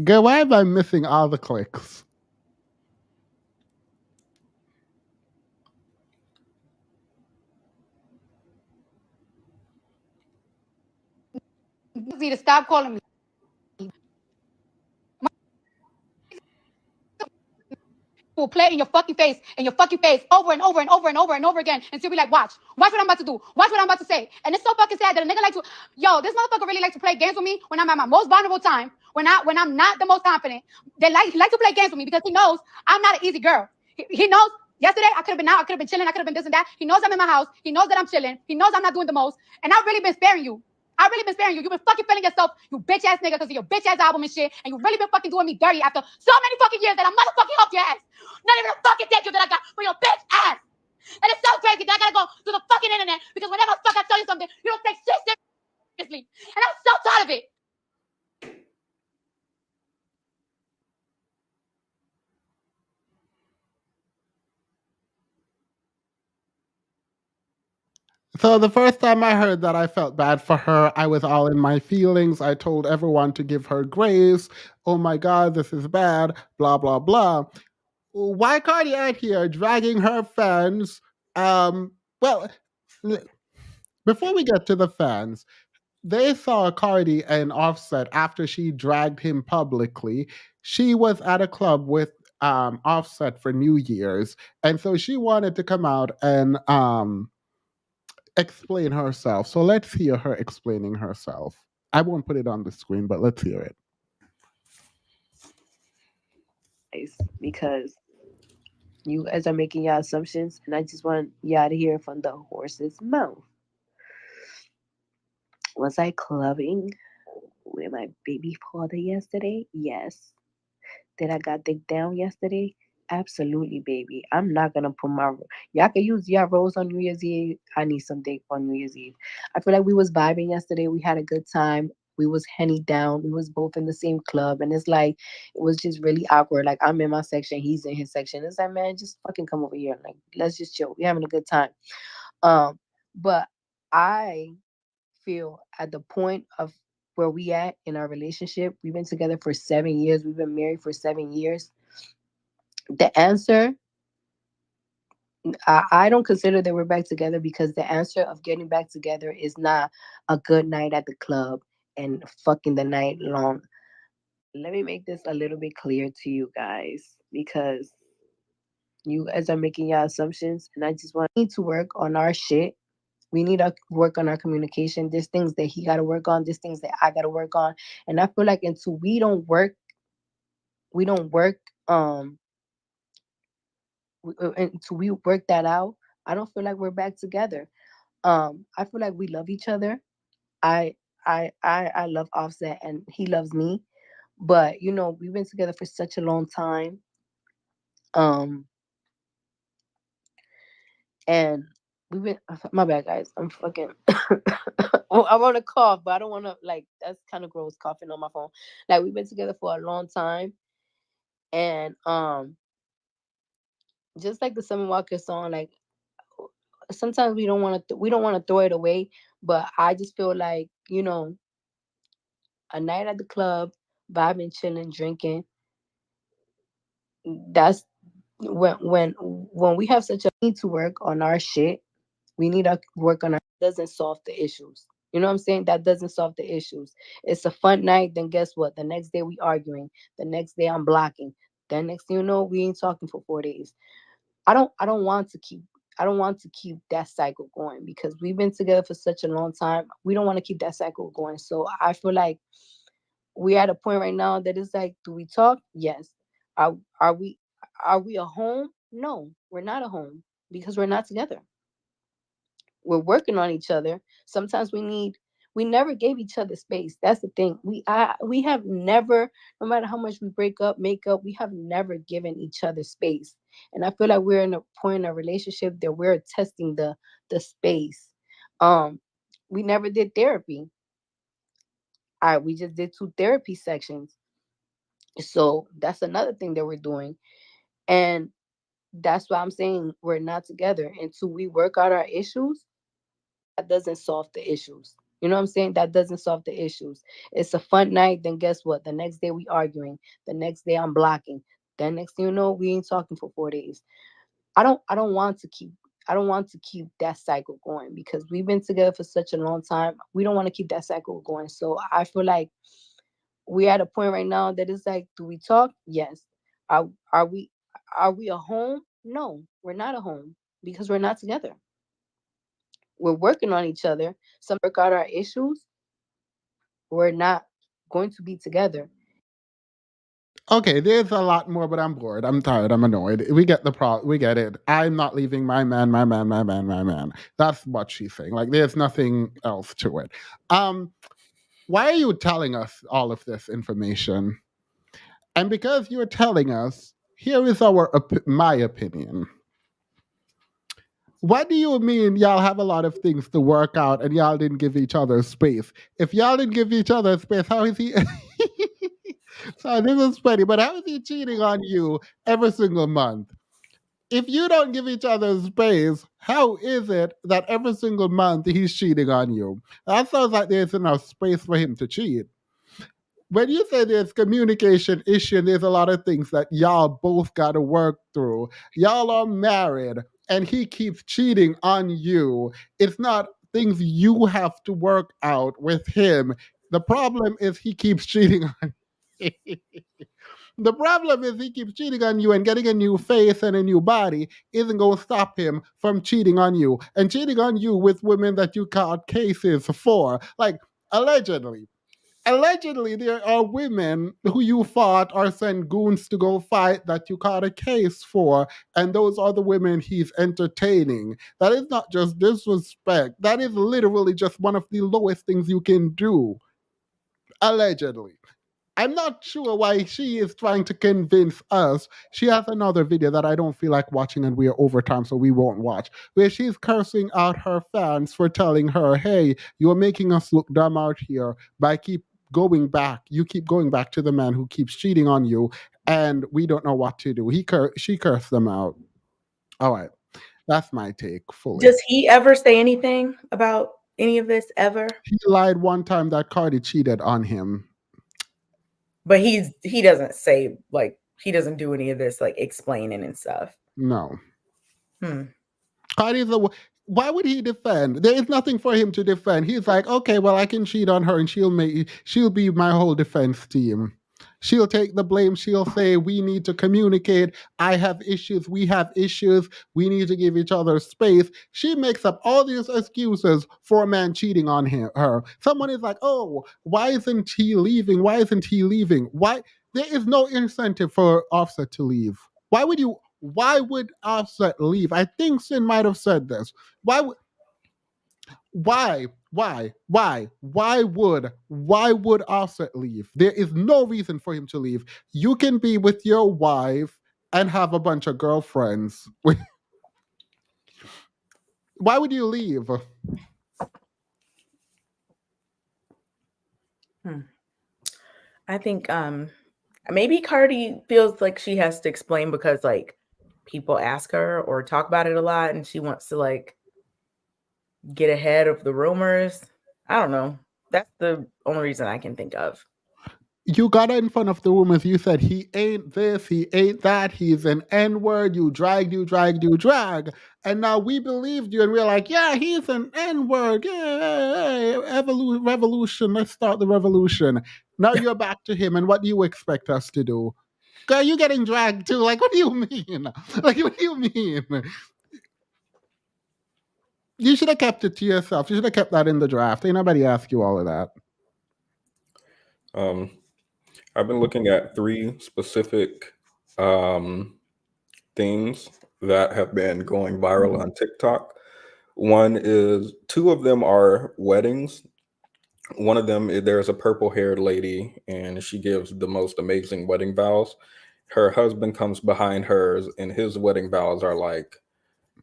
Girl, why am I missing all the clicks? You need to stop calling me. Will play in your fucking face over and over and over and over and over again until we like, watch what I'm about to do, watch what I'm about to say. And it's so fucking sad that a nigga like to, this motherfucker really like to play games with me when I'm at my most vulnerable time, when I'm not the most confident. He like to play games with me because he knows I'm not an easy girl. He knows yesterday I could have been out, I could have been chilling, I could have been this and that. He knows I'm in my house, he knows that I'm chilling, he knows I'm not doing the most, and I've really been sparing you. I've really been sparing you. You've been fucking feeling yourself, you bitch ass nigga, because of your bitch ass album and shit. And you've really been fucking doing me dirty after so many fucking years that I'm motherfucking off your ass. Not even a fucking thank you that I got for your bitch ass. And it's so crazy that I gotta go to the fucking internet because whenever the fuck I tell you something, you don't take shit seriously. And I'm so tired of it. So the first time I heard that, I felt bad for her. I was all in my feelings. I told everyone to give her grace. Oh my God, this is bad. Blah blah blah. Why Cardi out here dragging her fans? Well, before we get to the fans, they saw Cardi and Offset after she dragged him publicly. She was at a club with Offset for New Year's, and so she wanted to come out and explain herself. So let's hear her explaining herself. I won't put it on the screen, but let's hear it. Because you guys are making your assumptions, and I just want y'all to hear from the horse's mouth. Was I clubbing with my baby father yesterday? Yes. Did I got dick down yesterday? Absolutely, baby. I'm not gonna put y'all can use y'all rose on New Year's Eve. I need some dick on New Year's Eve. I feel like we was vibing yesterday. We had a good time. We was henny down. We was both in the same club, and it's like it was just really awkward. Like I'm in my section, he's in his section. It's like, man, just fucking come over here. Like let's just chill. We're having a good time. But I feel at the point of where we at in our relationship, we've been together for 7 years. We've been married for 7 years. The answer, I don't consider that we're back together because the answer of getting back together is not a good night at the club and fucking the night long. Let me make this a little bit clear to you guys because you guys are making your assumptions, and I just want to work on our shit. We need to work on our communication. There's things that he got to work on. There's things that I got to work on. And I feel like until we don't work, until we work that out, I don't feel like we're back together. I feel like we love each other. I love Offset and he loves me. But we've been together for such a long time. And we've been my bad guys. I'm fucking I want to cough, but I don't want to that's kind of gross coughing on my phone. Like we've been together for a long time. And just like the Summer Walker song, like sometimes we don't want to throw it away, but I just feel like, a night at the club, vibing, chilling, drinking, that's when we have such a need to work on our shit. We need to work on our doesn't solve the issues. You know what I'm saying? That doesn't solve the issues. It's a fun night, then guess what? The next day we arguing. The next day I'm blocking. Then next thing you know, we ain't talking for 4 days. I don't want to keep that cycle going because we've been together for such a long time. We don't want to keep that cycle going. So I feel like we're at a point right now that it's like, do we talk? Yes. Are we a home? No, we're not a home because we're not together. We're working on each other. Sometimes we never gave each other space. That's the thing. We have never, no matter how much we break up, make up, we have never given each other space. And I feel like we're in a point in a relationship that we're testing the space. We never did therapy. We just did 2 therapy sections. So that's another thing that we're doing. And that's why I'm saying we're not together until we work out our issues. That doesn't solve the issues. You know what I'm saying? That doesn't solve the issues. It's a fun night, then guess what? The next day we arguing. The next day I'm blocking. Then next thing you know, we ain't talking for 4 days. I don't want to keep that cycle going because we've been together for such a long time. We don't want to keep that cycle going. So I feel like we're at a point right now that it's like, do we talk? Yes. Are we a home? No, we're not a home because we're not together. We're working on each other. Some work out our issues. We're not going to be together. Okay, there's a lot more, but I'm bored. I'm tired. I'm annoyed. We get the we get it. I'm not leaving my man, my man, my man, my man. That's what she's saying. Like, there's nothing else to it. Why are you telling us all of this information? And because you're telling us, here is my opinion. What do you mean y'all have a lot of things to work out and y'all didn't give each other space? If y'all didn't give each other space, how is he? Sorry, this is funny, but how is he cheating on you every single month? If you don't give each other space, how is it that every single month he's cheating on you? That sounds like there's enough space for him to cheat. When you say there's communication issue, there's a lot of things that y'all both got to work through. Y'all are married and he keeps cheating on you. It's not things you have to work out with him. The problem is he keeps cheating on you. The problem is he keeps cheating on you, and getting a new face and a new body isn't going to stop him from cheating on you and cheating on you with women that you caught cases for. Like, allegedly. Allegedly, there are women who you fought or sent goons to go fight that you caught a case for, and those are the women he's entertaining. That is not just disrespect. That is literally just one of the lowest things you can do. Allegedly. I'm not sure why she is trying to convince us. She has another video that I don't feel like watching, and we are over time, so we won't watch, where she's cursing out her fans for telling her, hey, you're making us look dumb out here by keep going back. You keep going back to the man who keeps cheating on you, and we don't know what to do. She cursed them out. All right. That's my take fully. Does he ever say anything about any of this ever? He lied one time that Cardi cheated on him. But he doesn't say, like, he doesn't do any of this, like, explaining and stuff. No. Cardi's why would he defend? There is nothing for him to defend. He's like, okay, well, I can cheat on her and she'll be my whole defense team. She'll take the blame. She'll say, we need to communicate. I have issues. We have issues. We need to give each other space. She makes up all these excuses for a man cheating on her. Someone is like, oh, why isn't he leaving? Why isn't he leaving? Why? There is no incentive for Offset to leave. Why would Offset leave? I think Sin might have said this. Why would Offset leave? There is no reason for him to leave. You can be with your wife and have a bunch of girlfriends. Why would you leave? I think maybe Cardi feels like she has to explain because, like, people ask her or talk about it a lot and she wants to, like, get ahead of the rumors. I don't know. That's the only reason I can think of. You got in front of the rumors. You said he ain't this, he ain't that, he's an N-word. You dragged. And now we believed you and we're like, yeah, he's an N-word. Yeah, revolution. Let's start the revolution. Now you're back to him. And what do you expect us to do? Girl, you getting dragged too. Like, what do you mean? Like, what do you mean? You should have kept it to yourself. You should have kept that in the draft. Ain't nobody ask you all of that. I've been looking at 3 specific things that have been going viral on TikTok. One is two of them are weddings. One of them, there's a purple haired lady, and she gives the most amazing wedding vows. Her husband comes behind hers, and his wedding vows are like,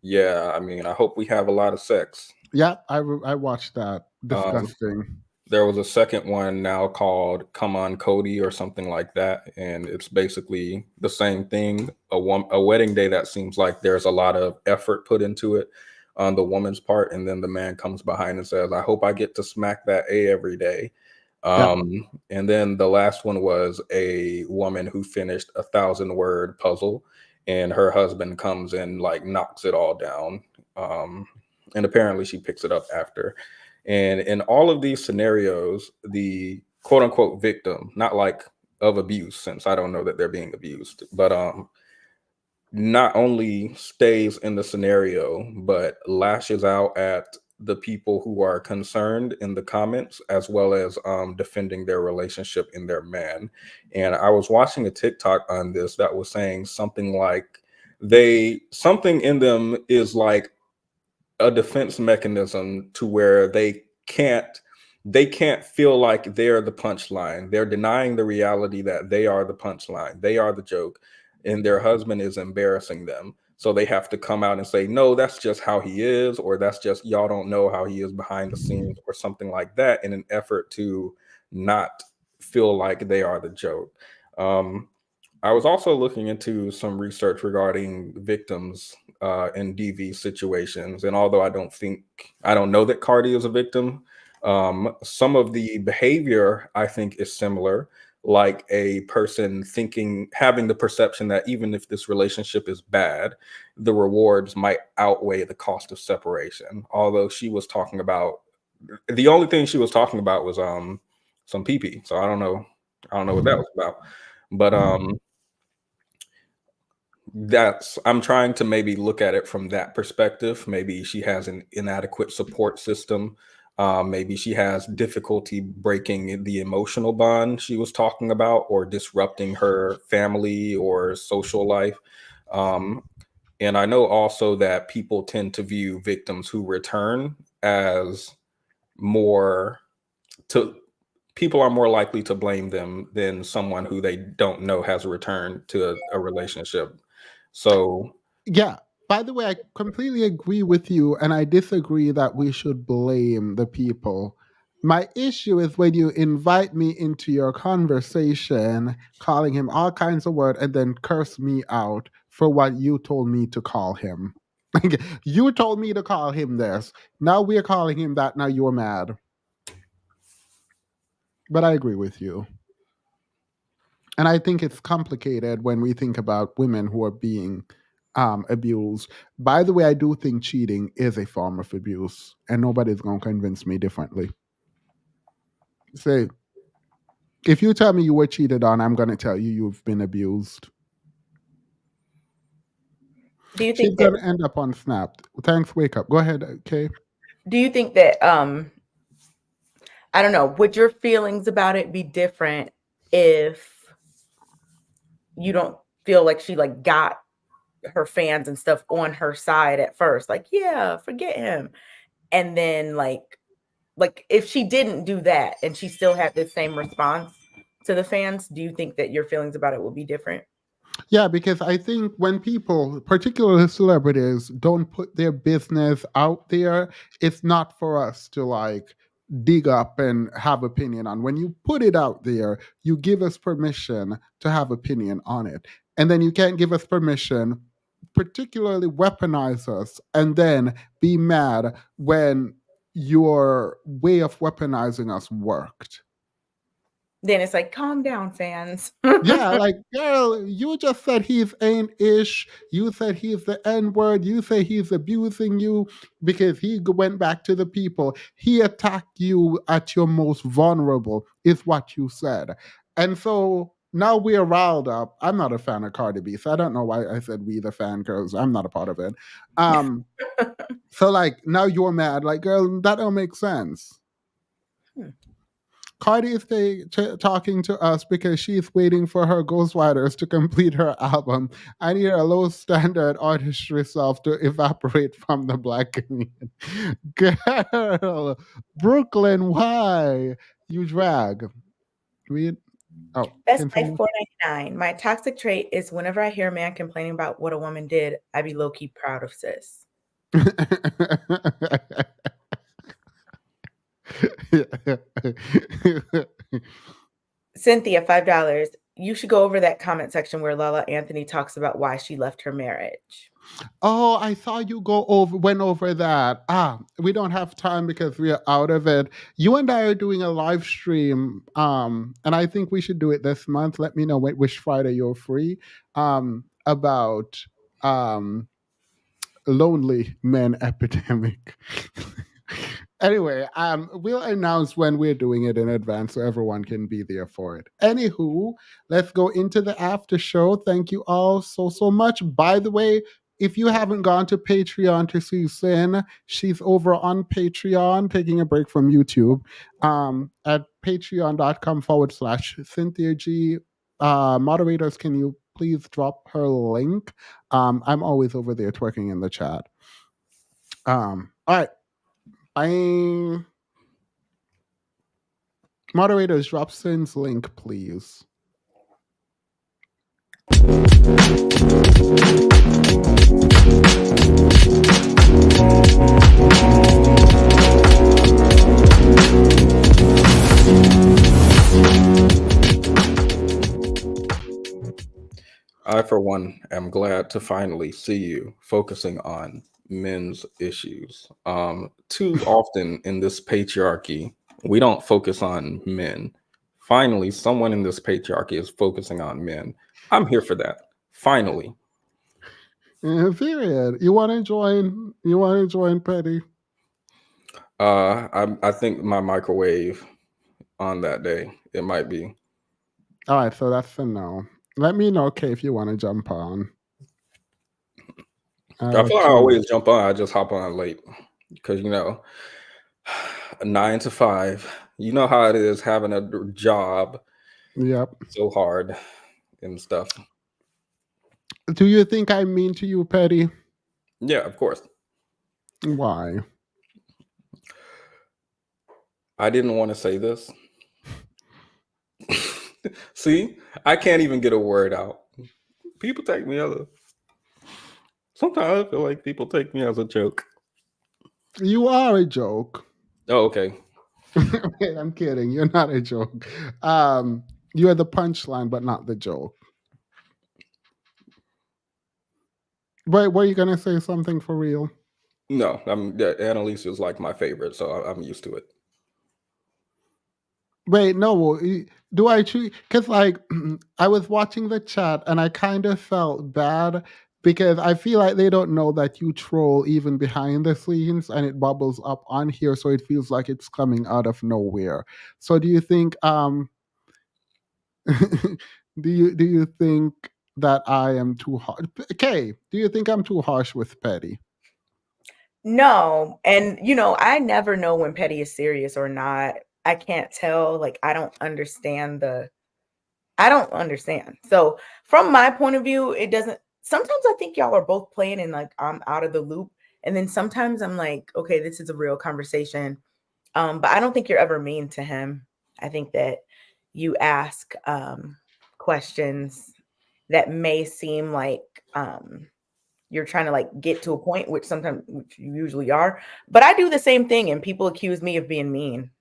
yeah, I mean, I hope we have a lot of sex. Yeah, I watched that. Um, Disgusting. there was a second one now called Come On Cody or something like that. And it's basically the same thing, a wedding day that seems like there's a lot of effort put into it on the woman's part. And then the man comes behind and says, I hope I get to smack that A every day. Yeah. And then the last one was a woman who finished 1,000-word puzzle, and her husband comes and like knocks it all down. And apparently she picks it up after. And in all of these scenarios, the quote unquote victim, not like of abuse, since I don't know that they're being abused, but not only stays in the scenario, but lashes out at the people who are concerned in the comments, as well as defending their relationship in their man. And I was watching a TikTok on this that was saying something like something in them is like a defense mechanism to where they can't feel like they're the punchline. They're denying the reality that they are the punchline. They are the joke, and their husband is embarrassing them. So they have to come out and say, no, that's just how he is, or that's just y'all don't know how he is behind the scenes, or something like that, in an effort to not feel like they are the joke. I was also looking into some research regarding victims in DV situations, and although I don't know that Cardi is a victim, some of the behavior I think is similar, like a person having the perception that even if this relationship is bad, the rewards might outweigh the cost of separation. Although the only thing she was talking about was some pee-pee. So I don't know what that was about. But I'm trying to maybe look at it from that perspective. Maybe she has an inadequate support system. Maybe she has difficulty breaking the emotional bond she was talking about, or disrupting her family or social life. And I know also that people tend to view victims who return as more to people are more likely to blame them than someone who they don't know has returned to a relationship. So Yeah. By the way, I completely agree with you, and I disagree that we should blame the people. My issue is when you invite me into your conversation, calling him all kinds of words, and then curse me out for what you told me to call him. You told me to call him this. Now we're calling him that. Now you're mad. But I agree with you. And I think it's complicated when we think about women who are being abused. By the way, I do think cheating is a form of abuse, and nobody's going to convince me differently. Say, if you tell me you were cheated on, I'm going to tell you you've been abused. Do you She's think going that to end up on Snap. Thanks, wake up. Go ahead, Kay. do you think that I don't know, would your feelings about it be different if you don't feel like she like got her fans and stuff on her side at first? Like, yeah, forget him. And then like if she didn't do that and she still had the same response to the fans, do you think that your feelings about it would be different? Yeah, because I think when people, particularly celebrities, don't put their business out there, it's not for us to like dig up and have opinion on. When you put it out there, you give us permission to have opinion on it. And then you can't give us permission, particularly weaponize us, and then be mad when your way of weaponizing us worked. Then it's like, calm down, fans. Yeah, like, girl, you just said he's ain't ish. You said he's the N word. You say he's abusing you because he went back to the people. He attacked you at your most vulnerable, is what you said. And so now we're riled up. I'm not a fan of Cardi B, so I don't know why I said we the fan girls. I'm not a part of it. So like now you're mad. Like, girl, that don't make sense. Cardi is talking to us because she's waiting for her ghostwriters to complete her album. I need a low standard artistry self to evaporate from the black community. Girl, Brooklyn, why? You drag. Read. Oh, Best Life continue. $4.99. My toxic trait is whenever I hear a man complaining about what a woman did, I be low key proud of sis. Cynthia, $5. You should go over that comment section where Lala Anthony talks about why she left her marriage. Oh, I saw you went over that. We don't have time because we are out of it. You and I are doing a live stream, and I think we should do it this month. Let me know which Friday you're free. About lonely men epidemic. Anyway, we'll announce when we're doing it in advance so everyone can be there for it. Anywho, let's go into the after show. Thank you all so much. By the way, if you haven't gone to Patreon to see Sin, she's over on Patreon, taking a break from YouTube, at patreon.com/Cynthia G. Moderators, can you please drop her link? I'm always over there twerking in the chat. All right. Moderators, drop Sin's link, please. I, for one, am glad to finally see you focusing on men's issues. Too often in this patriarchy, we don't focus on men. Finally, someone in this patriarchy is focusing on men. I'm here for that. Finally. Period. You want to join? Petty? I think my microwave on that day, it might be. All right, so that's a no. Let me know, okay, if you want to jump on. I feel like I always jump on. I just hop on late because 9 to 5. You know how it is having a job. Yep. So hard and stuff. Do you think I'm mean to you, Petty? Yeah, of course. Why? I didn't want to say this. See, I can't even get a word out. People take me sometimes I feel like people take me as a joke. You are a joke. Oh, okay. I'm kidding. You're not a joke. You're the punchline, but not the joke. Wait, were you gonna say something for real? No, Annalise is like my favorite, so I'm used to it. Wait, no. Do I treat? Because I was watching the chat and I kind of felt bad because I feel like they don't know that you troll even behind the scenes and it bubbles up on here, so it feels like it's coming out of nowhere. So do you think do you think that I am too harsh? Okay, do you think I'm too harsh with Petty? No, and I never know when Petty is serious or not. I can't tell. I don't understand So from my point of view, it doesn't. Sometimes I think y'all are both playing and I'm out of the loop, and then sometimes I'm like, okay, this is a real conversation. But I don't think you're ever mean to him. I think that you ask questions that may seem like you're trying to get to a point, which you usually are. But I do the same thing, and people accuse me of being mean.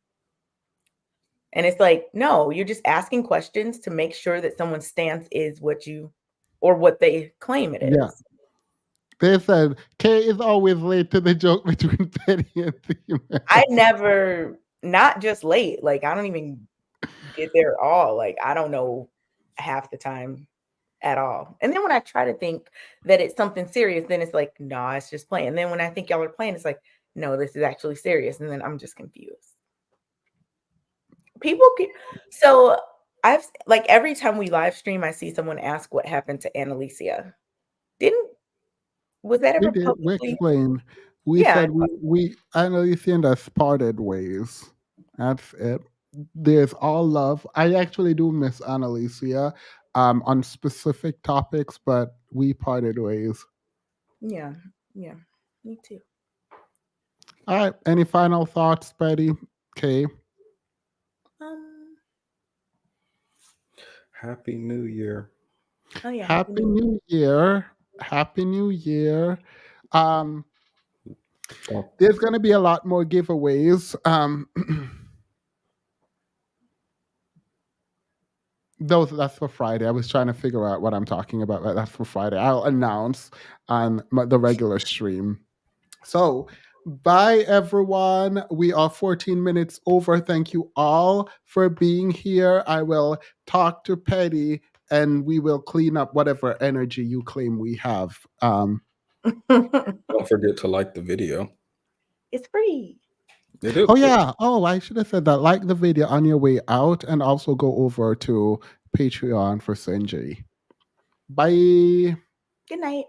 And it's no, you're just asking questions to make sure that someone's stance is what they claim it is. Yeah. They said Kay is always late to the joke between Petty and Thema. I never, not just late. I don't even get there at all. I don't know half the time at all. And then when I try to think that it's something serious, then it's no, it's just playing. And then when I think y'all are playing, it's no, this is actually serious. And then I'm just confused. So I've every time we live stream, I see someone ask what happened to Annalicia. Was that ever publicly? We explained. We said we Annalicia and us parted ways. That's it. there's all love. I actually do miss Annalicia on specific topics, but we parted ways. Yeah, me too. All right. Any final thoughts, Betty? Okay. Happy New Year. Oh yeah, Happy New Year. Happy New Year. There's gonna be a lot more giveaways. That's for Friday. I was trying to figure out what I'm talking about, but that's for Friday. I'll announce on the regular stream. So, bye everyone. We are 14 minutes over. Thank you all for being here. I will talk to Petty and we will clean up whatever energy you claim we have. Don't forget to like the video. It's free. It is. Oh yeah. Oh, I should have said that. Like the video on your way out and also go over to Patreon for Sanjay. Bye. Good night.